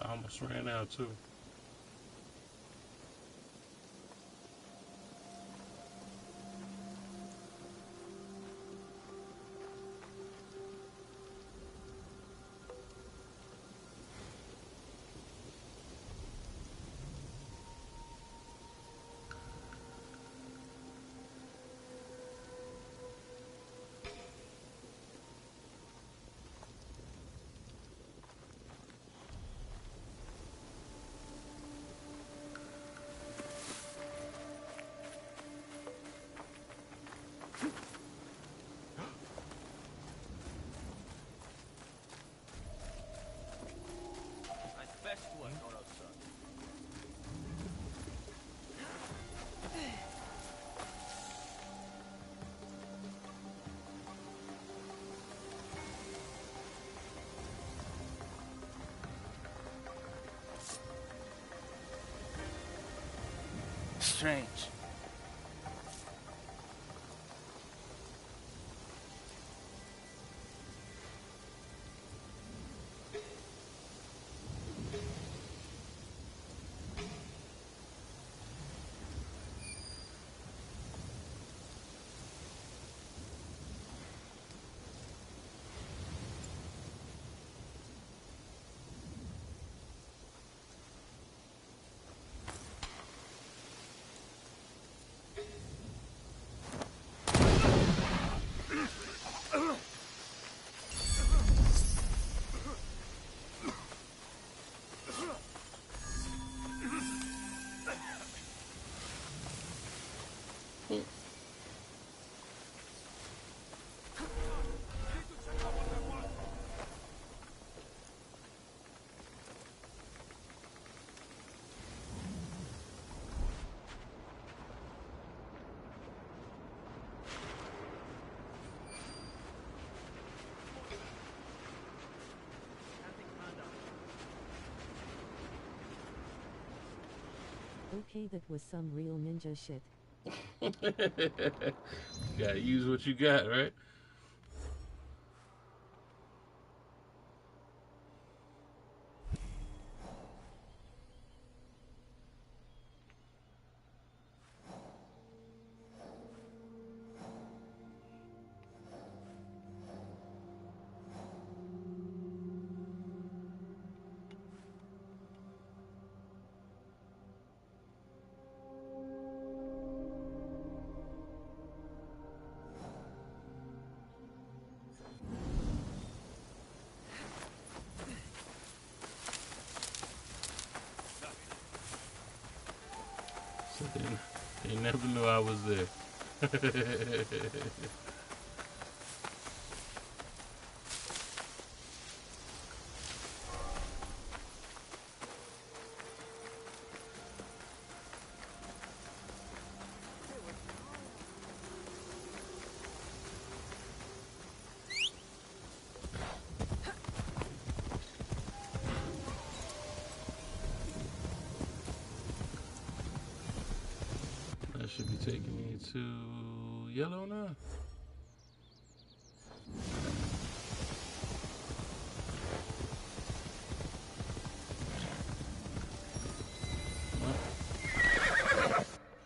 I almost ran out too. Strange. Okay, that was some real ninja shit. Gotta use what you got, right? So they never knew I was there. That should be taking me to yellow now.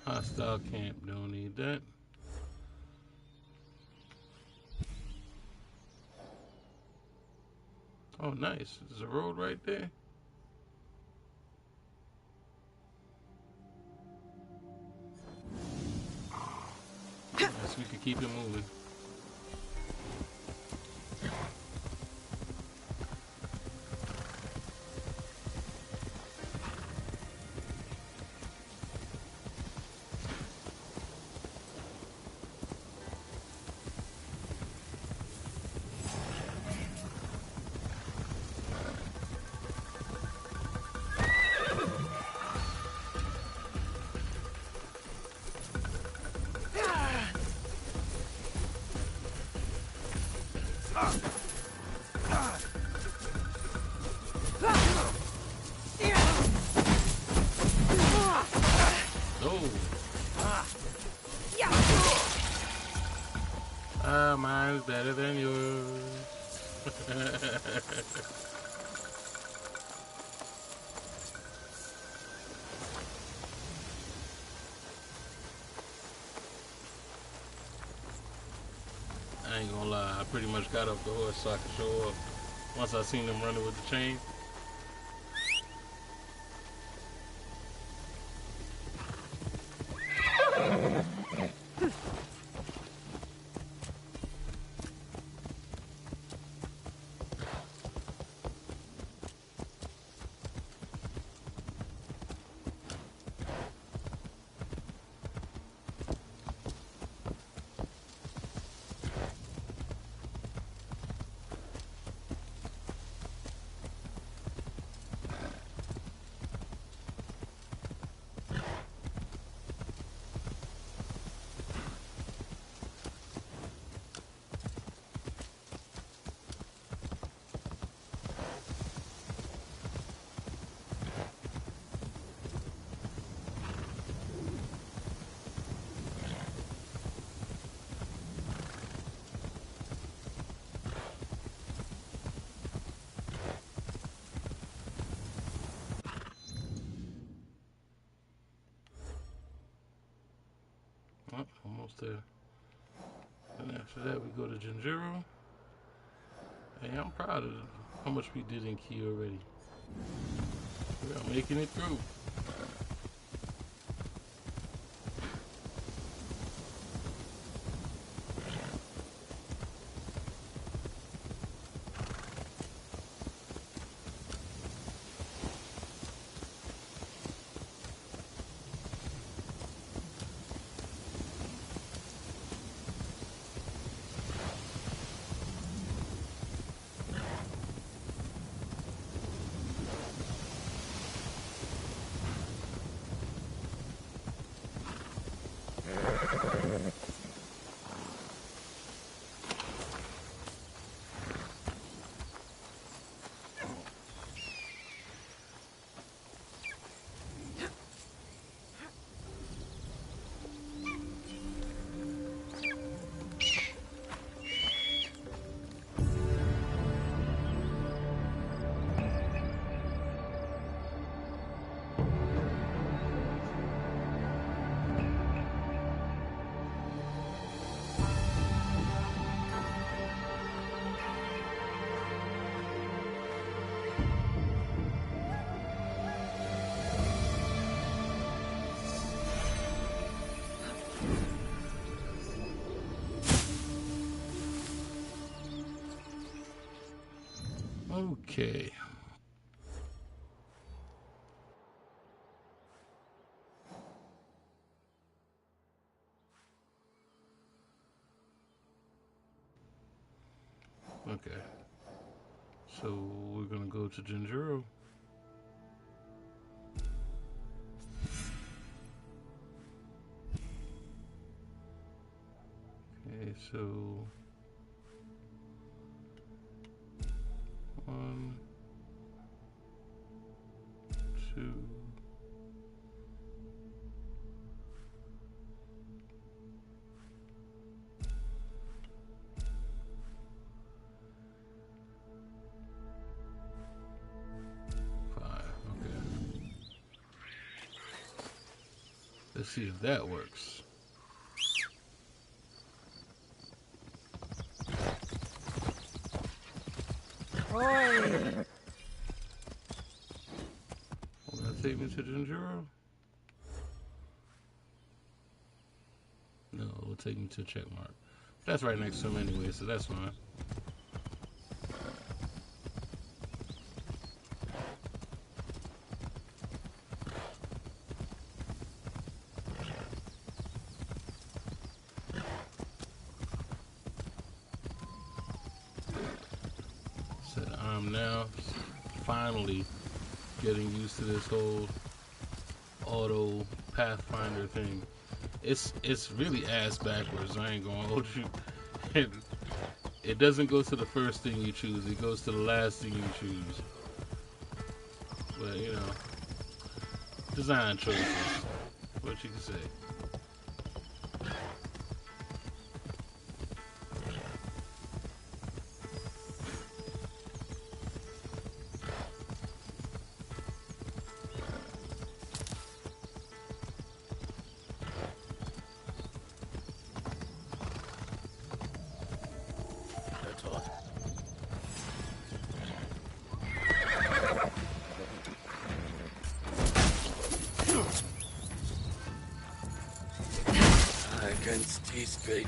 Hostile camp, don't need that. Oh, nice. There's a road right there. Guess we could keep it moving. Mine's better than yours. I ain't gonna lie, I pretty much got off the horse so I could show up. Once I seen them running with the chain. Oh, almost there. And after that, we go to Jinjiro. Hey, I'm proud of how much we did in Kii already. We are making it through. Okay. Okay. So we're gonna go to Jinjiro. Okay, so 1, 2. Let's see if that works. Oi! Will that take me to Jinjiro? No, it will take me to checkmark. That's right next to him anyway, so that's fine. I'm now finally getting used to this whole auto Pathfinder thing. It's really ass backwards. I ain't gonna hold you. It doesn't go to the first thing you choose. It goes to the last thing you choose. But you know, design choices. What you can say. Straight.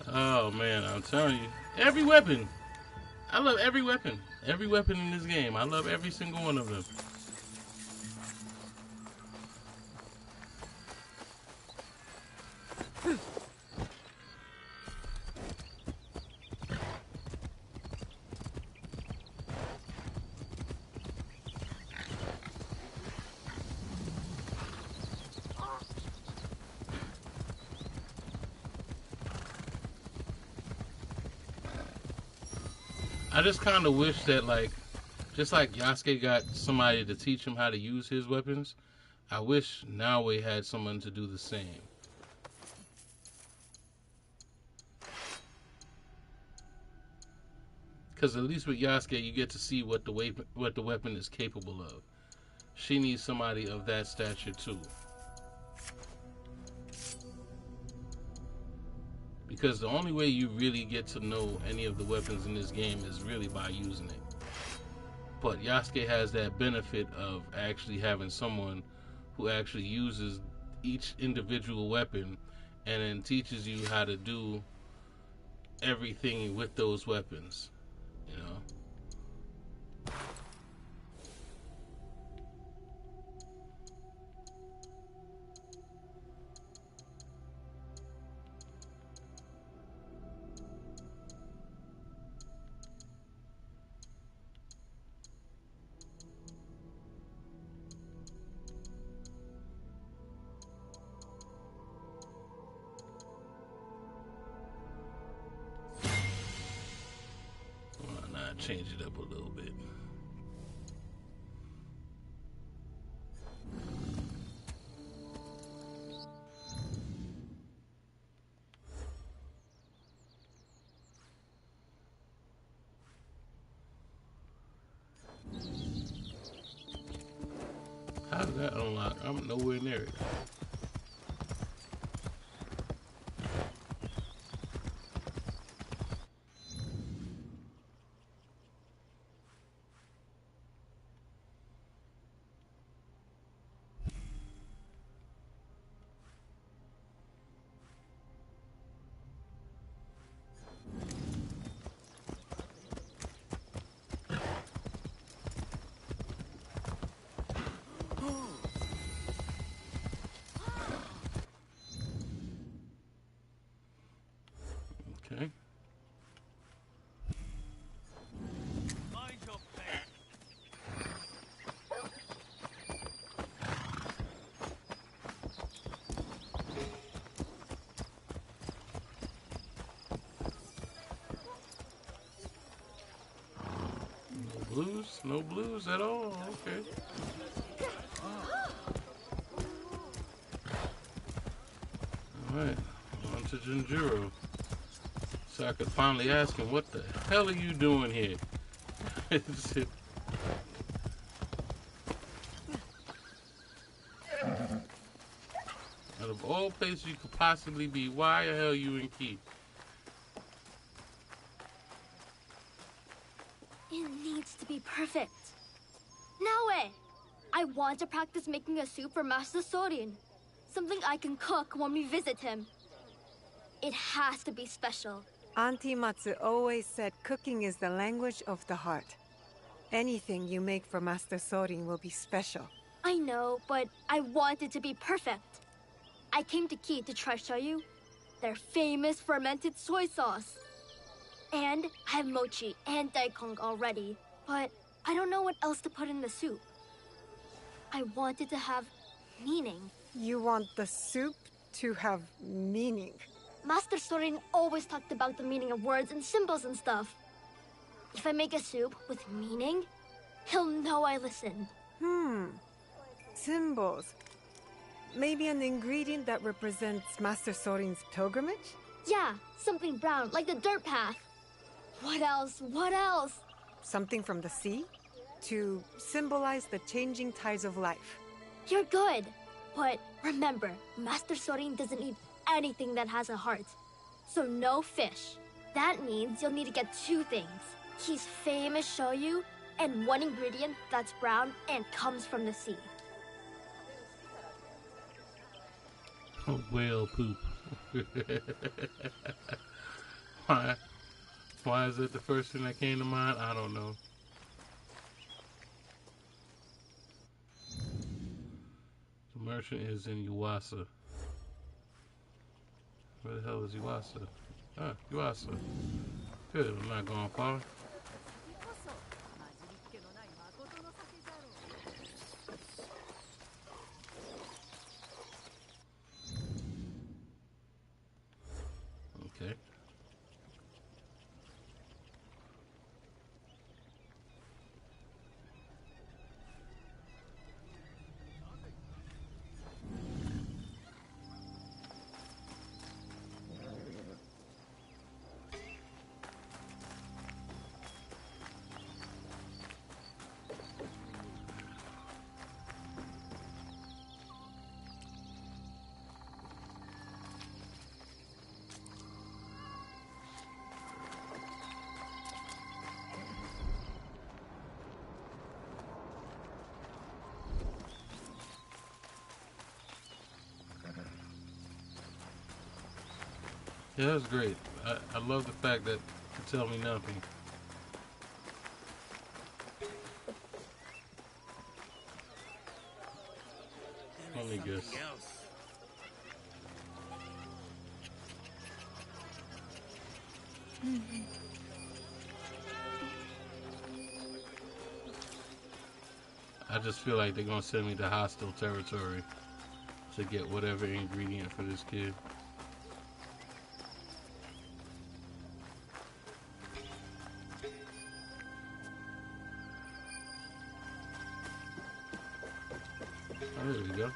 Oh man, I'm telling you, every weapon. I love every weapon. Every weapon in this game. I love every single one of them. I just kind of wish that, like, just like Yasuke got somebody to teach him how to use his weapons, I wish Naoe had someone to do the same. Because at least with Yasuke, you get to see what the weapon is capable of. She needs somebody of that stature too. Because the only way you really get to know any of the weapons in this game is really by using it. But Yasuke has that benefit of actually having someone who actually uses each individual weapon and then teaches you how to do everything with those weapons, you know? Change it up a little bit. does that unlock? I'm nowhere near it. Okay. No blues? No blues at all? Okay. Alright, on to Jinjiro. So I could finally ask him, what the hell are you doing here? Out of all places you could possibly be, why the hell are you in Kii? It needs to be perfect. Naoe! I want to practice making a soup for Master Sorin. Something I can cook when we visit him. It has to be special. Auntie Matsu always said cooking is the language of the heart. Anything you make for Master Sorin will be special. I know, but I want it to be perfect. I came to Kii to try shoyu, their famous fermented soy sauce. And I have mochi and daikon already, but I don't know what else to put in the soup. I want it to have meaning. You want the soup to have meaning? Master Sorin always talked about the meaning of words and symbols and stuff. If I make a soup with meaning, he'll know I listen. Symbols. Maybe an ingredient that represents Master Sorin's pilgrimage? Yeah, something brown, like the dirt path. What else? What else? Something from the sea? To symbolize the changing tides of life. You're good. But remember, Master Sorin doesn't eat anything that has a heart. So no fish. That means you'll need to get two things. He's famous shoyu, and one ingredient that's brown and comes from the sea. Whale poop. Why is that the first thing that came to mind? I don't know. The merchant is in Yuasa. Where the hell is Yuasa? Ah, Yuasa. Good, I'm not going far. Okay. Yeah, that's great. I love the fact that you tell me nothing. Let me guess. I just feel like they're gonna send me to hostile territory to get whatever ingredient for this kid. Oh, there we go.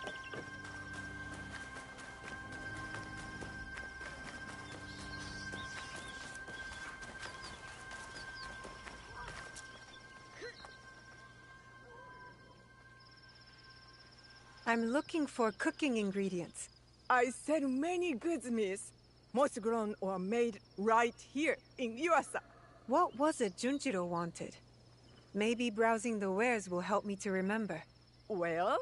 I'm looking for cooking ingredients. I sell many goods, miss. Most grown or made right here in Yuasa. What was it Junjiro wanted? Maybe browsing the wares will help me to remember. Well?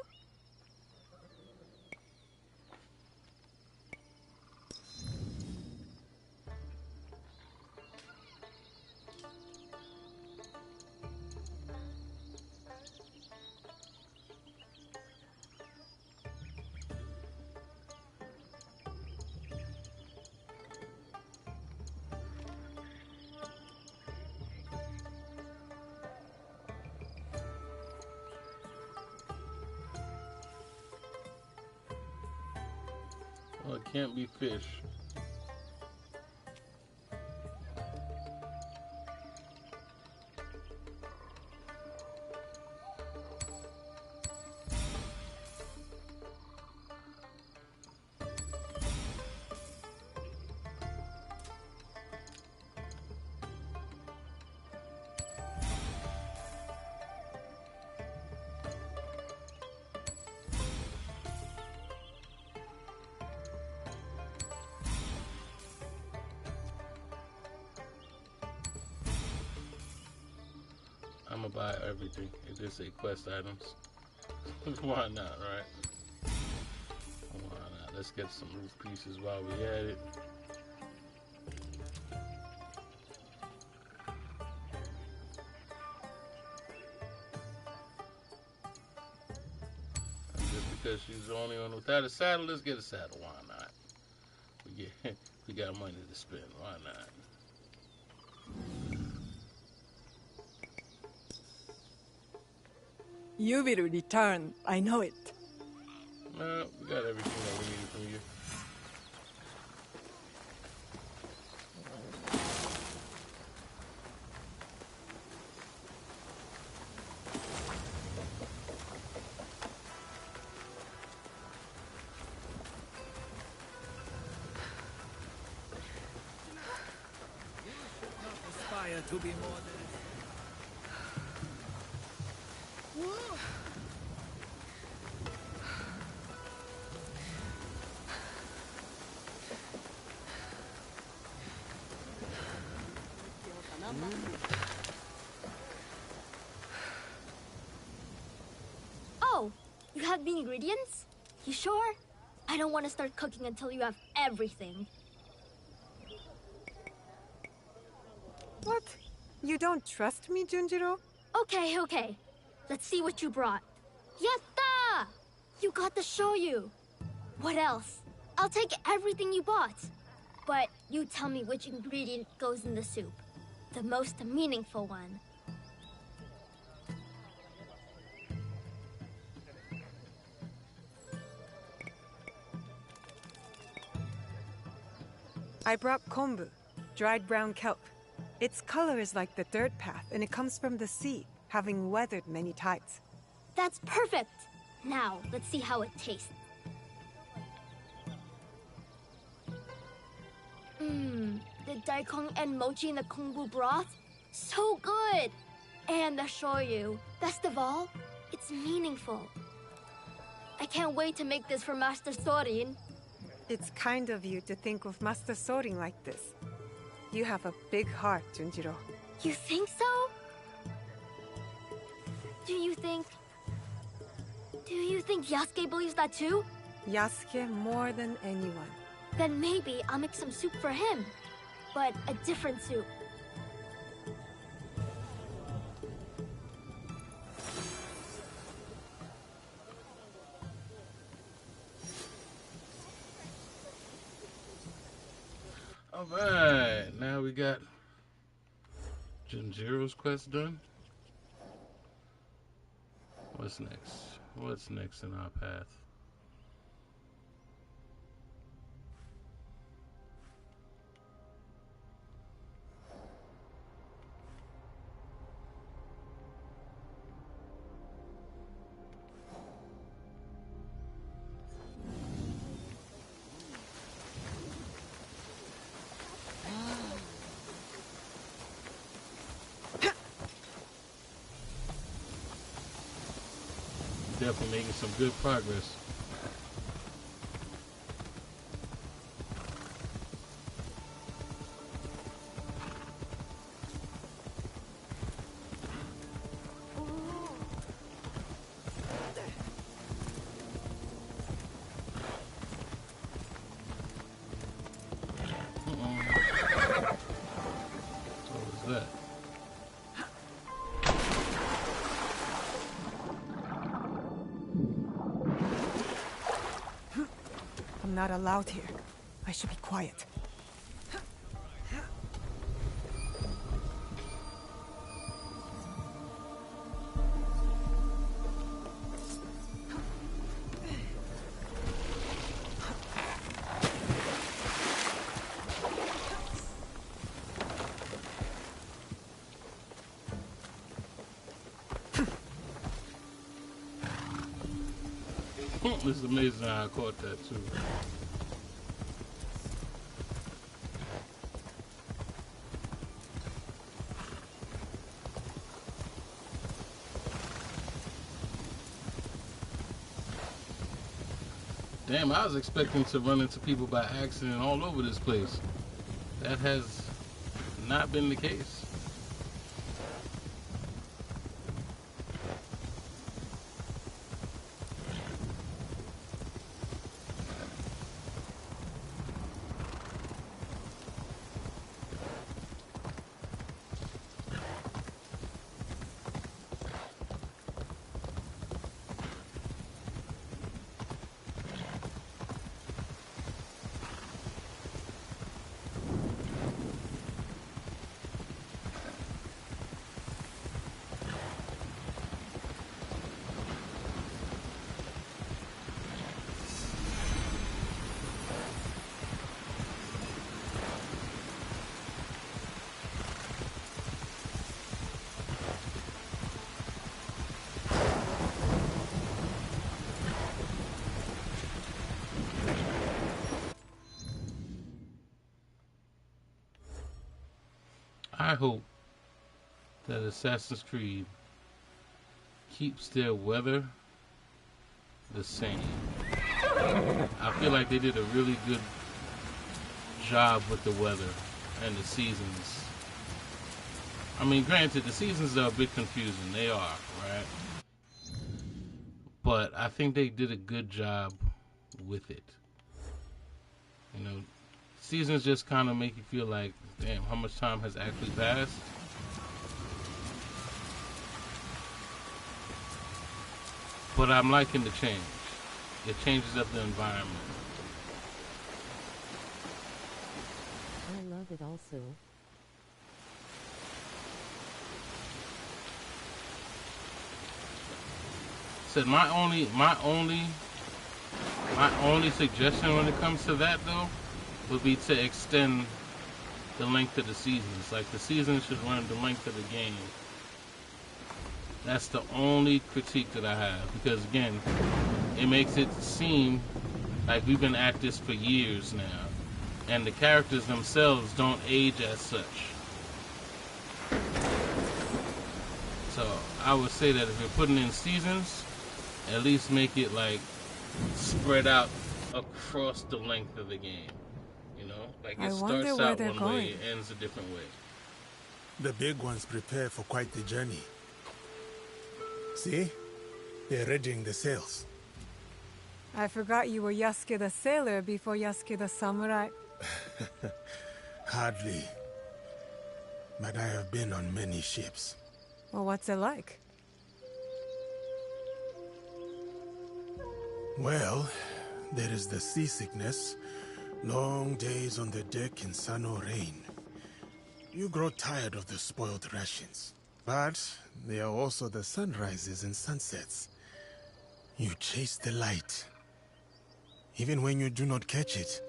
Well, it can't be fish. I'm gonna buy everything. It just say quest items. Why not, right? Why not? Let's get some roof pieces while we at it. And just because she's the only one without a saddle, let's get a saddle. Why not? We got money to spend. Why not? You will return, I know it. No, we got everything that we needed from you. Aspire to be more than... Oh, you have the ingredients? You sure? I don't want to start cooking until you have everything. What? You don't trust me, Junjiro? Okay. Let's see what you brought. Yatta! You got the shoyu. What else? I'll take everything you bought. But you tell me which ingredient goes in the soup. The most meaningful one. I brought kombu, dried brown kelp. Its color is like the dirt path, and it comes from the sea, having weathered many tides. That's perfect! Now, let's see how it tastes. The daikon and mochi in the kombu broth? So good! And the shoyu. Best of all, it's meaningful. I can't wait to make this for Master Sorin. It's kind of you to think of Master Sorin like this. You have a big heart, Junjiro. You think so? Do you think Yasuke believes that too? Yasuke more than anyone. Then maybe I'll make some soup for him. But a different soup. Alright, now we got Jinjiro's quest done. What's next? What's next in our path? definitely making some good progress. I'm not allowed here. I should be quiet. It's amazing how I caught that too. Damn, I was expecting to run into people by accident all over this place. That has not been the case. I hope that Assassin's Creed keeps their weather the same. I feel like they did a really good job with the weather and the seasons. I mean, granted, the seasons are a bit confusing. They are, right? But I think they did a good job with it. You know, seasons just kind of make you feel like, damn, how much time has actually passed? But I'm liking the change. It changes up the environment. I love it also. Said my only suggestion when it comes to that though would be to extend the length of the seasons. Like, the seasons should run the length of the game. That's the only critique that I have, because again, it makes it seem like we've been at this for years now, and the characters themselves don't age as such. So I would say that if you're putting in seasons, at least make it like spread out across the length of the game. You know, like it starts out one way, it ends a different way. The big ones prepare for quite the journey. See? They're readying the sails. I forgot you were Yasuke the sailor before Yasuke the samurai. Hardly. But I have been on many ships. Well, what's it like? Well, there is the seasickness. Long days on the deck in sun or rain. You grow tired of the spoiled rations. But there are also the sunrises and sunsets. You chase the light. Even when you do not catch it,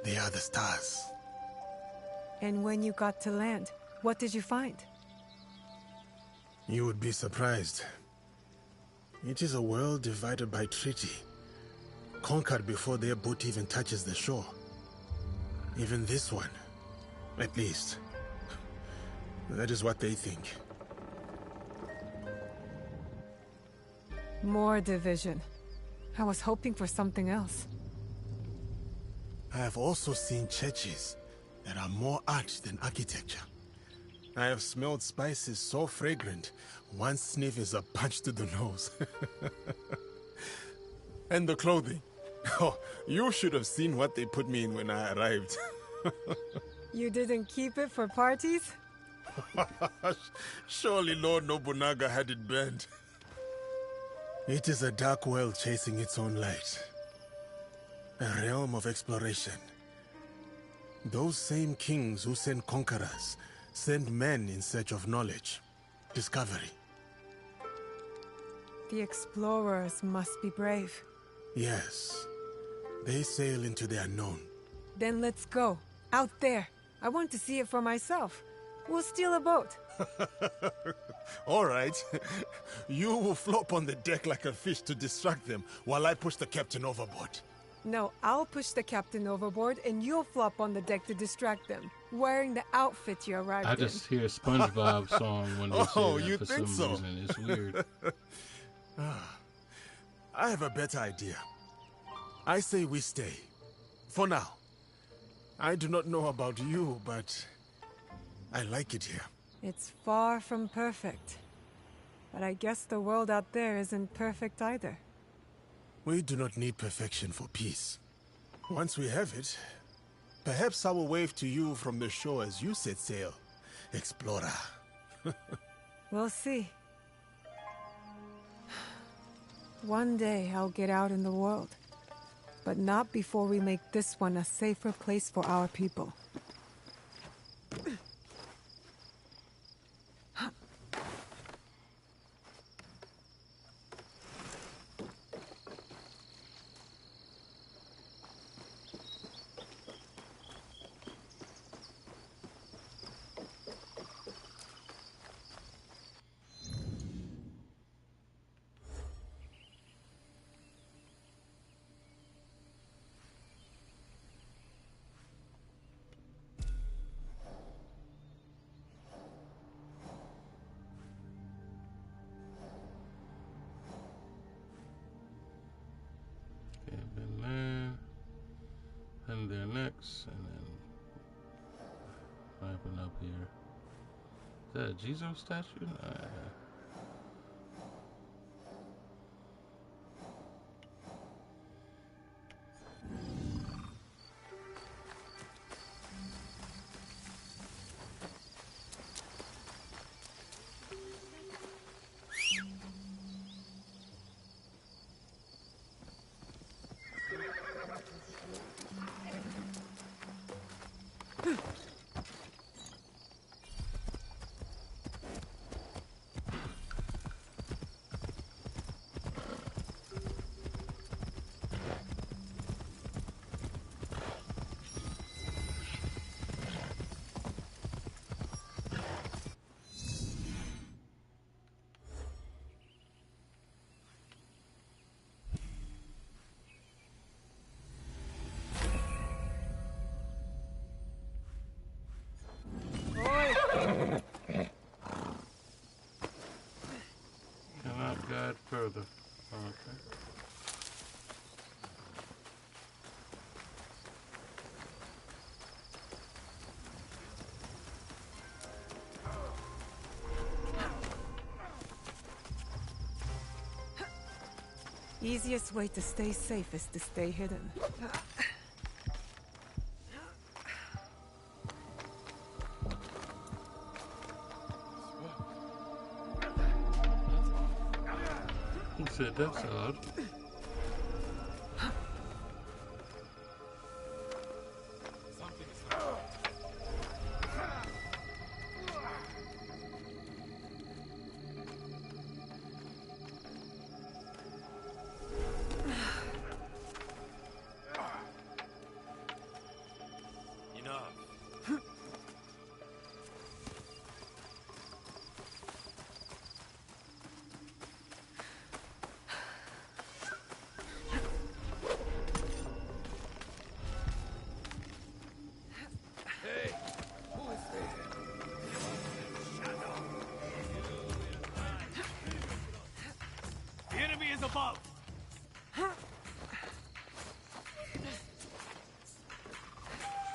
they are the stars. And when you got to land, what did you find? You would be surprised. It is a world divided by treaty, conquered before their boat even touches the shore. Even this one, at least. That is what they think. More division. I was hoping for something else. I have also seen churches that are more art than architecture. I have smelled spices so fragrant, one sniff is a punch to the nose. And the clothing. Oh, you should have seen what they put me in when I arrived. You didn't keep it for parties? Surely Lord Nobunaga had it banned. It is a dark world chasing its own light. A realm of exploration. Those same kings who send conquerors send men in search of knowledge, discovery. The explorers must be brave. Yes. They sail into the unknown. Then let's go. Out there. I want to see it for myself. We'll steal a boat. All right. You will flop on the deck like a fish to distract them while I push the captain overboard. No, I'll push the captain overboard and you'll flop on the deck to distract them, wearing the outfit you arrived in. I just hear SpongeBob song when they say that you for think some so? reason. It's weird. I have a better idea. I say we stay. For now. I do not know about you, but I like it here. It's far from perfect. But I guess the world out there isn't perfect either. We do not need perfection for peace. Once we have it, perhaps I will wave to you from the shore as you set sail, explorer. We'll see. One day I'll get out in the world. But not before we make this one a safer place for our people. And there next, and then wrapping up here. Is that a Jizo statue? Cannot guide further. Okay. Easiest way to stay safe is to stay hidden. He said that's odd.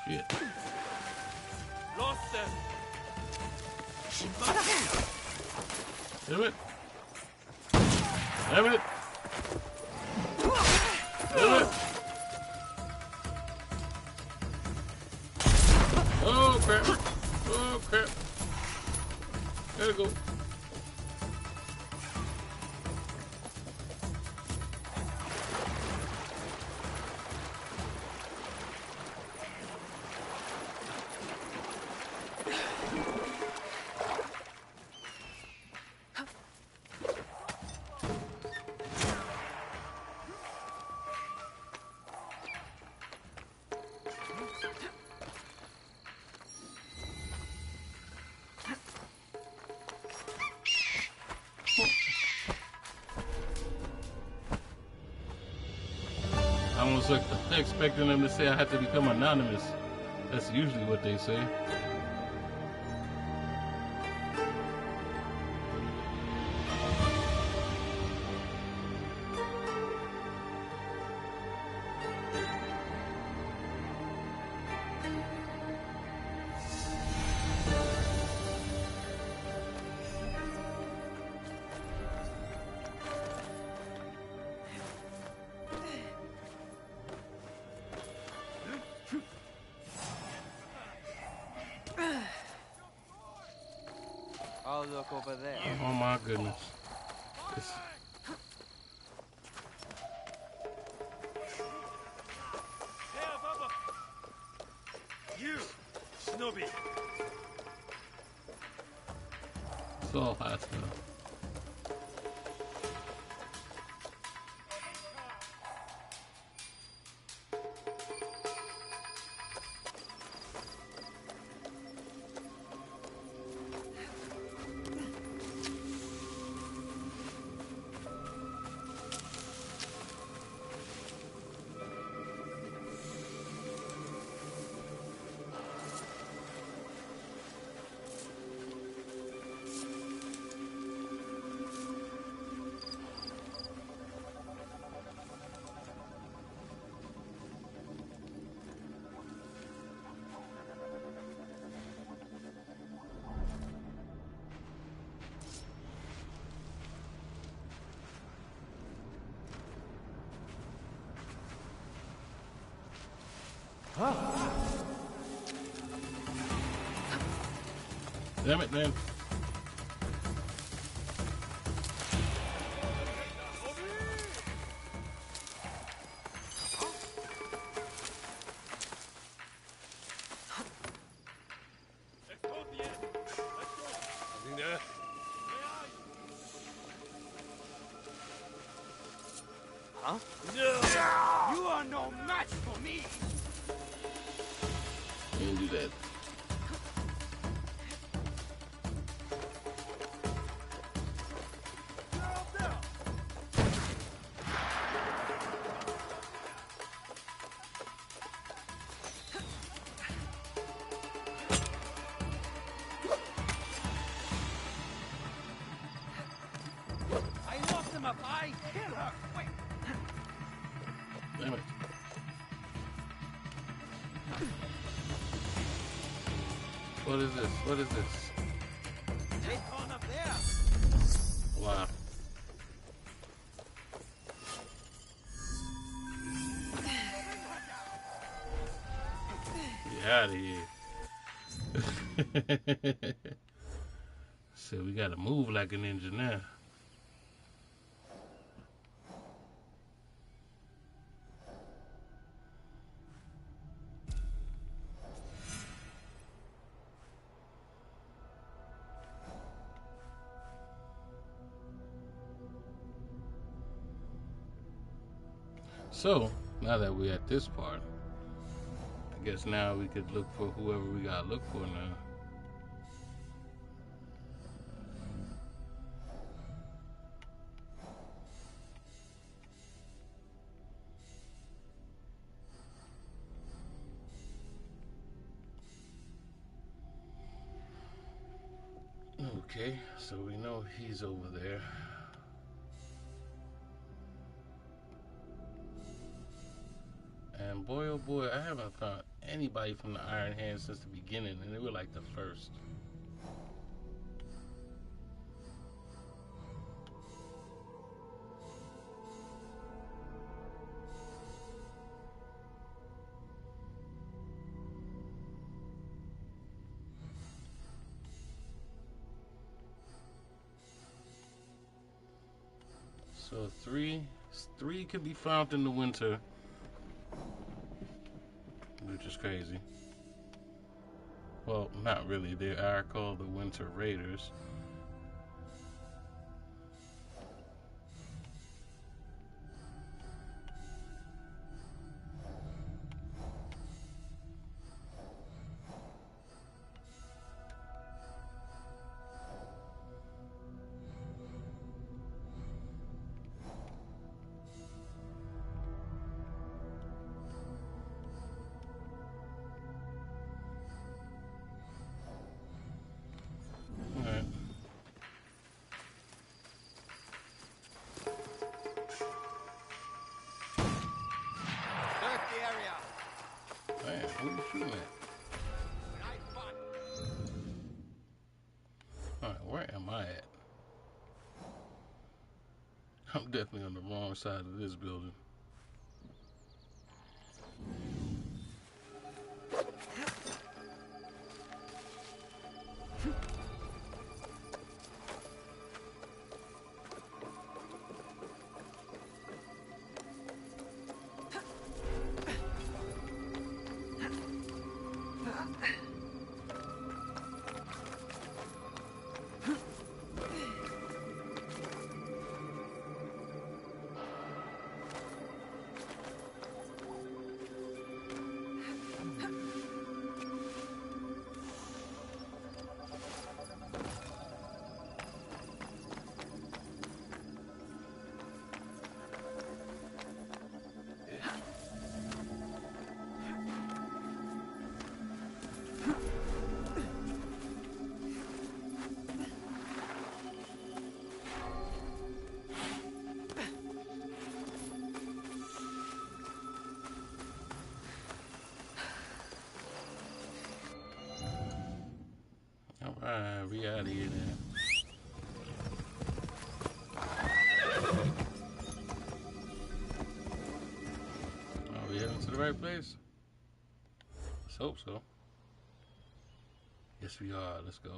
Shit. Lost them. Damn it. Damn it. Damn it. Oh crap. Oh crap. There we go. I was expecting them to say I have to become anonymous. That's usually what they say. I'll look over there. Oh my goodness. You, Shinobi. It's all hostile. Damn it, man. Huh? No! You are no match for me! Can't do that. I locked him up. I kill her. Wait. Damn it. What is this? What is this? Take on up there. Wow. Get out of here. So we gotta move like a ninja now. So, now that we're at this part, I guess now we could look for whoever we gotta look for now. Okay, so we know he's over there. And boy, oh boy, I haven't found anybody from the Iron Hand since the beginning, and they were like the first. So three can be found in the winter, which is crazy. Well, not really. They are called the Winter Raiders. I'm definitely on the wrong side of this building. Alright, we out of here then. Are we heading to the right place? Let's hope so. Yes, we are. Let's go.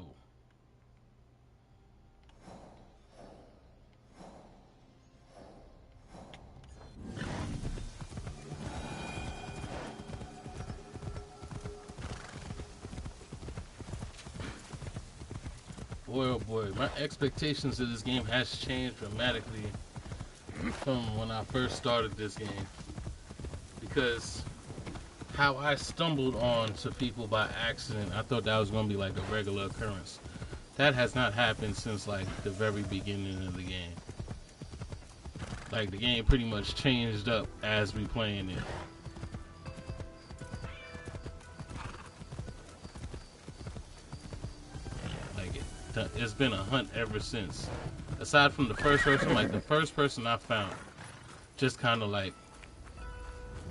Boy, oh boy, my expectations of this game has changed dramatically from when I first started this game. Because how I stumbled on to people by accident, I thought that was going to be like a regular occurrence. That has not happened since like the very beginning of the game. Like the game pretty much changed up as we playing it. It's been a hunt ever since. Aside from the first person, like the first person I found, just kind of like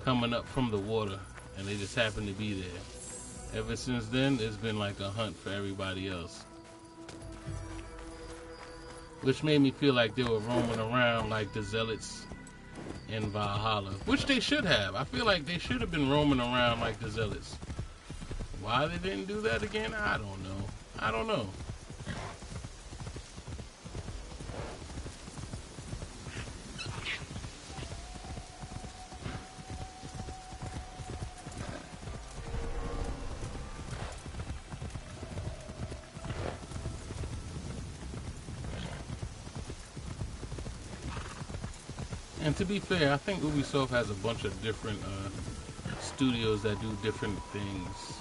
coming up from the water, and they just happened to be there. Ever since then, it's been like a hunt for everybody else. Which made me feel like they were roaming around like the zealots in Valhalla. Which they should have. I feel like they should have been roaming around like the zealots. Why they didn't do that again, I don't know. I don't know. And to be fair, I think Ubisoft has a bunch of different studios that do different things.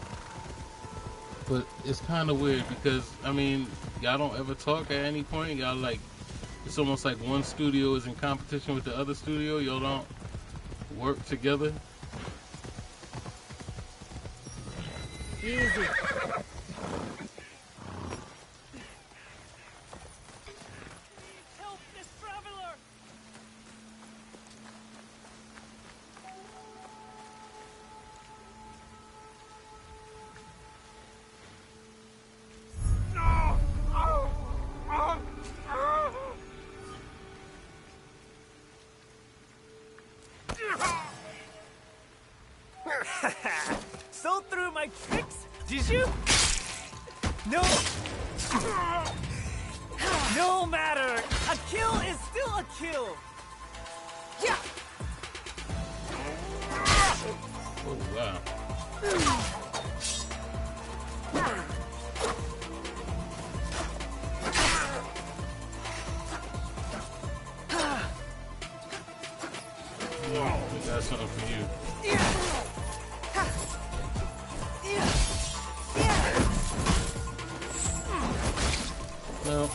But it's kind of weird because, I mean, y'all don't ever talk at any point. Y'all like, it's almost like one studio is in competition with the other studio. Y'all don't work together. Easy. my tricks? Did you? No. No matter. A kill is still a kill. Yeah. Oh, wow. We got something for you. No.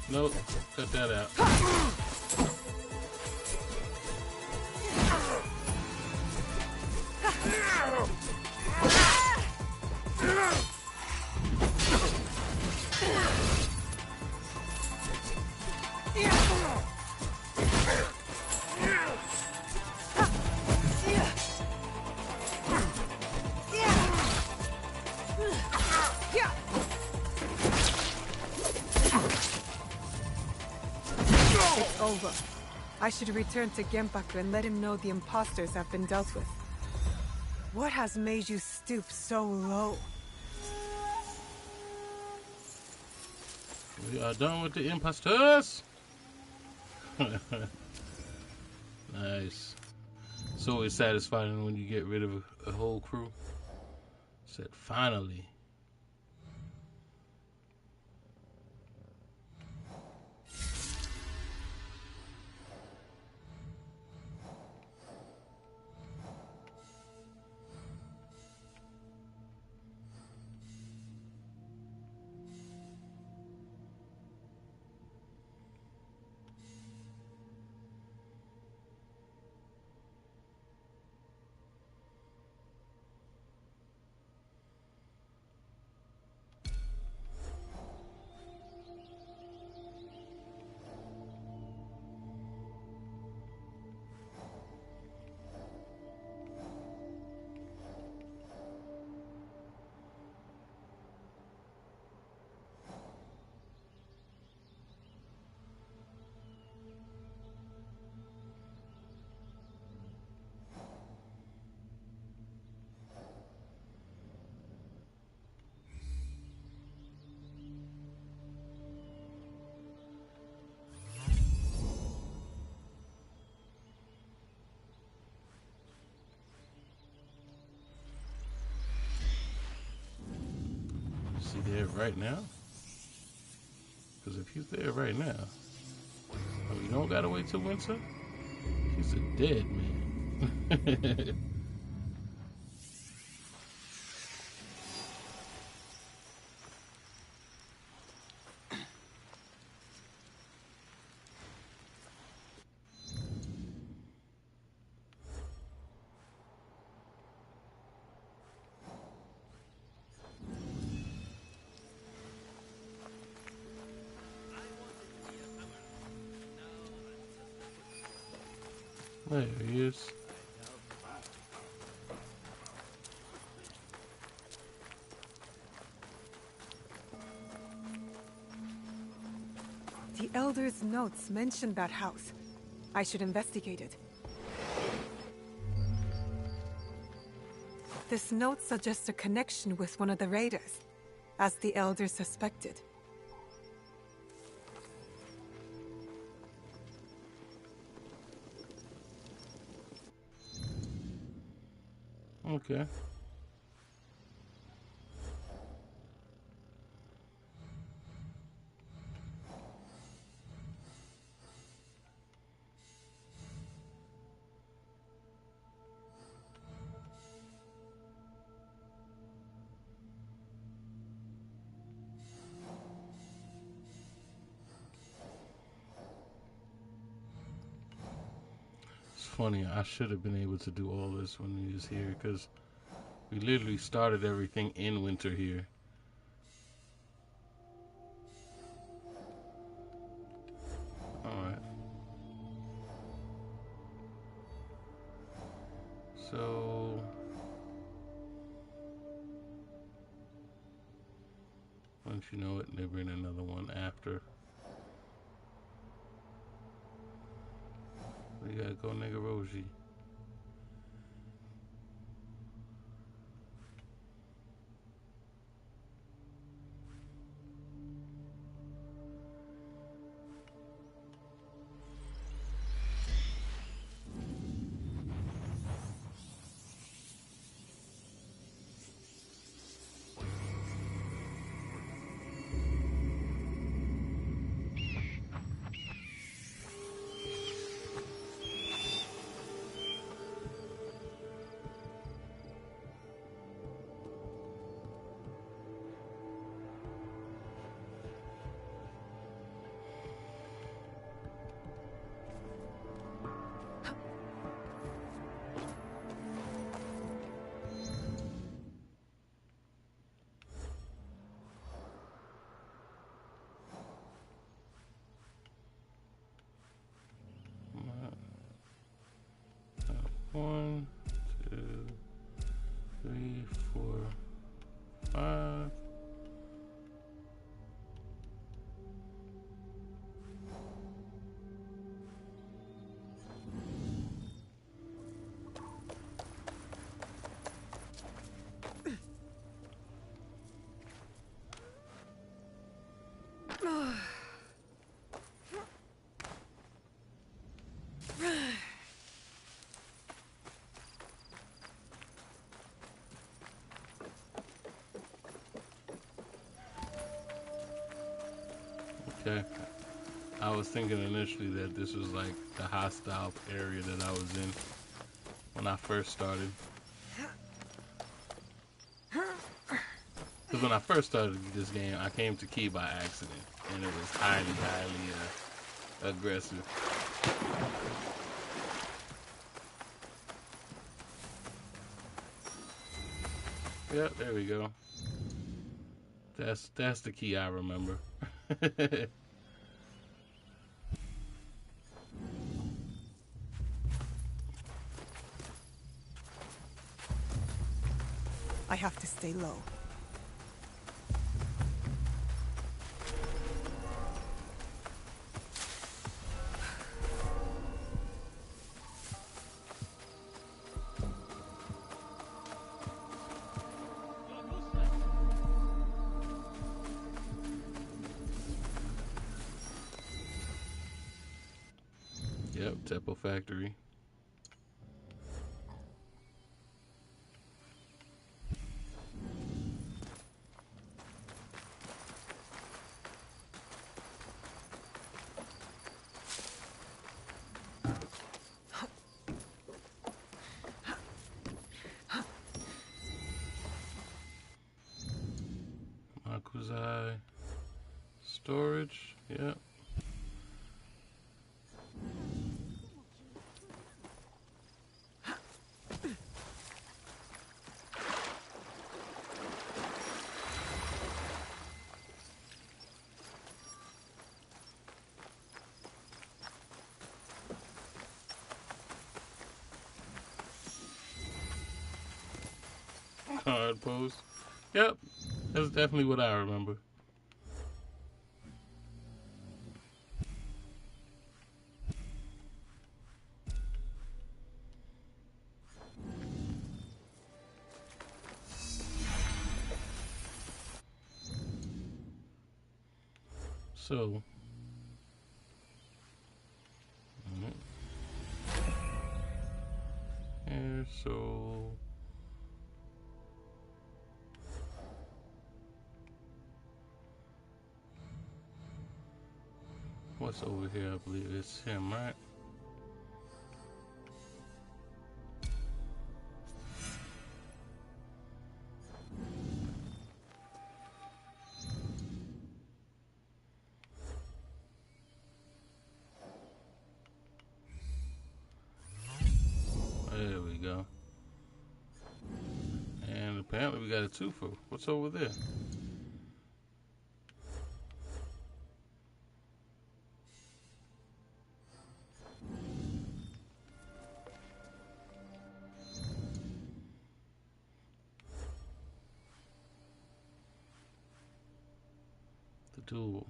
Nope. Cut that out. It's over. I should return to Genpaku and let him know the imposters have been dealt with. What has made you stoop so low? We are done with the imposters. Nice. It's always satisfying when you get rid of a whole crew. Said finally. Is he there right now? Because if he's there right now, oh, you don't gotta wait till winter? He's a dead man. There he is. The Elder's notes mentioned that house. I should investigate it. This note suggests a connection with one of the raiders, as the Elder suspected. Okay. It's funny, I should have been able to do all this when he was here, because we literally started everything in winter here. Alright. So... once you know it, they bring another one after. We gotta go Negoro-ji. One, two, three, four, five. Okay. I was thinking initially that this was like the hostile area that I was in when I first started. Because when I first started this game, I came to Kii by accident, and it was highly aggressive. Yep, there we go. That's the Kii I remember. I have to stay low. Yep, Teppo factory. Makuzai storage, yep. Hard post. Yep, that's definitely what I remember. So, and so what's over here? I believe it's him, right? There we go. And apparently we got a twofer. What's over there? The Duel.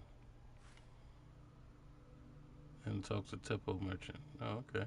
And talks to Teppo merchant. Oh, okay.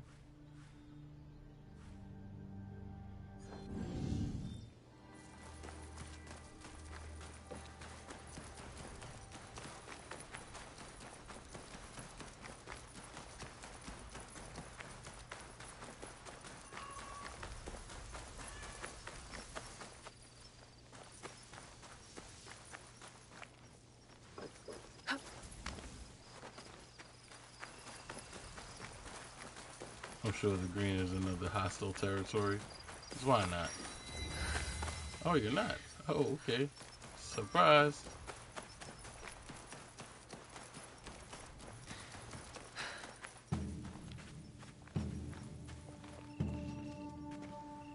I'm sure the green is another hostile territory. 'Cause why not? Oh, you're not. Oh, okay. Surprise.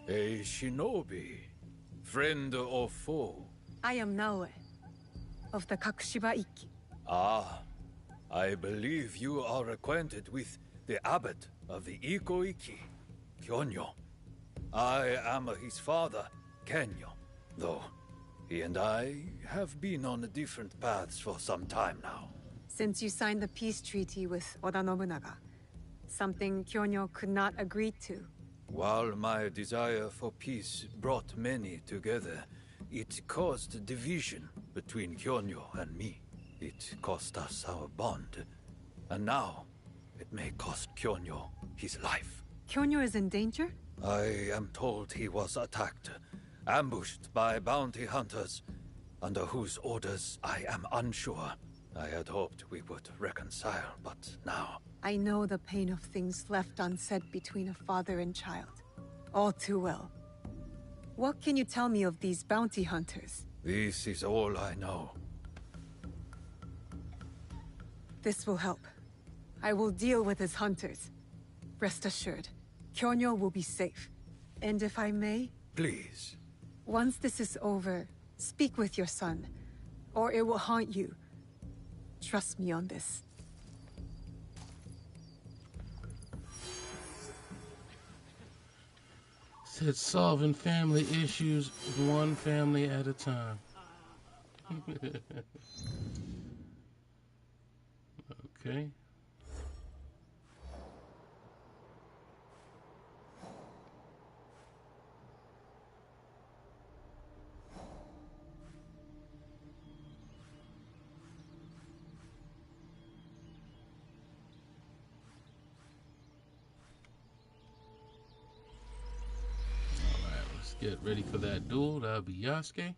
A shinobi, friend or foe? I am Naoe, of the Kakushiba Ikki. Ah, I believe you are acquainted with the Abbot of the Iko-Iki, Kennyo. I am his father, Kennyo, though he and I have been on different paths for some time now. Since you signed the peace treaty with Oda Nobunaga, something Kennyo could not agree to. While my desire for peace brought many together, it caused division between Kennyo and me. It cost us our bond, and now it may cost Kennyo his life. Kennyo is in danger? I am told he was attacked, ambushed by bounty hunters, under whose orders I am unsure. I had hoped we would reconcile, but now... I know the pain of things left unsaid between a father and child. All too well. What can you tell me of these bounty hunters? This is all I know. This will help. I will deal with his hunters. Rest assured, Kennyo will be safe. And if I may... Please. Once this is over, speak with your son, or it will haunt you. Trust me on this. Said solving family issues one family at a time. Okay. Get ready for that duel. That'll be Yasuke.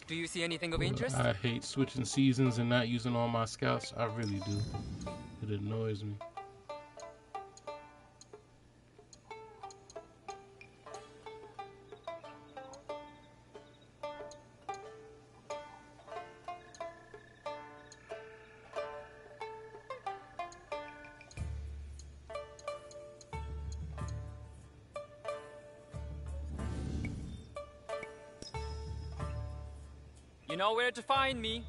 Do you see anything of interest? I hate switching seasons and not using all my scouts. I really do. It annoys me. You know where to find me.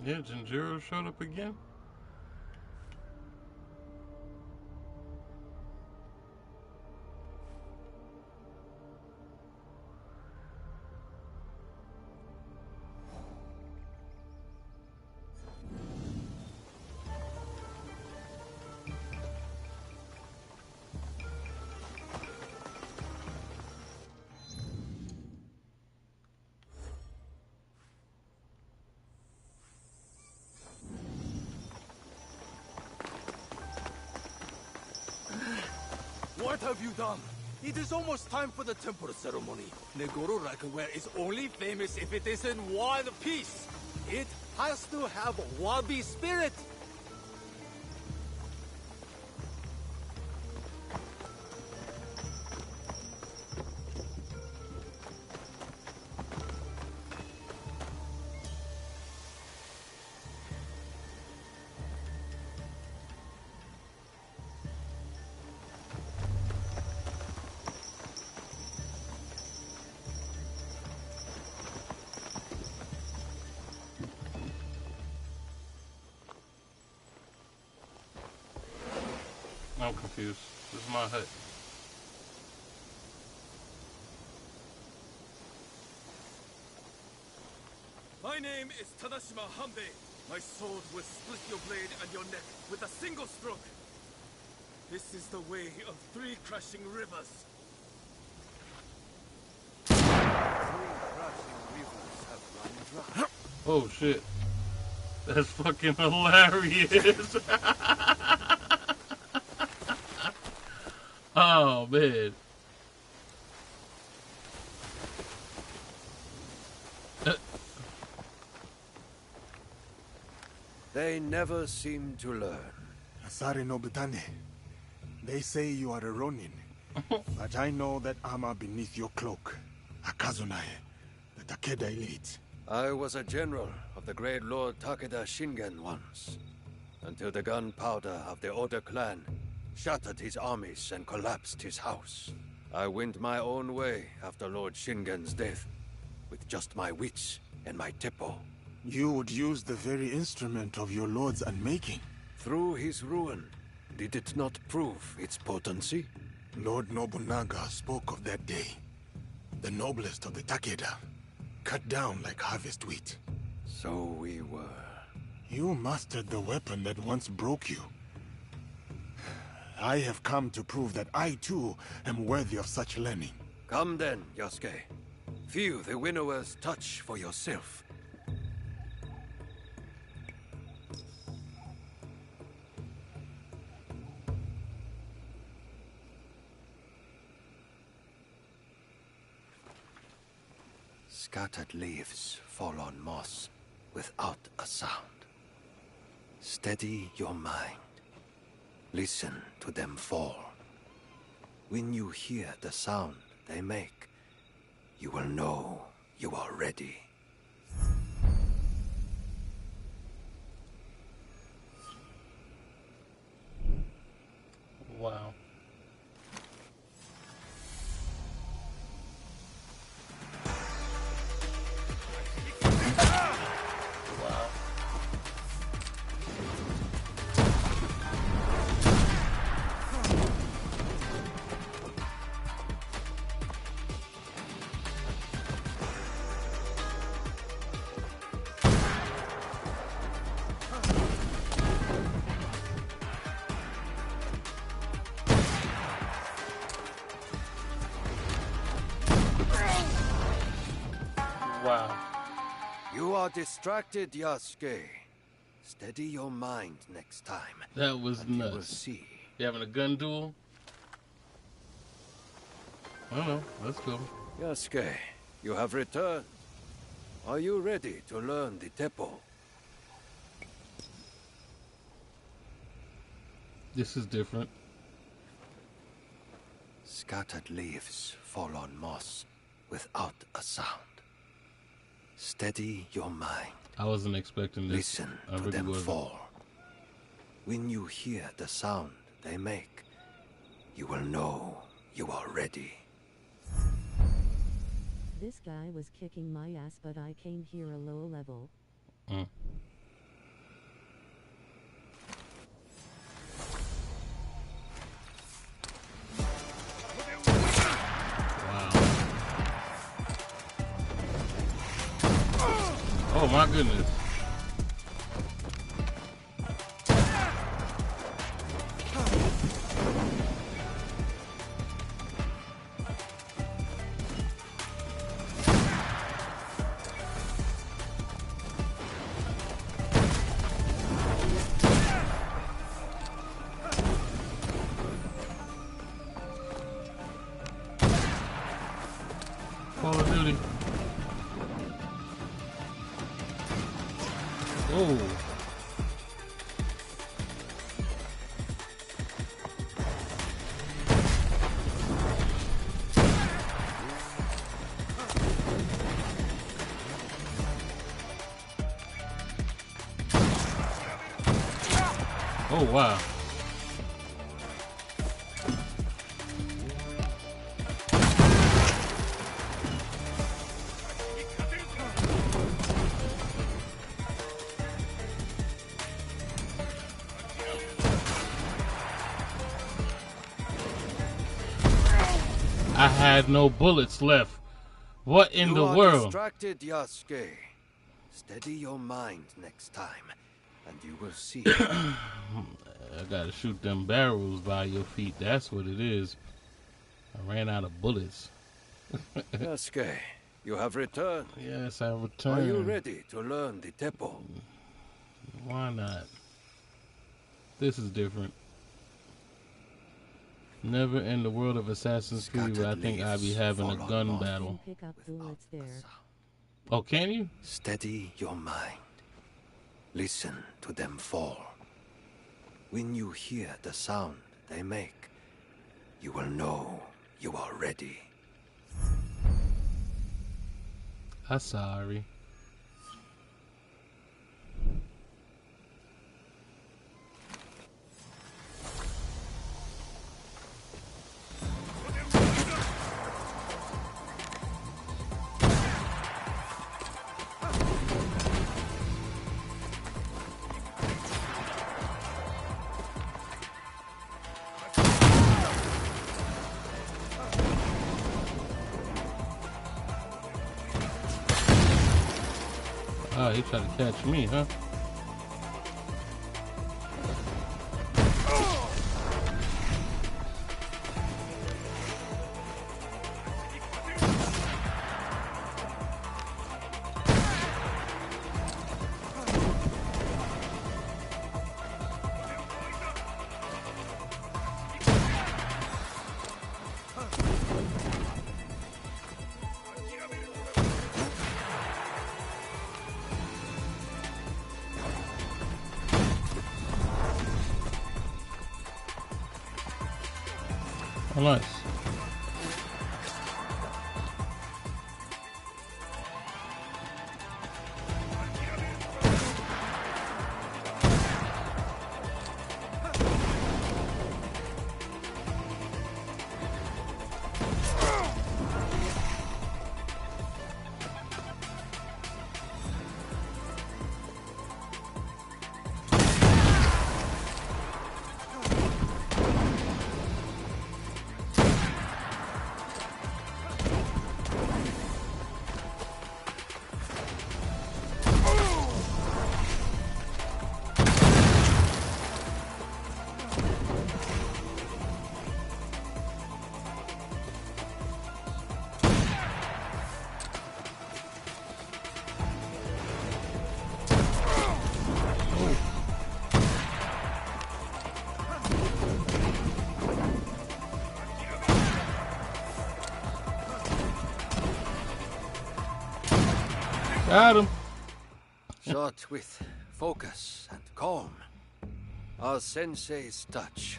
Yeah, Jinjiro showed up again. What have you done? It is almost time for the temple ceremony. Negoro Rakenware is only famous if it is in one piece. It has to have wabi spirit. I'm confused. This is my hut. My name is Tanashima Hamebe. My sword will split your blade and your neck with a single stroke. This is the way of 3 crashing rivers. 3 crashing rivers have run dry. Oh shit. That's fucking hilarious. Oh man. They never seem to learn. Asari no Butane. They say you are a Ronin. But I know that armor beneath your cloak. Akazunae, the Takeda elite. I was a general of the great Lord Takeda Shingen once. Until the gunpowder of the Oda clan shattered his armies and collapsed his house. I went my own way after Lord Shingen's death, with just my wits and my Teppo. You would use the very instrument of your lord's unmaking. Through his ruin, did it not prove its potency? Lord Nobunaga spoke of that day. The noblest of the Takeda, cut down like harvest wheat. So we were. You mastered the weapon that once broke you. I have come to prove that I too am worthy of such learning. Come then, Yasuke. Feel the winnower's touch for yourself. Scattered leaves fall on moss without a sound. Steady your mind. Listen to them fall. When you hear the sound they make, you will know you are ready. Wow. Wow. You are distracted, Yasuke. Steady your mind next time. That was and nuts. You will see. You having a gun duel? I don't know. Let's go. Yasuke, you have returned. Are you ready to learn the Teppo? This is different. Scattered leaves fall on moss without a sound. Steady your mind. I wasn't expecting this. Listen I to really them wasn't. fall. When you hear the sound they make, you will know you are ready. This guy was kicking my ass, but I came here a low level. Mm. Oh my goodness. Call of Duty. Oh. Oh, wow. I had no bullets left. What in the You are world? distracted, Yasuke. Steady your mind next time, and you will see. I gotta shoot them barrels by your feet. That's what it is. I ran out of bullets. Yasuke, you have returned. Yes, I returned. Are you ready to learn the Teppo? Why not? This is different. Never in the world of Assassin's Creed would I think I'd be having a gun battle. Pick up bullets there. Oh, can you? Steady your mind. Listen to them fall. When you hear the sound they make, you will know you are ready. I'm sorry. Oh, he tried to catch me, huh? Oh, nice. Got him. Shot with focus and calm. Our sensei's touch.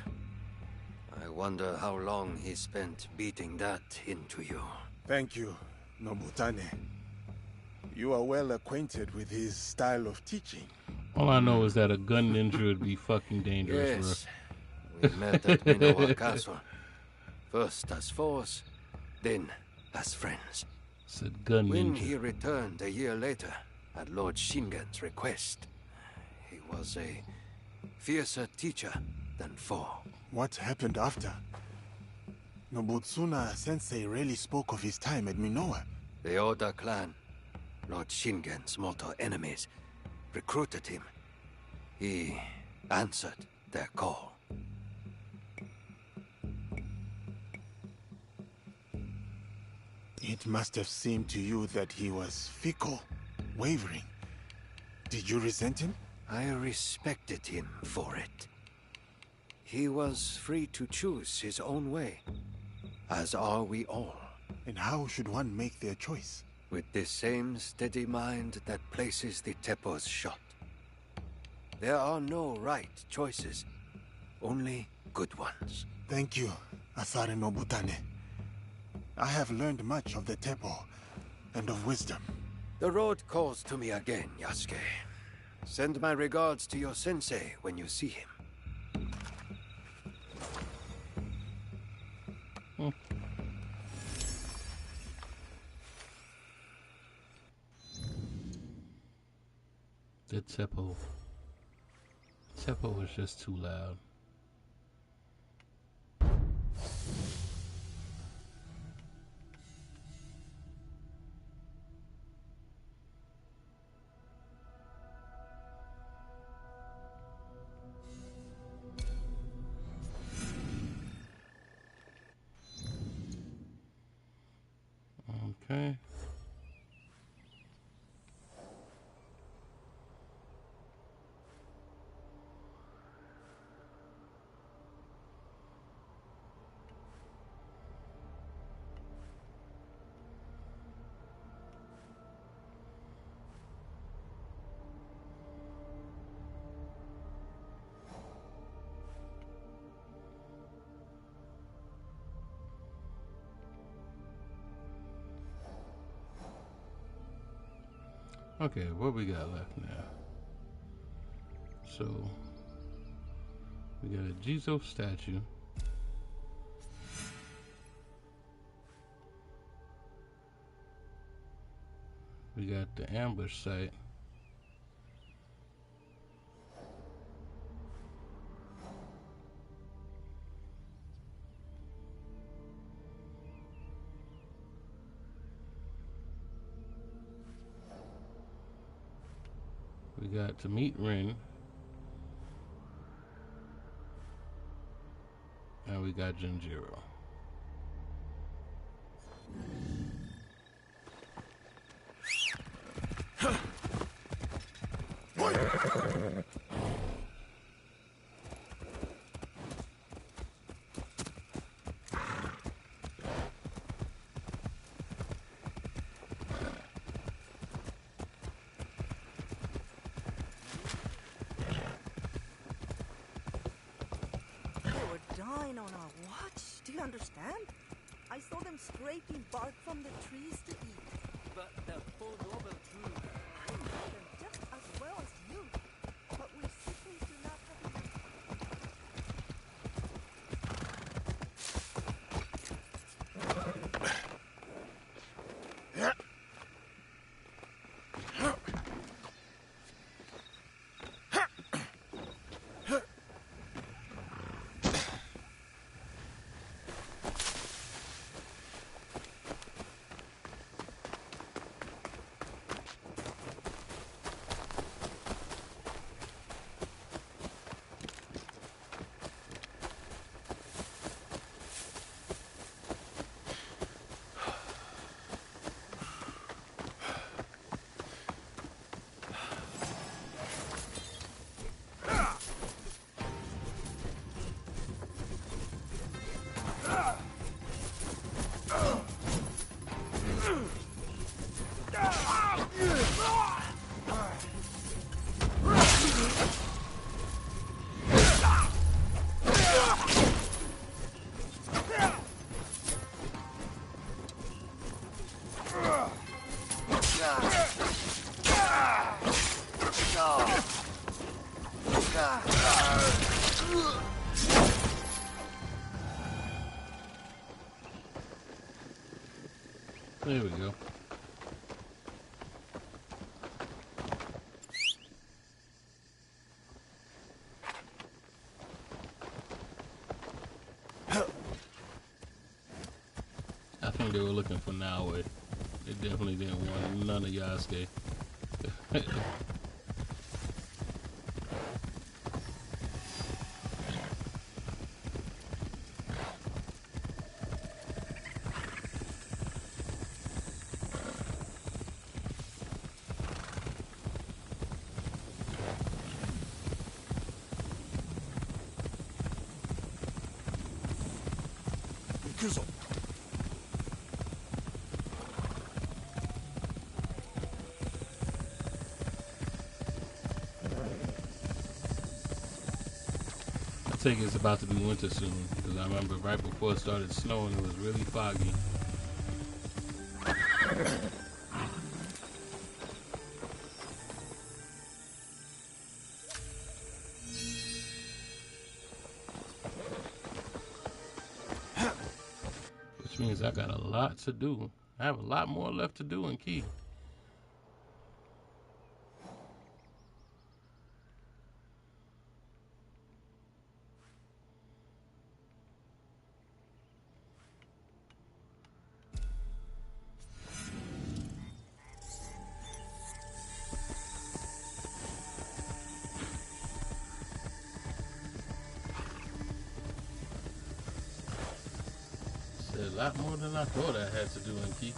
I wonder how long he spent beating that into you. Thank you, Nobutane. You are well acquainted with his style of teaching. All I know is that a gun ninja would be fucking dangerous. Yes, we met at Minowa Castle. First as foes, then as friends. Said gun When ninja. he returned a year later, at Lord Shingen's request, he was a fiercer teacher than foe. What happened after? Nobutsuna Sensei rarely spoke of his time at Minowa. The Oda clan, Lord Shingen's mortal enemies, recruited him. He answered their call. It must have seemed to you that he was fickle, wavering. Did you resent him? I respected him for it. He was free to choose his own way, as are we all. And how should one make their choice? With the same steady mind that places the Teppo's shot. There are no right choices, only good ones. Thank you, Asare Nobutane. I have learned much of the Teppo and of wisdom. The road calls to me again, Yasuke. Send my regards to your sensei when you see him. The Teppo was just too loud. Okay. Okay, what we got left now? So, we got a Jizo statue. We got the ambush site. We got to meet Rin. And we got Jinjiro. On our watch? Do you understand? I saw them scraping bark from the trees to eat. But the poor noble tree. I know them just as well as you. But we simply do not There we go. I think they were looking for Naoe. They definitely didn't want none of Yasuke. take it it's about to be winter soon, because I remember right before it started snowing, it was really foggy. Which means I got a lot to do. I have a lot more left to do in Kii. A lot more than I thought I had to do in Kii.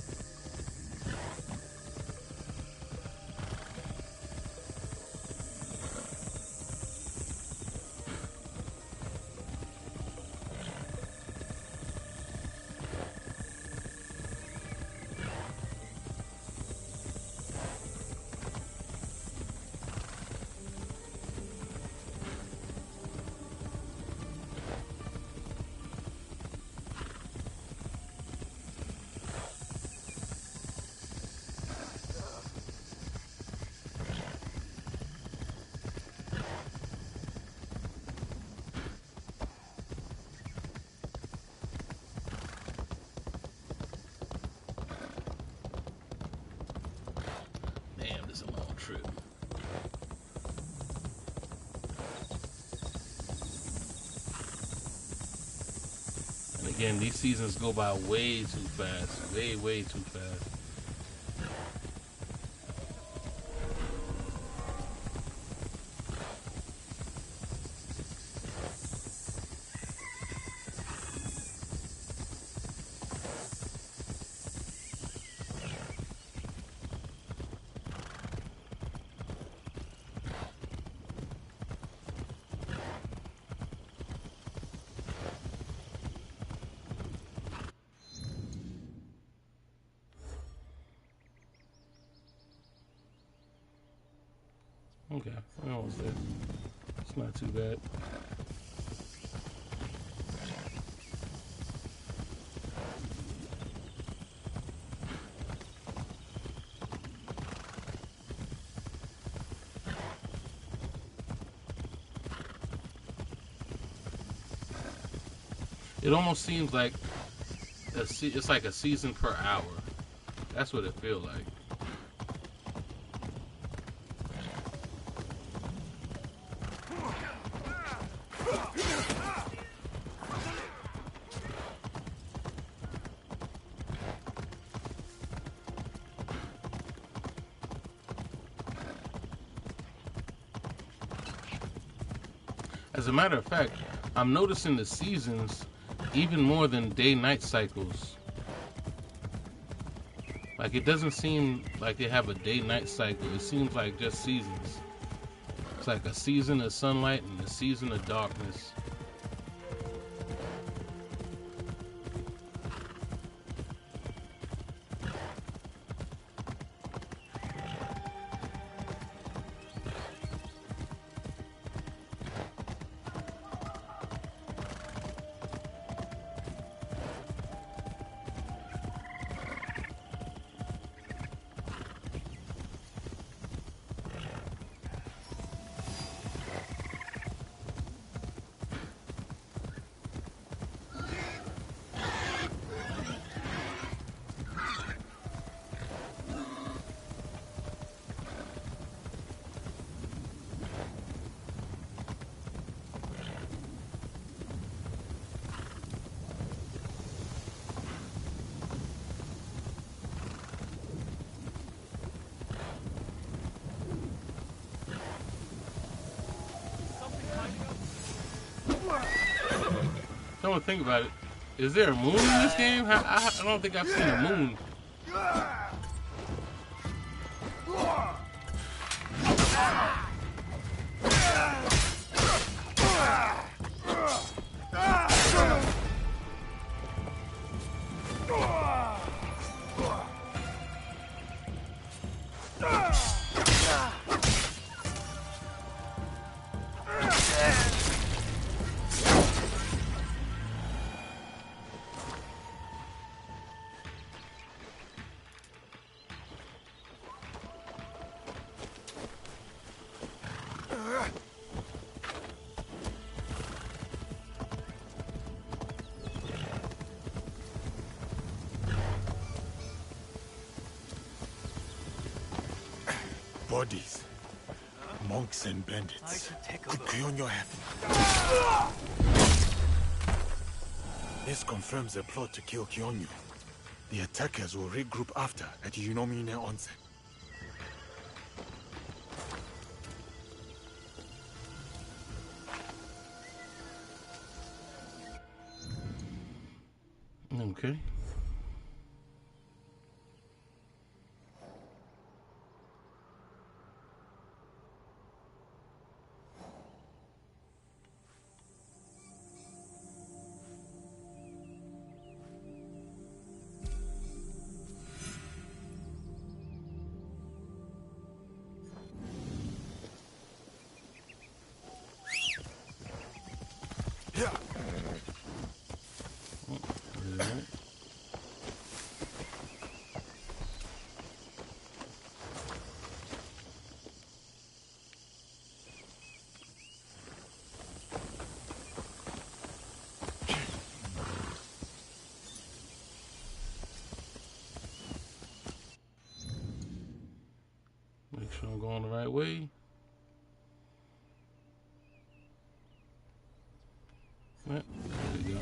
Again, these seasons go by way too fast. Way too fast. Okay, we're almost there. It's not too bad. It almost seems like it's like a season per hour. That's what it feels like. As a matter of fact, I'm noticing the seasons even more than day-night cycles. Like, it doesn't seem like they have a day-night cycle. It seems like just seasons. It's like a season of sunlight and a season of darkness. Come on, think about it. Is there a moon in this game? I don't think I've seen a moon. bodies. Monks and bandits. Could Kennyo have... This confirms a plot to kill Kennyo. The attackers will regroup after at Yunomine Onsen. Okay. Make sure I'm going the right way. Yep, there we go.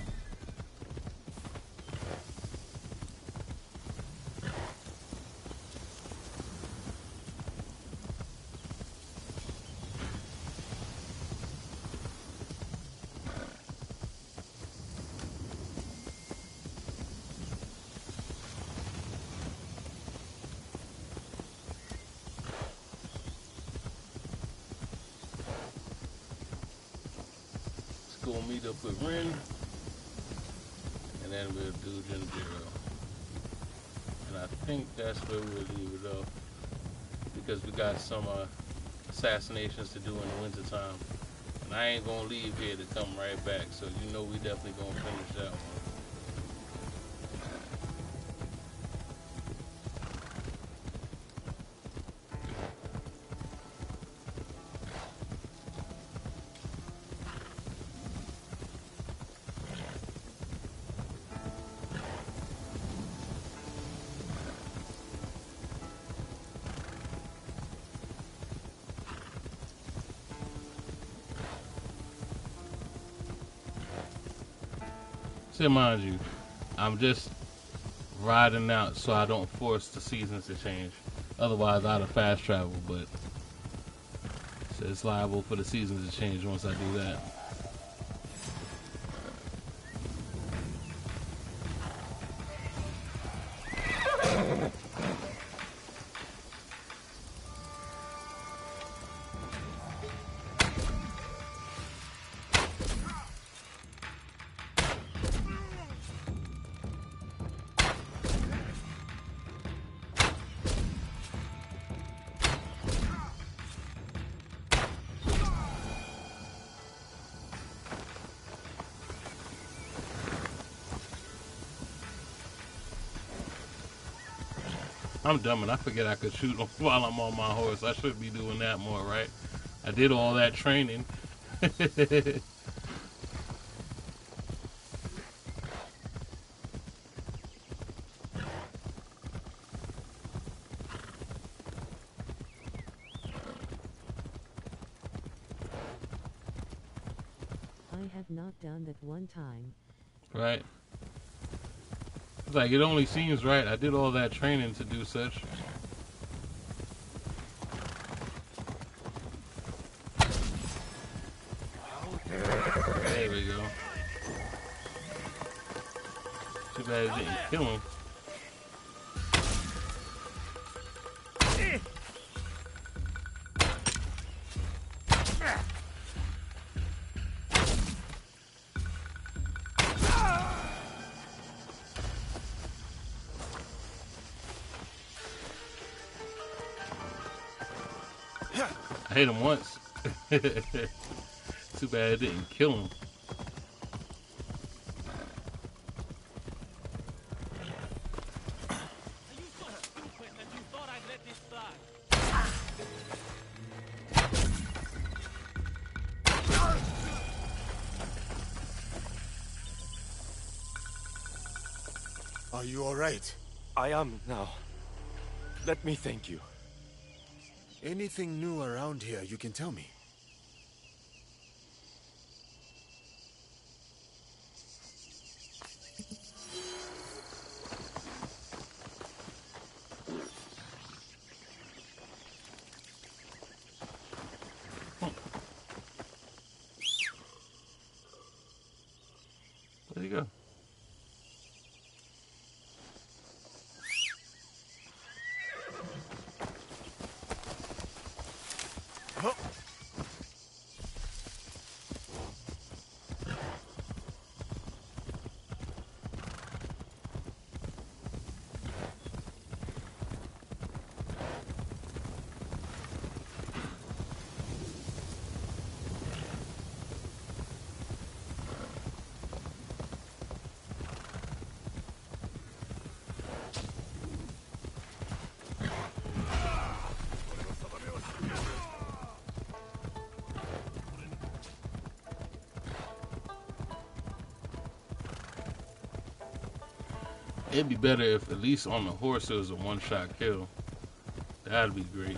We'll meet up with Rin, and then we'll do Jinjiro. And I think that's where we'll leave it off, because we got some assassinations to do in the winter time. And I ain't gonna leave here to come right back, so you know we definitely gonna finish that one. So mind you, I'm just riding out so I don't force the seasons to change. Otherwise I'd have fast travel, but so it's liable for the seasons to change once I do that. I'm dumb and I forget I could shoot while I'm on my horse. I should be doing that more, right? I did all that training. I have not done that one time. Right. It's like, it only seems right. I did all that training to do such. There we go. Too bad it didn't kill him. I hit him once. Too bad it didn't kill him. Are you all right? I am now. Let me thank you. Anything new around here, you can tell me. Where'd he go? It'd be better if at least on the horse it was a one-shot kill. That'd be great.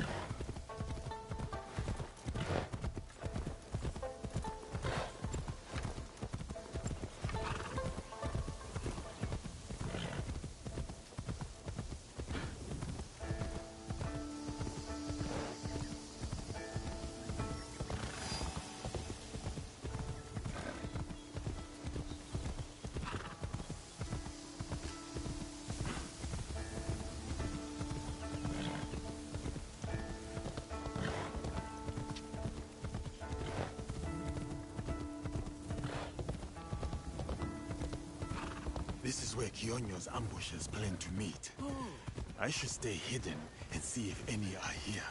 This is where Kionyo's ambushers plan to meet. I should stay hidden and see if any are here.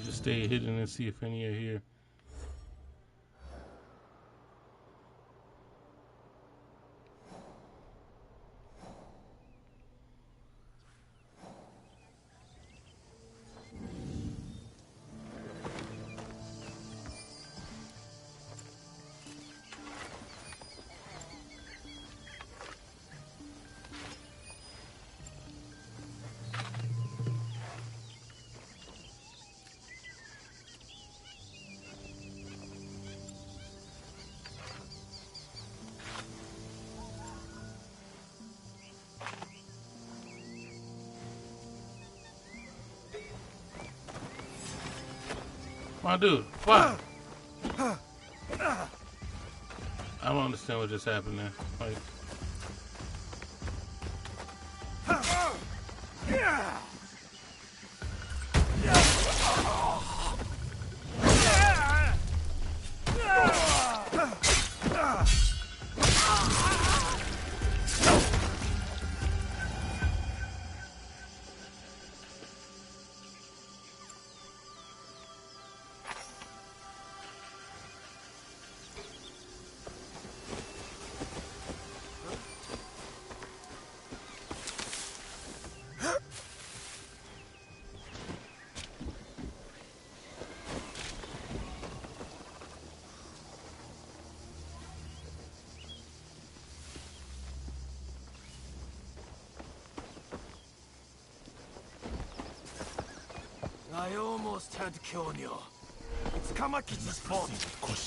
Just stay hidden and see if any are here. My dude, why? I don't understand what just happened there. Like, I almost had Kennyo. It's Kamakichi's fault.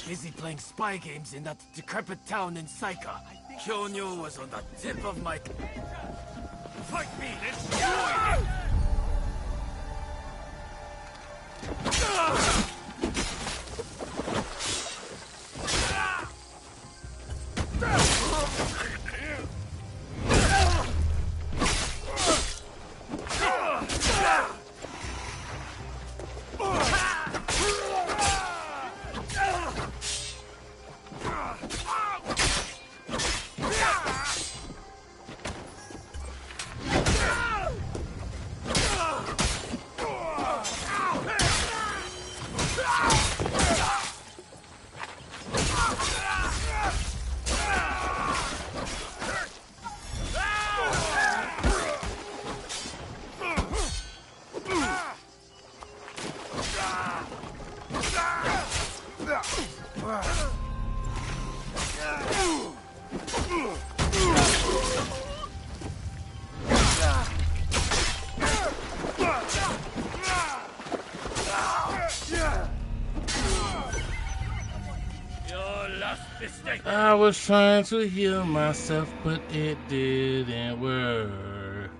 Busy playing spy games in that decrepit town in Saika. Kennyo was on the tip of my... Fight me! Let's do it! I was trying to heal myself, but it didn't work.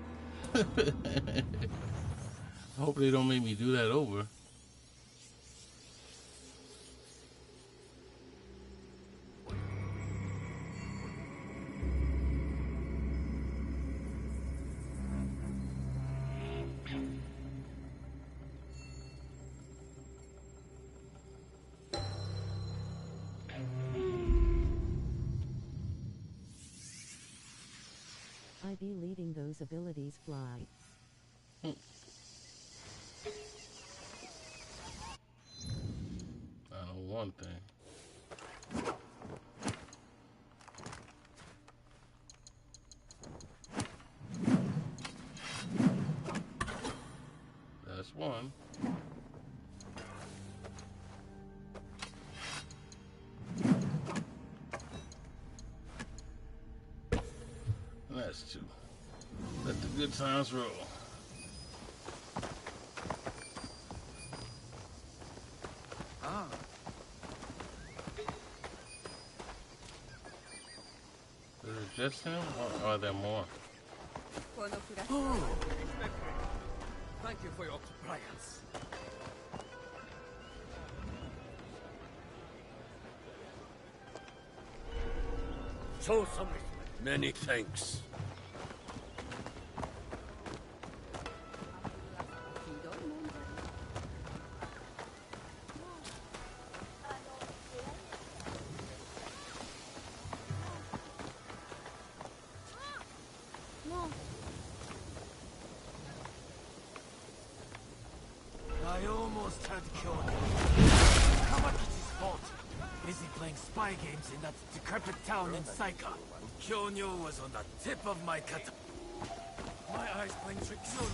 Hope they don't make me do that over. I be leading those abilities fly. I know one thing. That's one. That's two. Let the good times roll. Ah. Is it just him, or are there more? Oh. Thank you for your compliance. Show some respect. Many thanks. I almost had Kyoto. Kamakichi's fault. Busy playing spy games in that decrepit town in Saika. Kennyo was on the tip of my kata. My eyes playing tricks on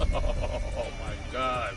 Oh my god.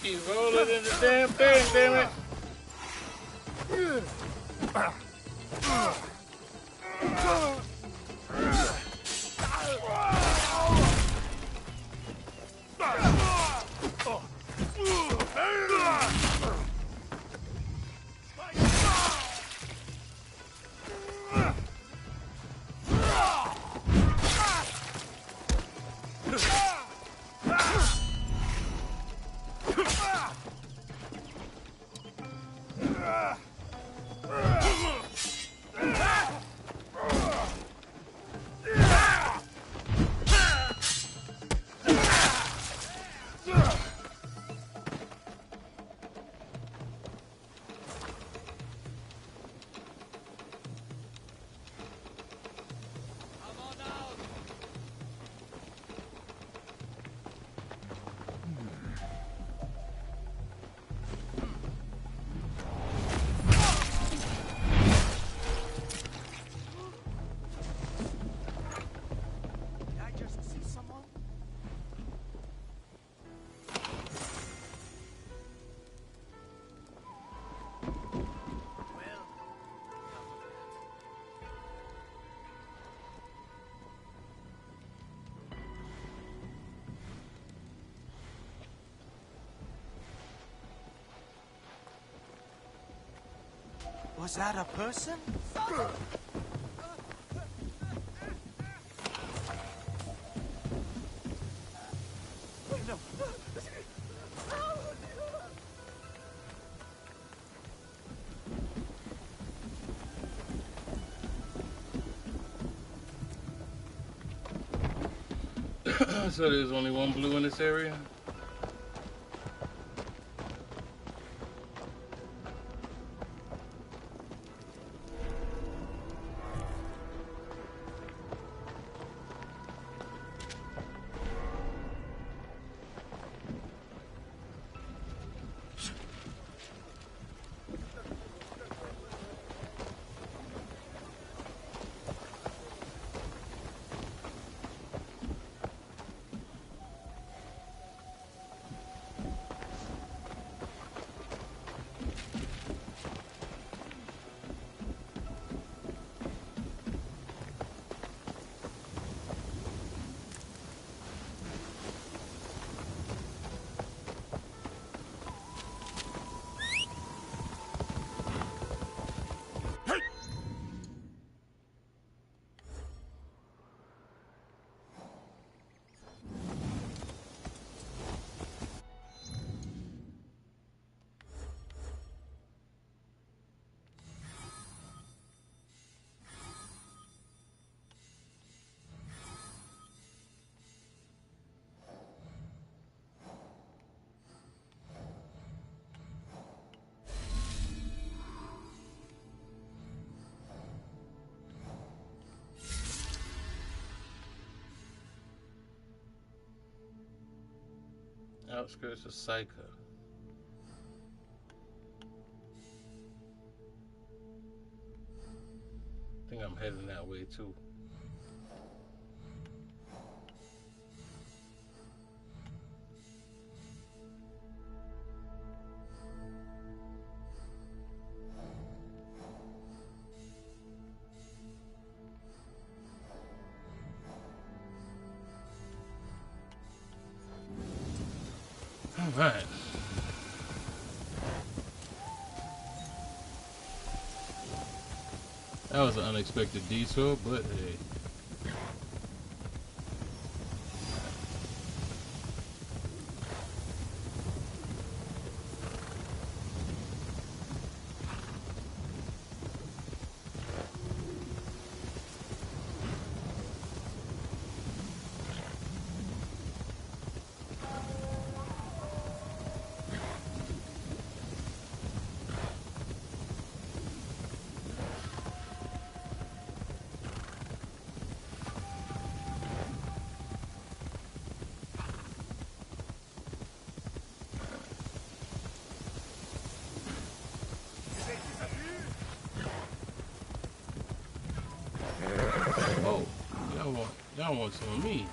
Keep rolling in the damn thing, damn it. Was that a person? So there's only one blue in this area? Outskirts of Sega. I think I'm heading that way too. Alright. That was an unexpected detour, but hey. Y'all want some of me.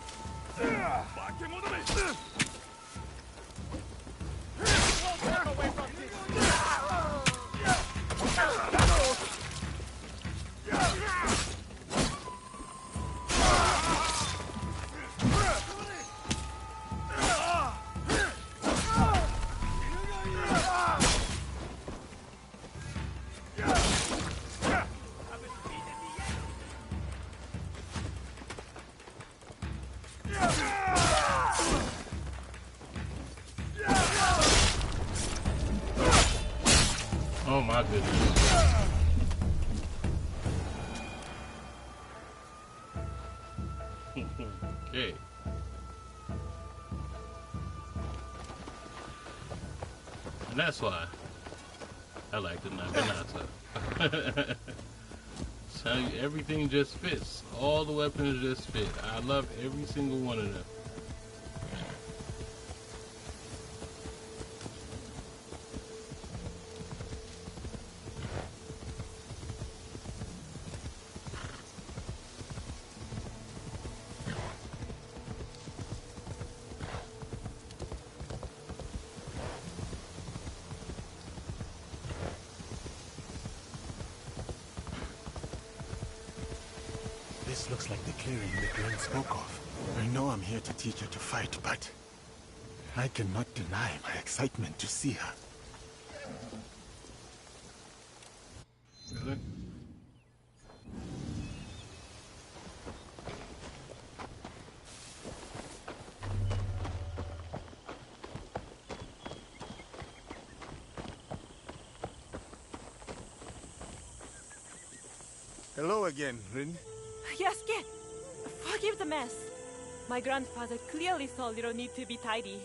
Oh my goodness. Okay. And that's why I like the Naginata. So everything just fits. All the weapons just fit. I love every single one of them. This looks like the clearing the Glen spoke of. I know I'm here to teach her to fight, but I cannot deny my excitement to see her. Really? Hello again, Rin. Yasuke! Forgive the mess. My grandfather clearly saw little need to be tidy.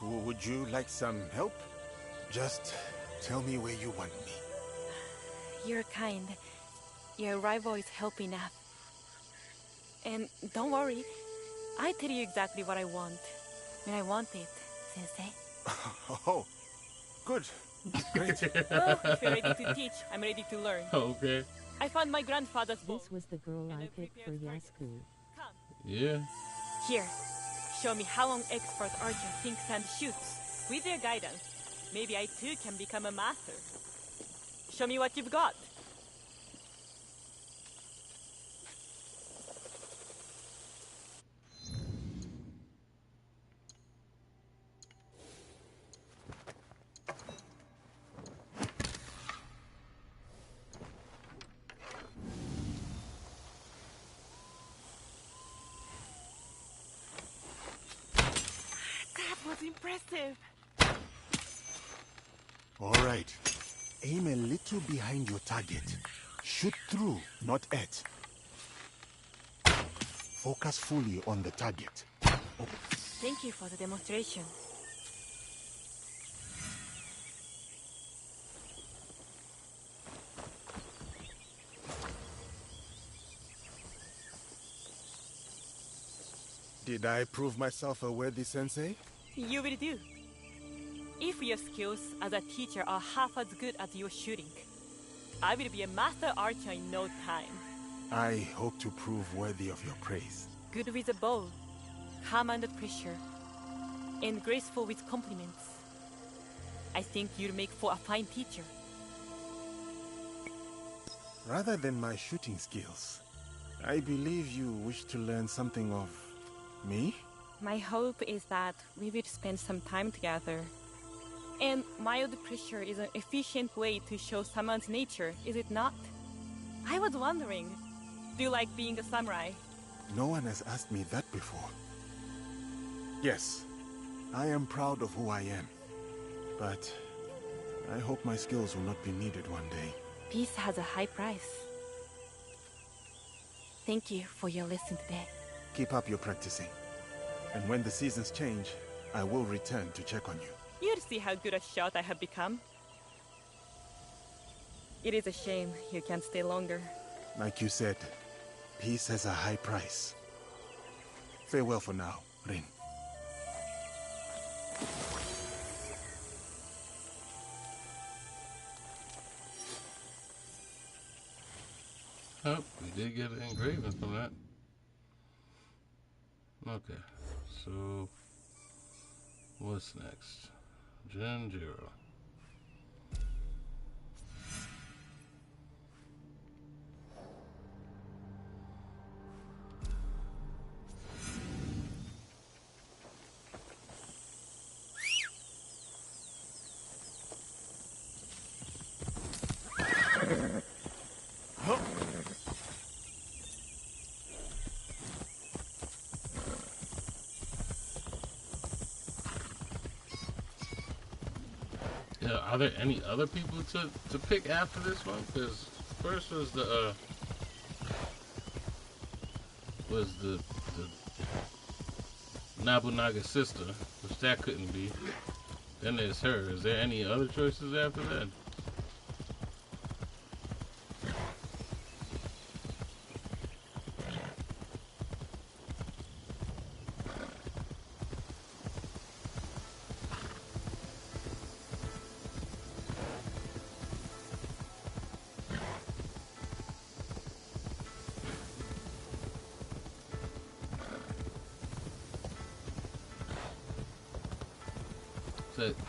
Would you like some help? Just tell me where you want me. You're kind. Your arrival is help enough. And don't worry, I tell you exactly what I want. When I want it, Sensei. Oh, good. Great. Oh, if you're ready to teach, I'm ready to learn. Okay. I found my grandfather's bow. This was the girl I picked for Yasuke. Yeah. Here, show me how an expert archer thinks and shoots. With your guidance, maybe I too can become a master. Show me what you've got. That was impressive. All right. Aim a little behind your target. Shoot through, not at. Focus fully on the target. Oh. Thank you for the demonstration. Did I prove myself a worthy sensei? You will do. If your skills as a teacher are half as good as your shooting, I will be a master archer in no time. I hope to prove worthy of your praise. Good with a bow, calm under pressure, and graceful with compliments. I think you'll make for a fine teacher. Rather than my shooting skills, I believe you wish to learn something of me? My hope is that we will spend some time together. And mild pressure is an efficient way to show someone's nature, is it not? I was wondering, do you like being a samurai? No one has asked me that before. Yes, I am proud of who I am. But I hope my skills will not be needed one day. Peace has a high price. Thank you for your lesson today. Keep up your practicing. And when the seasons change, I will return to check on you. You'll see how good a shot I have become. It is a shame you can't stay longer. Like you said, peace has a high price. Farewell for now, Rin. Oh, we did get an engraving from that. Okay, so what's next? Jinjiro. Yeah, are there any other people to pick after this one? Because first was the Nobunaga's sister, which that couldn't be. Then there's her. Is there any other choices after that?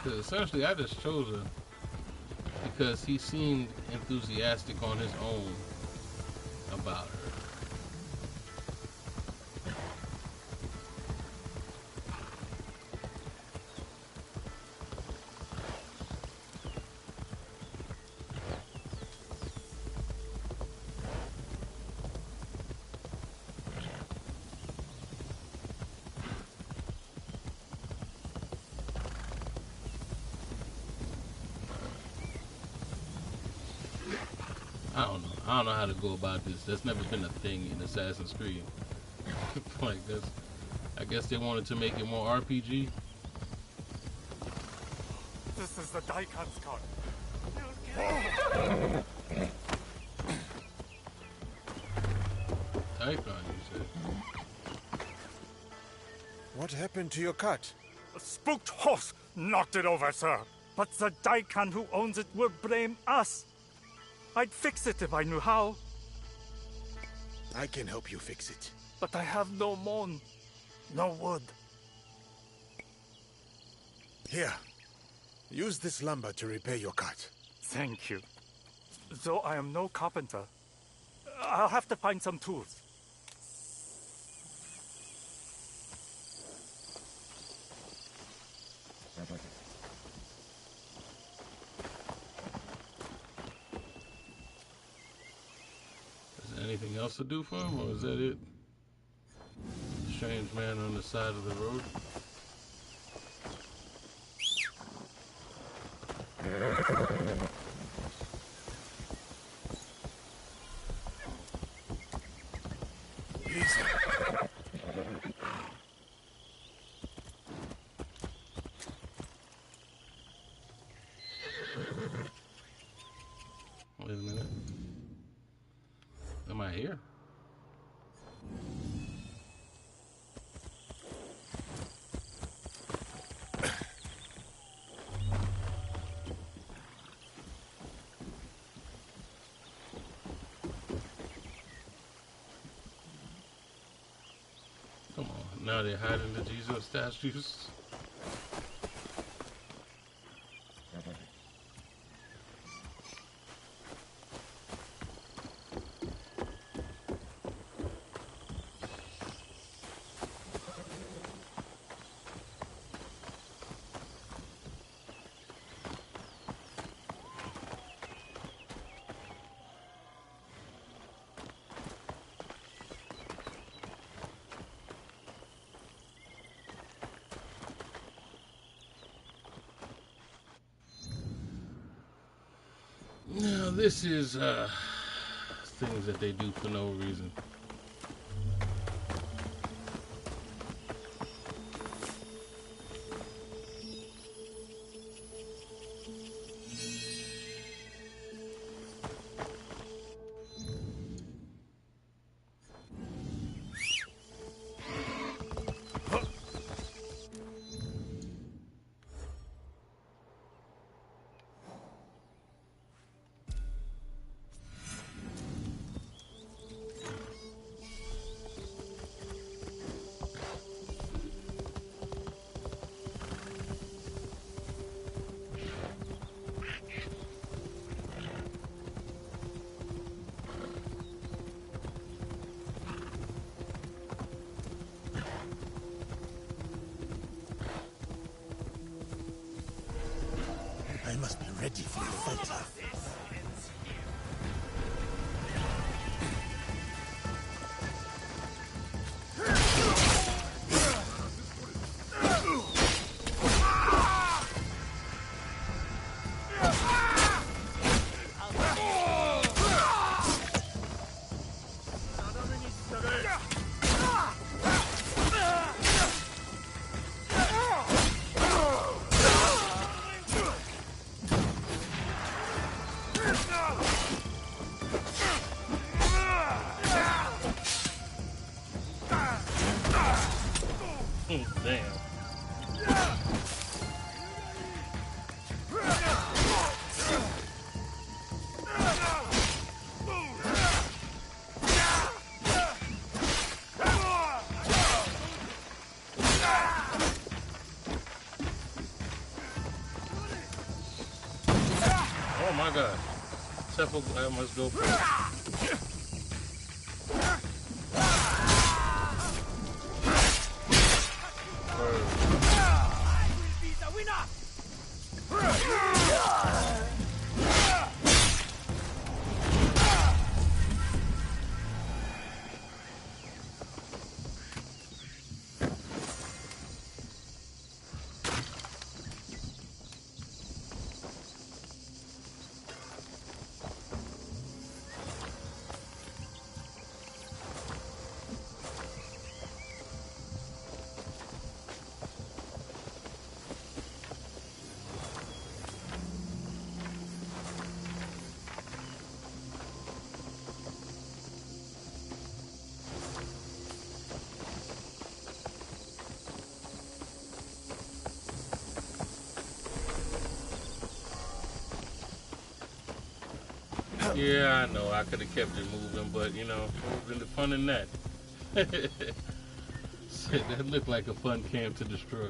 Because essentially I just chose her because he seemed enthusiastic on his own about her. I don't know how to go about this. That's never been a thing in Assassin's Creed. Like that's, I guess they wanted to make it more RPG. This is the Daikan's card. Daikon, you said. What happened to your cut? A spooked horse knocked it over, sir. But the Daikan who owns it will blame us. I'd fix it if I knew how. I can help you fix it. But I have no mon, no wood. Here, use this lumber to repair your cut. Thank you. Though I am no carpenter, I'll have to find some tools. Is there anything else to do for him, or is that it? Strange man on the side of the road. Wait a minute. Am I here? Come on, now they're hiding the Jesus statues. Now this is things that they do for no reason. I must be ready for the fight. Damn. Oh my god. Teppo, I must go first. Yeah, I know. I could have kept it moving, but you know, the fun in that. That looked like a fun camp to destroy.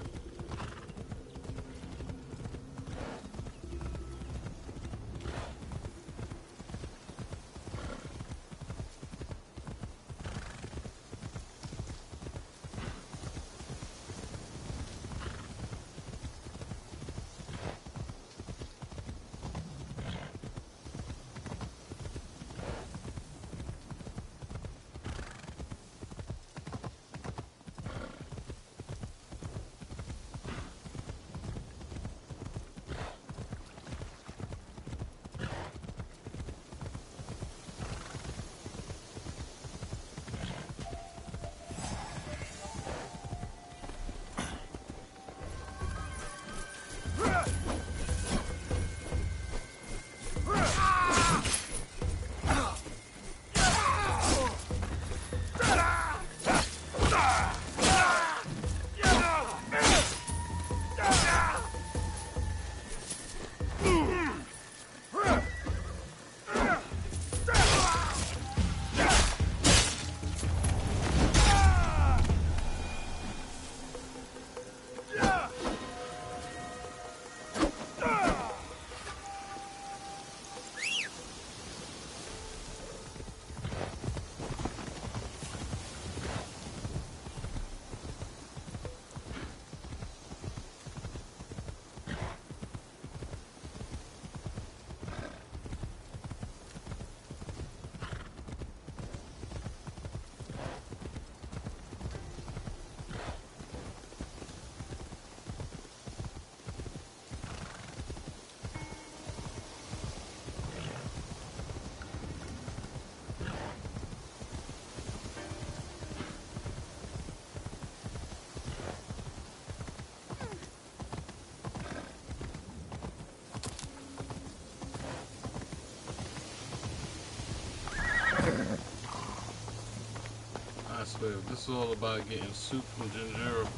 I swear, this is all about getting soup from Jinjiro.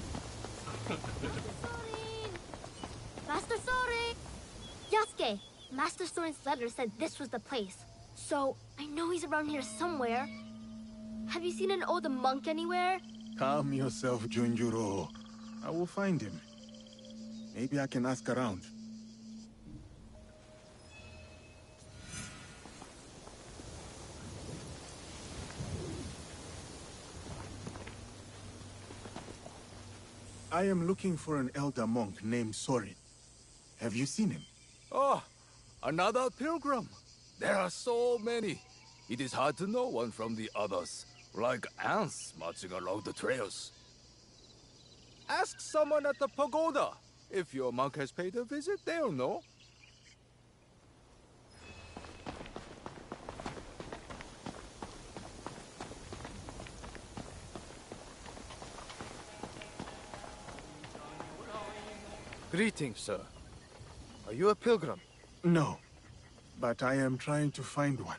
Master Sorin! Yasuke, Master Sorin's letter said this was the place. So, I know he's around here somewhere. Have you seen an old monk anywhere? Calm yourself, Jinjiro. I will find him. Maybe I can ask around. I am looking for an elder monk named Sorin. Have you seen him? Oh, another pilgrim. There are so many. It is hard to know one from the others, like ants marching along the trails. Ask someone at the pagoda. If your monk has paid a visit, they'll know. Greetings, sir. Are you a pilgrim? No, but I am trying to find one.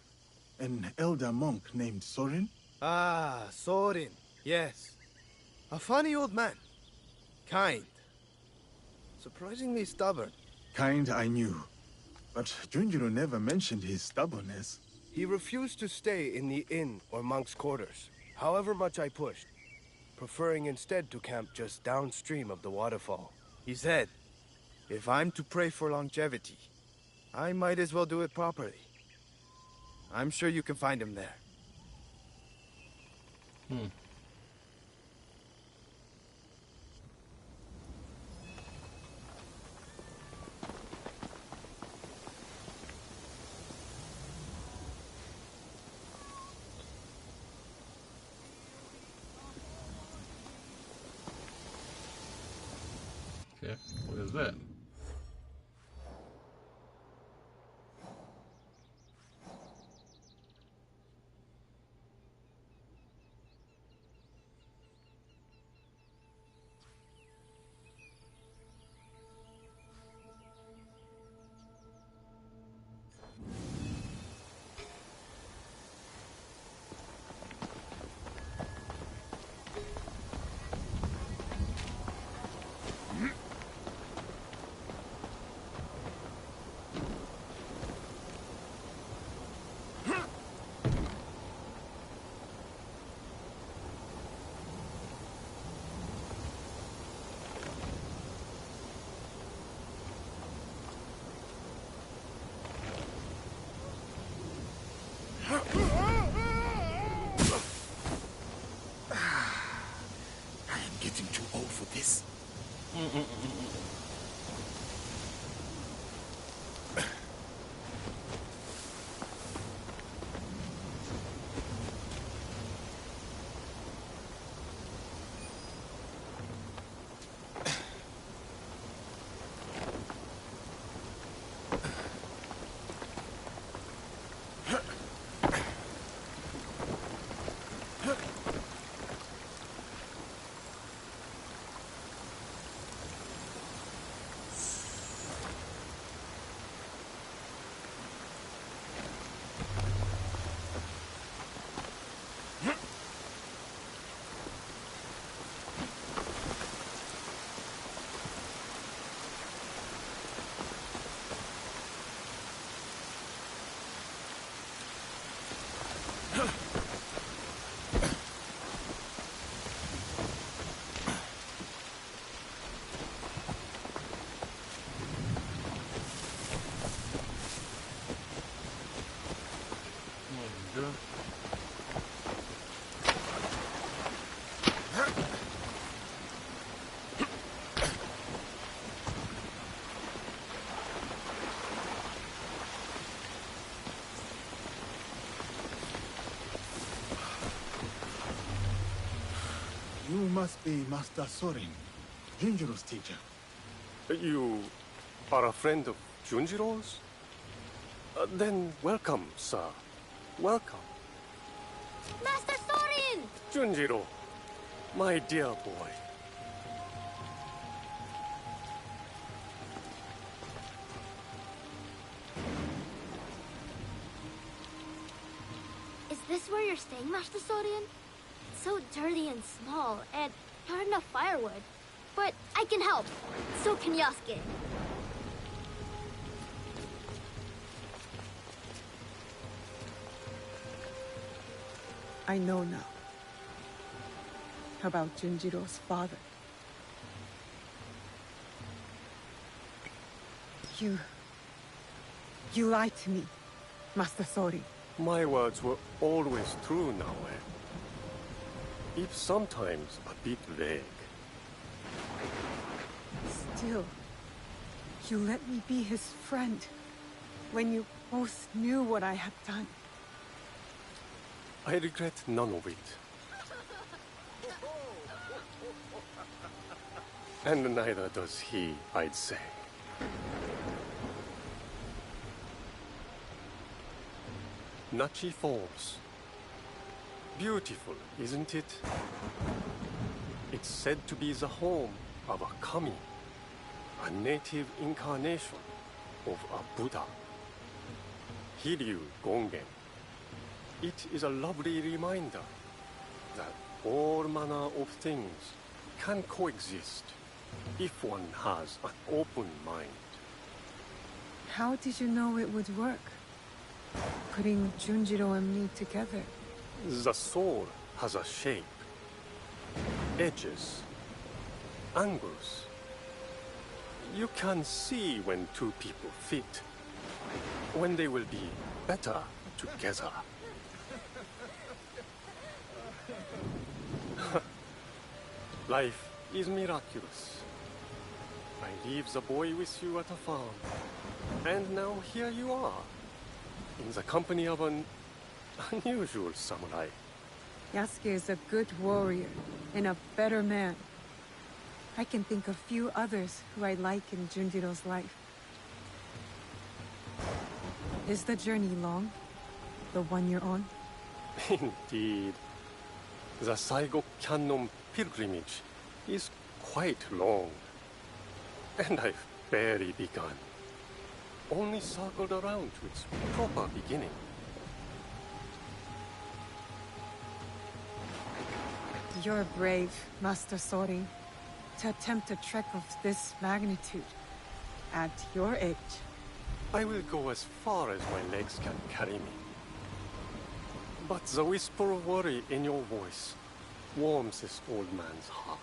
An elder monk named Sorin? Ah, Sorin. Yes. A funny old man. Kind. Surprisingly stubborn. Kind I knew, but Jinjiro never mentioned his stubbornness. He refused to stay in the inn or monk's quarters, however much I pushed, preferring instead to camp just downstream of the waterfall. He said, if I'm to pray for longevity, I might as well do it properly. I'm sure you can find him there. Okay, what is that? must be Master Sorin, Jinjiro's teacher. You are a friend of Junjiro's? Then welcome, sir. Welcome. Master Sorin! Junjiro, my dear boy. Is this where you're staying, Master Sorin? It's so dirty and small, and not enough firewood. But I can help. So can Yasuke. I know now about Junjiro's father. You lied to me, Master Sorin. My words were always true, Naoe. If sometimes a bit vague. Still, you let me be his friend when you both knew what I had done. I regret none of it. And neither does he, I'd say. Nachi Falls. Beautiful, isn't it? It's said to be the home of a kami, a native incarnation of a Buddha. Hiryu Gongen. It is a lovely reminder that all manner of things can coexist if one has an open mind. How did you know it would work? Putting Junjiro and me together. The soul has a shape, edges, angles. You can see when two people fit, when they will be better together. Life is miraculous. I leave the boy with you at a farm, and now here you are, in the company of an unusual samurai. Yasuke is a good warrior and a better man. I can think of few others who I like in Junjiro's life. Is the journey long? The one you're on? Indeed. The Saigo Canon pilgrimage is quite long. And I've barely begun. Only circled around to its proper beginning. You're brave, Master Sorin, to attempt a trek of this magnitude at your age. I will go as far as my legs can carry me. But the whisper of worry in your voice warms this old man's heart.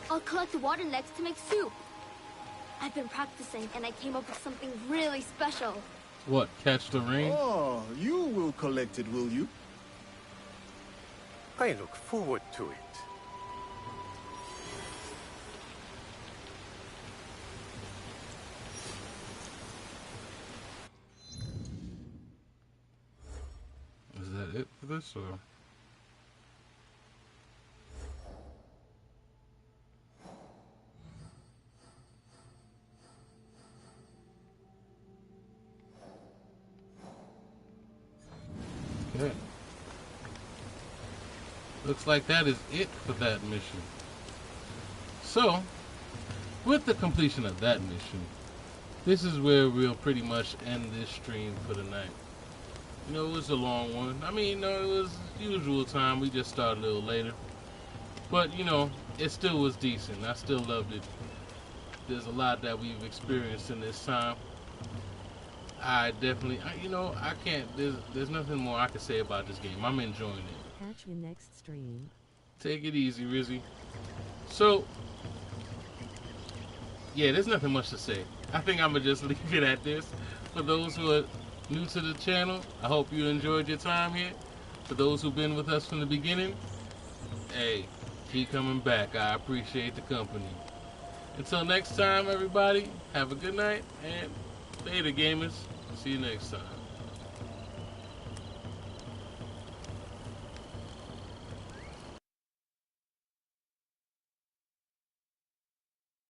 I'll collect the water next to make soup. I've been practicing and I came up with something really special. What, catch the rain? Oh, you will collect it, will you? I look forward to it. Is that it for this, or? Okay. Looks like that is it for that mission. So, with the completion of that mission, this is where we'll pretty much end this stream for the night. You know, it was a long one. I mean, you know, it was usual time. We just started a little later. But, you know, it still was decent. I still loved it. There's a lot that we've experienced in this time. I definitely, you know, I can't, there's nothing more I can say about this game. I'm enjoying it. Catch you next stream. Take it easy, Rizzy. So, yeah, there's nothing much to say. I think I'm going to just leave it at this. For those who are new to the channel, I hope you enjoyed your time here. For those who've been with us from the beginning, hey, keep coming back. I appreciate the company. Until next time, everybody, have a good night, and later, gamers. See you next time.